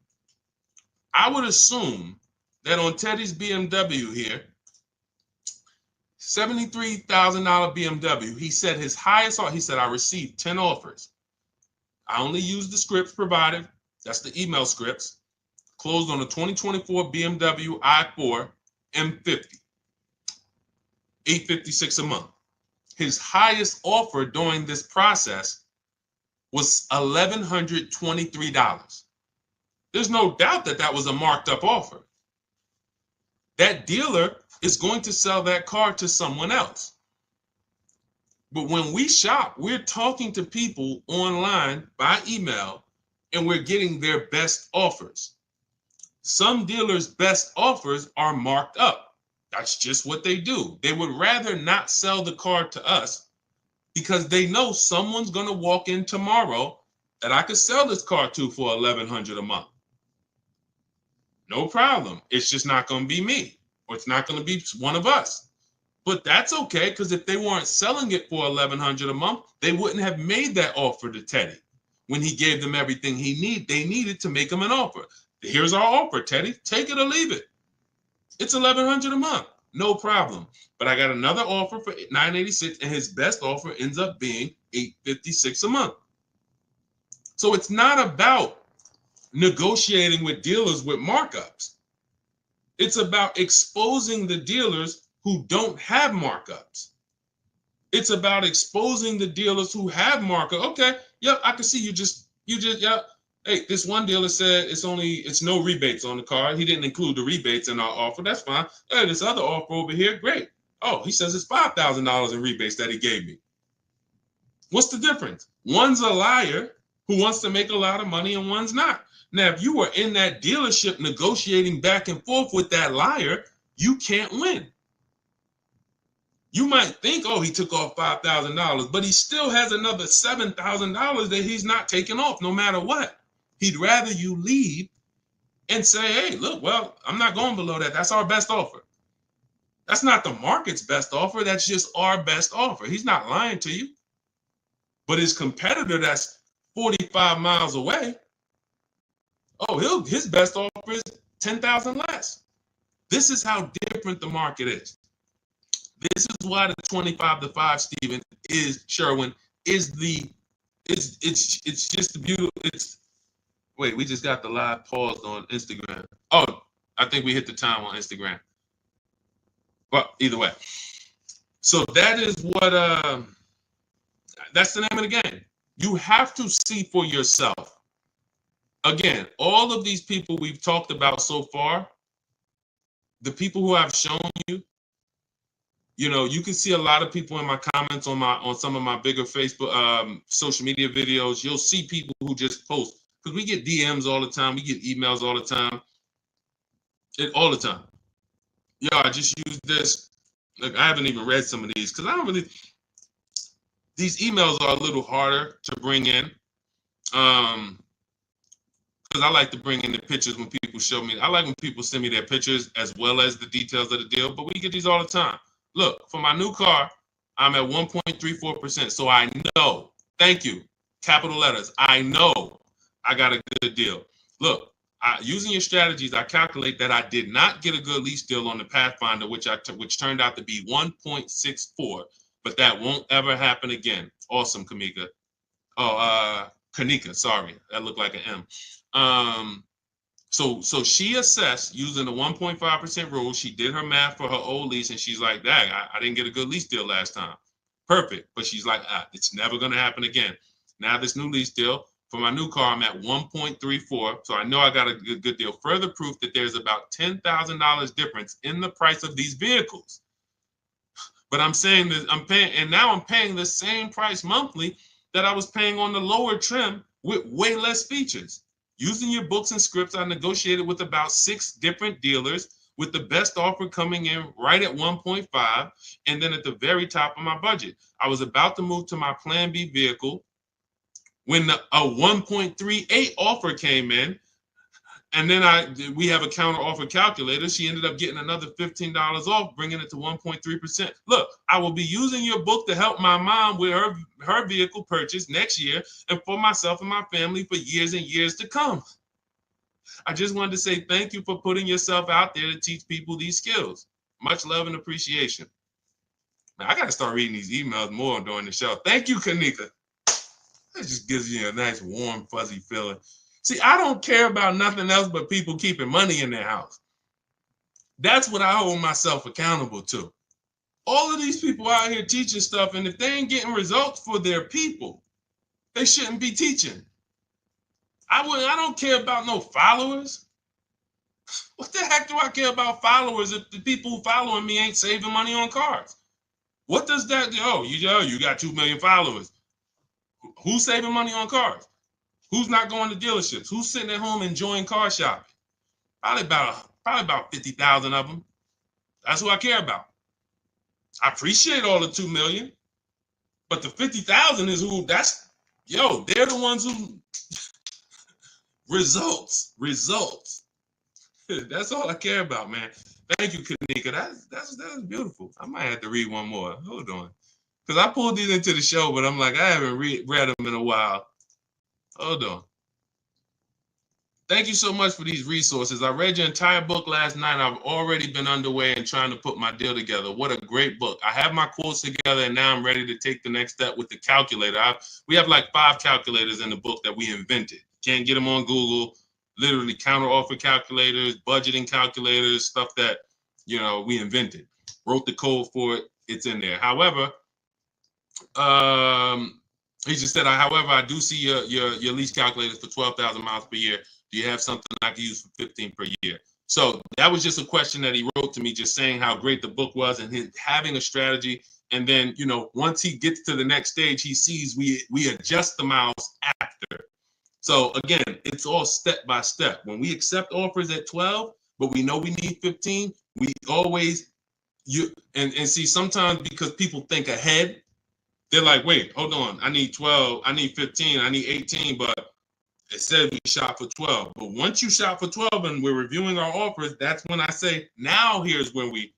I would assume that on Teddy's BMW here, $73,000 BMW, he said his highest offer, he said, I received 10 offers. I only used the scripts provided. That's the email scripts. Closed on a 2024 BMW i4 M50. $856 a month. his highest offer during this process was $1,123. There's no doubt that that was a marked up offer. That dealer is going to sell that car to someone else. But when we shop, we're talking to people online by email, and we're getting their best offers. Some dealers' best offers are marked up. That's just what they do. They would rather not sell the car to us because they know someone's going to walk in tomorrow that I could sell this car to for $1,100 a month. No problem. It's just not going to be me, or it's not going to be one of us. But that's okay, because if they weren't selling it for $1,100 a month, they wouldn't have made that offer to Teddy when he gave them everything they needed to make him an offer. Here's our offer, Teddy. Take it or leave it. It's $1,100 a month. No problem. But I got another offer for $986, and his best offer ends up being $856 a month. So it's not about negotiating with dealers with markups. It's about exposing the dealers who don't have markups. It's about exposing the dealers who have markup. Okay, yep, I can see you just, yep. Hey, this one dealer said it's no rebates on the car. He didn't include the rebates in our offer. That's fine. Hey, this other offer over here, great. Oh, he says it's $5,000 in rebates that he gave me. What's the difference? One's a liar who wants to make a lot of money, and one's not. Now, if you were in that dealership negotiating back and forth with that liar, you can't win. You might think, oh, he took off $5,000, but he still has another $7,000 that he's not taking off no matter what. He'd rather you leave and say, hey, look, well, I'm not going below that. That's our best offer. That's not the market's best offer. That's just our best offer. He's not lying to you. But his competitor that's 45 miles away, oh, his best offer is $10,000 less. This is how different the market is. This is why the 25 to 5, Stephen, is Sherwin, is it's just the beautiful. Wait, we just got the live paused on Instagram. Oh, I think we hit the time on Instagram. Well, either way. So that is what that's the name of the game. You have to see for yourself. Again, all of these people we've talked about so far, the people who I've shown you, you can see a lot of people in my comments on some of my bigger Facebook social media videos. You'll see people who just post, because we get DMs all the time, we get emails all the time. All the time. Yeah, I just used this. Look, I haven't even read some of these because I don't really. These emails are a little harder to bring in. Because I like to bring in the pictures when people show me. I like when people send me their pictures as well as the details of the deal, but we get these all the time. Look, for my new car, I'm at 1.34%. So I know, thank you, capital letters, I know I got a good deal. Look, using your strategies, I calculate that I did not get a good lease deal on the Pathfinder, which turned out to be 1.64, but that won't ever happen again. Awesome, Kamika. Oh, Kanika, sorry, that looked like an M. So she assessed using the 1.5% rule. She did her math for her old lease, and she's like, dang, I didn't get a good lease deal last time. Perfect. But she's like, it's never going to happen again. Now this new lease deal, for my new car, I'm at 1.34. So I know I got a good deal. Further proof that there's about $10,000 difference in the price of these vehicles. But I'm saying that I'm paying the same price monthly that I was paying on the lower trim with way less features. Using your books and scripts, I negotiated with about 6 different dealers with the best offer coming in right at 1.5 and then at the very top of my budget. I was about to move to my Plan B vehicle when a 1.38 offer came in, and then we have a counter offer calculator. She ended up getting another $15 off, bringing it to 1.3%. Look, I will be using your book to help my mom with her vehicle purchase next year and for myself and my family for years and years to come. I just wanted to say thank you for putting yourself out there to teach people these skills. Much love and appreciation. Now, I got to start reading these emails more during the show. Thank you, Kanika. That just gives you a nice, warm, fuzzy feeling. See, I don't care about nothing else but people keeping money in their house. That's what I hold myself accountable to. All of these people out here teaching stuff, and if they ain't getting results for their people, they shouldn't be teaching. I don't care about no followers. What the heck do I care about followers if the people who following me ain't saving money on cars? What does that do? Oh, you got 2 million followers. Who's saving money on cars? Who's not going to dealerships? Who's sitting at home enjoying car shopping? Probably about 50,000 of them. That's who I care about. I appreciate all the 2 million, but the 50,000 is who. They're the ones who results. That's all I care about, man. Thank you, Kanika. That's beautiful. I might have to read one more. Hold on, because I pulled these into the show, but I'm like, I haven't read them in a while. Hold on. Thank you so much for these resources. I read your entire book last night. I've already been underway and trying to put my deal together. What a great book. I have my quotes together, and now I'm ready to take the next step with the calculator. We have like 5 calculators in the book that we invented. Can't get them on Google. Literally counter offer calculators, budgeting calculators, stuff that, we invented. Wrote the code for it. It's in there. However, he just said, I do see your lease calculators for 12,000 miles per year. Do you have something I can use for 15 per year? So that was just a question that he wrote to me, just saying how great the book was and having a strategy. And then, once he gets to the next stage, he sees we adjust the miles after. So again, it's all step by step. When we accept offers at 12, but we know we need 15, we always see sometimes because people think ahead, they're like, wait, hold on, I need 12, I need 15, I need 18, but it said we shop for 12. But once you shop for 12 and we're reviewing our offers, that's when I say, now here's when we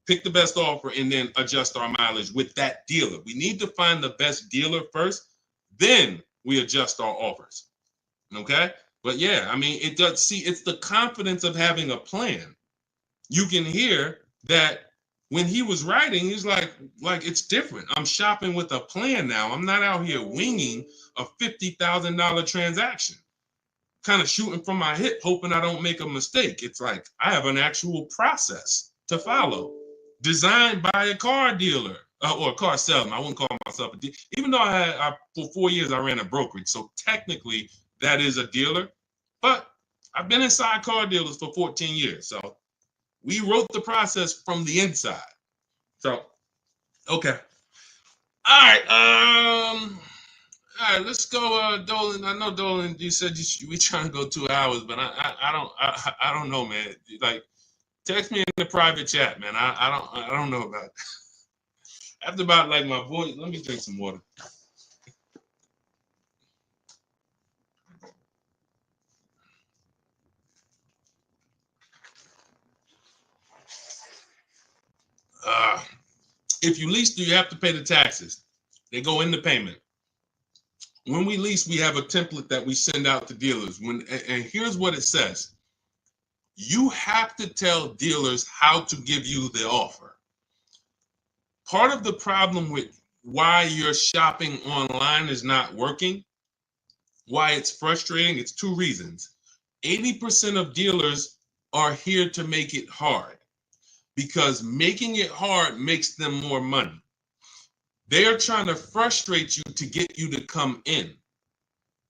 pick the best offer and then adjust our mileage with that dealer. We need to find the best dealer first, then we adjust our offers. Okay? But yeah, I mean, it's the confidence of having a plan. You can hear that when he was writing, he's like it's different. I'm shopping with a plan now. I'm not out here winging a $50,000 transaction, kind of shooting from my hip, hoping I don't make a mistake. It's like I have an actual process to follow, designed by a car dealer or a car salesman. I wouldn't call myself a dealer, even though for 4 years I ran a brokerage. So technically that is a dealer, but I've been inside car dealers for 14 years. So we wrote the process from the inside. So, okay. All right. Let's go, Dolan. I know, Dolan, you said we trying to go 2 hours, but I don't know, man. Like, text me in the private chat, man. I don't know about it. After about like my voice, let me drink some water. If you lease, you have to pay the taxes. They go in the payment. When we lease, we have a template that we send out to dealers. And here's what it says. You have to tell dealers how to give you the offer. Part of the problem with why your shopping online is not working, why it's frustrating, it's 2 reasons. 80% of dealers are here to make it hard, because making it hard makes them more money. They are trying to frustrate you to get you to come in.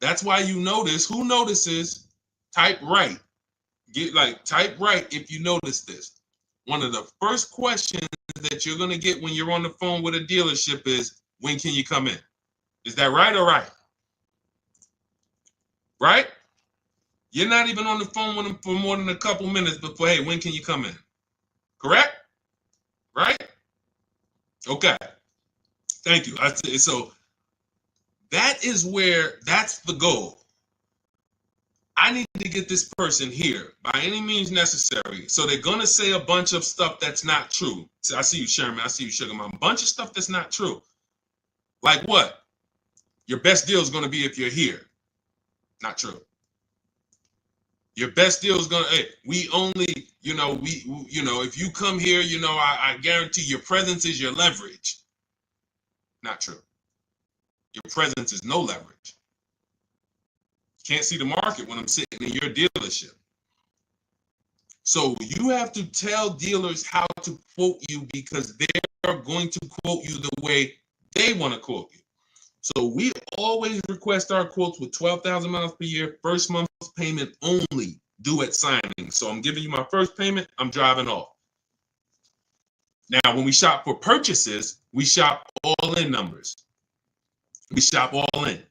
That's why you notice, who notices, type right. Type right if you notice this. One of the first questions that you're going to get when you're on the phone with a dealership is, when can you come in? Is that right or right? Right? You're not even on the phone with them for more than a couple minutes before, hey, when can you come in? Correct? Right? Okay. Thank you. So that's the goal. I need to get this person here by any means necessary. So they're going to say a bunch of stuff that's not true. I see you, Sherman. I see you, Sugar Mom. A bunch of stuff that's not true. Like what? Your best deal is going to be if you're here. Not true. Your best deal is going to, hey, we only, if you come here, I guarantee your presence is your leverage. Not true. Your presence is no leverage. Can't see the market when I'm sitting in your dealership. So you have to tell dealers how to quote you because they're going to quote you the way they want to quote you. So we always request our quotes with 12,000 miles per year, first month's payment only, due at signing. So I'm giving you my first payment, I'm driving off. Now, when we shop for purchases, we shop all in numbers. We shop all in.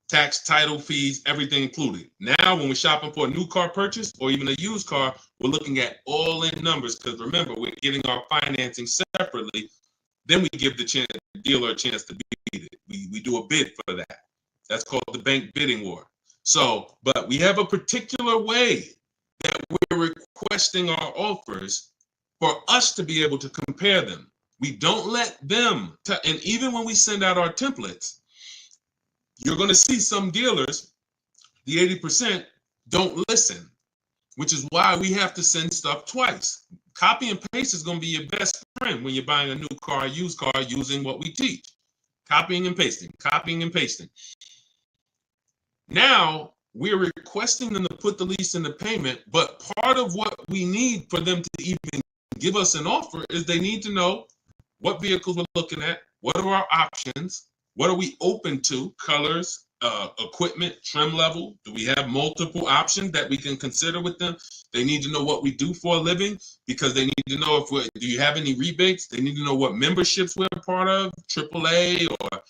Tax, title, fees, everything included. Now, when we're shopping for a new car purchase or even a used car, we're looking at all in numbers because remember, we're getting our financing separately. Then we give the dealer a chance to beat it. We do a bid for that. That's called the bank bidding war. So, but we have a particular way that we're requesting our offers for us to be able to compare them. We don't let them, and even when we send out our templates, you're going to see some dealers, the 80%, don't listen, which is why we have to send stuff twice. Copy and paste is going to be your best friend when you're buying a new car, used car, using what we teach. Copying and pasting, copying and pasting. Now, we're requesting them to put the lease in the payment, but part of what we need for them to even give us an offer is they need to know what vehicles we're looking at, what are our options, what are we open to, colors, equipment, trim level. Do we have multiple options that we can consider with them? They need to know what we do for a living because they need to know if do you have any rebates? They need to know what memberships we're a part of, AAA or,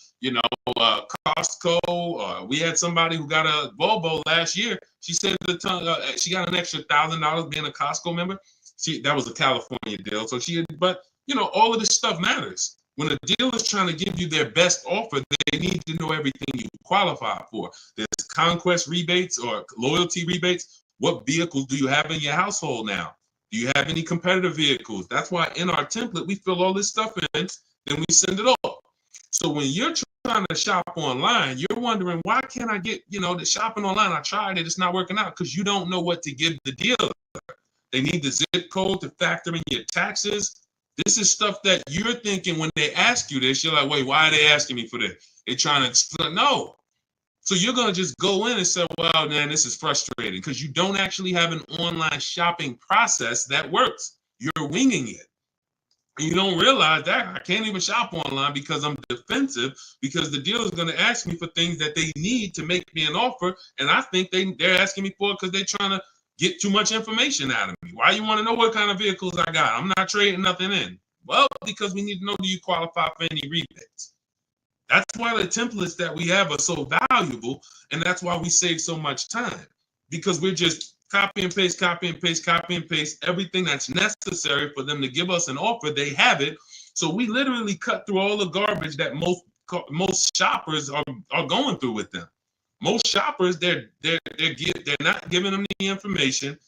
Costco. We had somebody who got a Volvo last year. She said she got an extra $1,000 being a Costco member. That was a California deal. So all of this stuff matters. When a dealer is trying to give you their best offer, they need to know everything you qualify for. There's conquest rebates or loyalty rebates. What vehicles do you have in your household now? Do you have any competitive vehicles? That's why in our template, we fill all this stuff in, then we send it off. So when you're trying to shop online, you're wondering, why can't I get, the shopping online? I tried it, it's not working out because you don't know what to give the dealer. They need the zip code to factor in your taxes. This is stuff that you're thinking when they ask you this, you're like, wait, why are they asking me for this? They're trying to explain. No. So you're going to just go in and say, well, man, this is frustrating because you don't actually have an online shopping process that works. You're winging it. And you don't realize that I can't even shop online because I'm defensive because the dealer is going to ask me for things that they need to make me an offer. And I think they're asking me for it because they're trying to get too much information out of me. Why you want to know what kind of vehicles I got? I'm not trading nothing in. Well, because we need to know, do you qualify for any rebates? That's why the templates that we have are so valuable, and that's why we save so much time, because we're just copy and paste, copy and paste, copy and paste, everything that's necessary for them to give us an offer, they have it. So we literally cut through all the garbage that most shoppers are going through with them. Most shoppers, they're not giving them the information.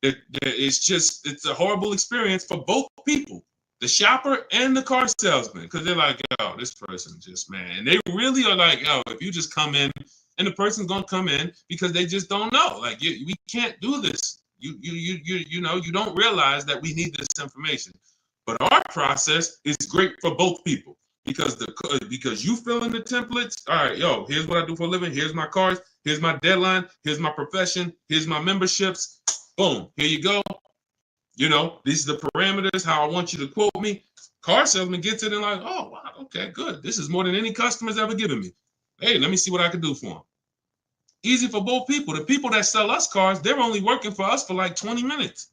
It's a horrible experience for both people, the shopper and the car salesman, because they're like, yo, this person just, man. And they really are like, yo, if you just come in, and the person's gonna come in because they just don't know. Like, we can't do this. You don't realize that we need this information. But our process is great for both people. Because you fill in the templates, all right, yo, here's what I do for a living, here's my cars, here's my deadline, here's my profession, here's my memberships, boom, here you go. These are the parameters, how I want you to quote me. Car salesman gets it and like, oh, wow, okay, good. This is more than any customer's ever given me. Hey, let me see what I can do for them. Easy for both people. The people that sell us cars, they're only working for us for like 20 minutes.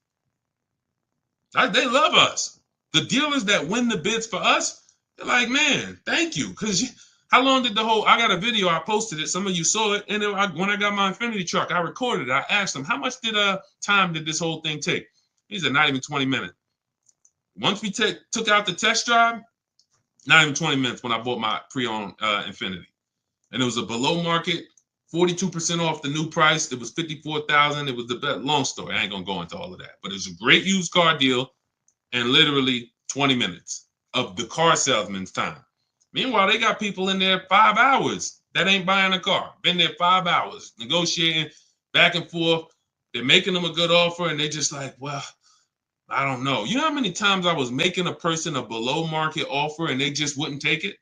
They love us. The dealers that win the bids for us, they're like, man, thank you. Because how long did I got a video, I posted it. Some of you saw it. And when I got my Infiniti truck, I recorded it. I asked them, how much time did this whole thing take? He said, not even 20 minutes. Once we took out the test drive, not even 20 minutes when I bought my pre-owned Infiniti. And it was a below market, 42% off the new price. It was $54,000. It was the best. Long story. I ain't going to go into all of that. But it was a great used car deal and literally 20 minutes of the car salesman's time. Meanwhile, they got people in there 5 hours that ain't buying a car. Been there 5 hours, negotiating back and forth. They're making them a good offer, and they just like, well, I don't know. You know how many times I was making a person a below market offer and they just wouldn't take it?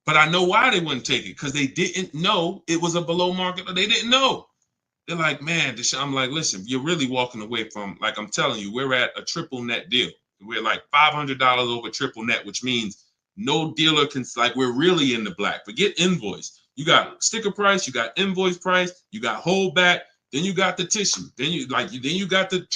But I know why they wouldn't take it, because they didn't know it was a below market, or they didn't know. They're like, man, I'm like, listen, you're really walking away from, like I'm telling you, we're at a triple net deal. We're like $500 over triple net, which means no dealer can, like, we're really in the black. Forget invoice. You got sticker price, you got invoice price, you got holdback, then you got the tissue, then you got the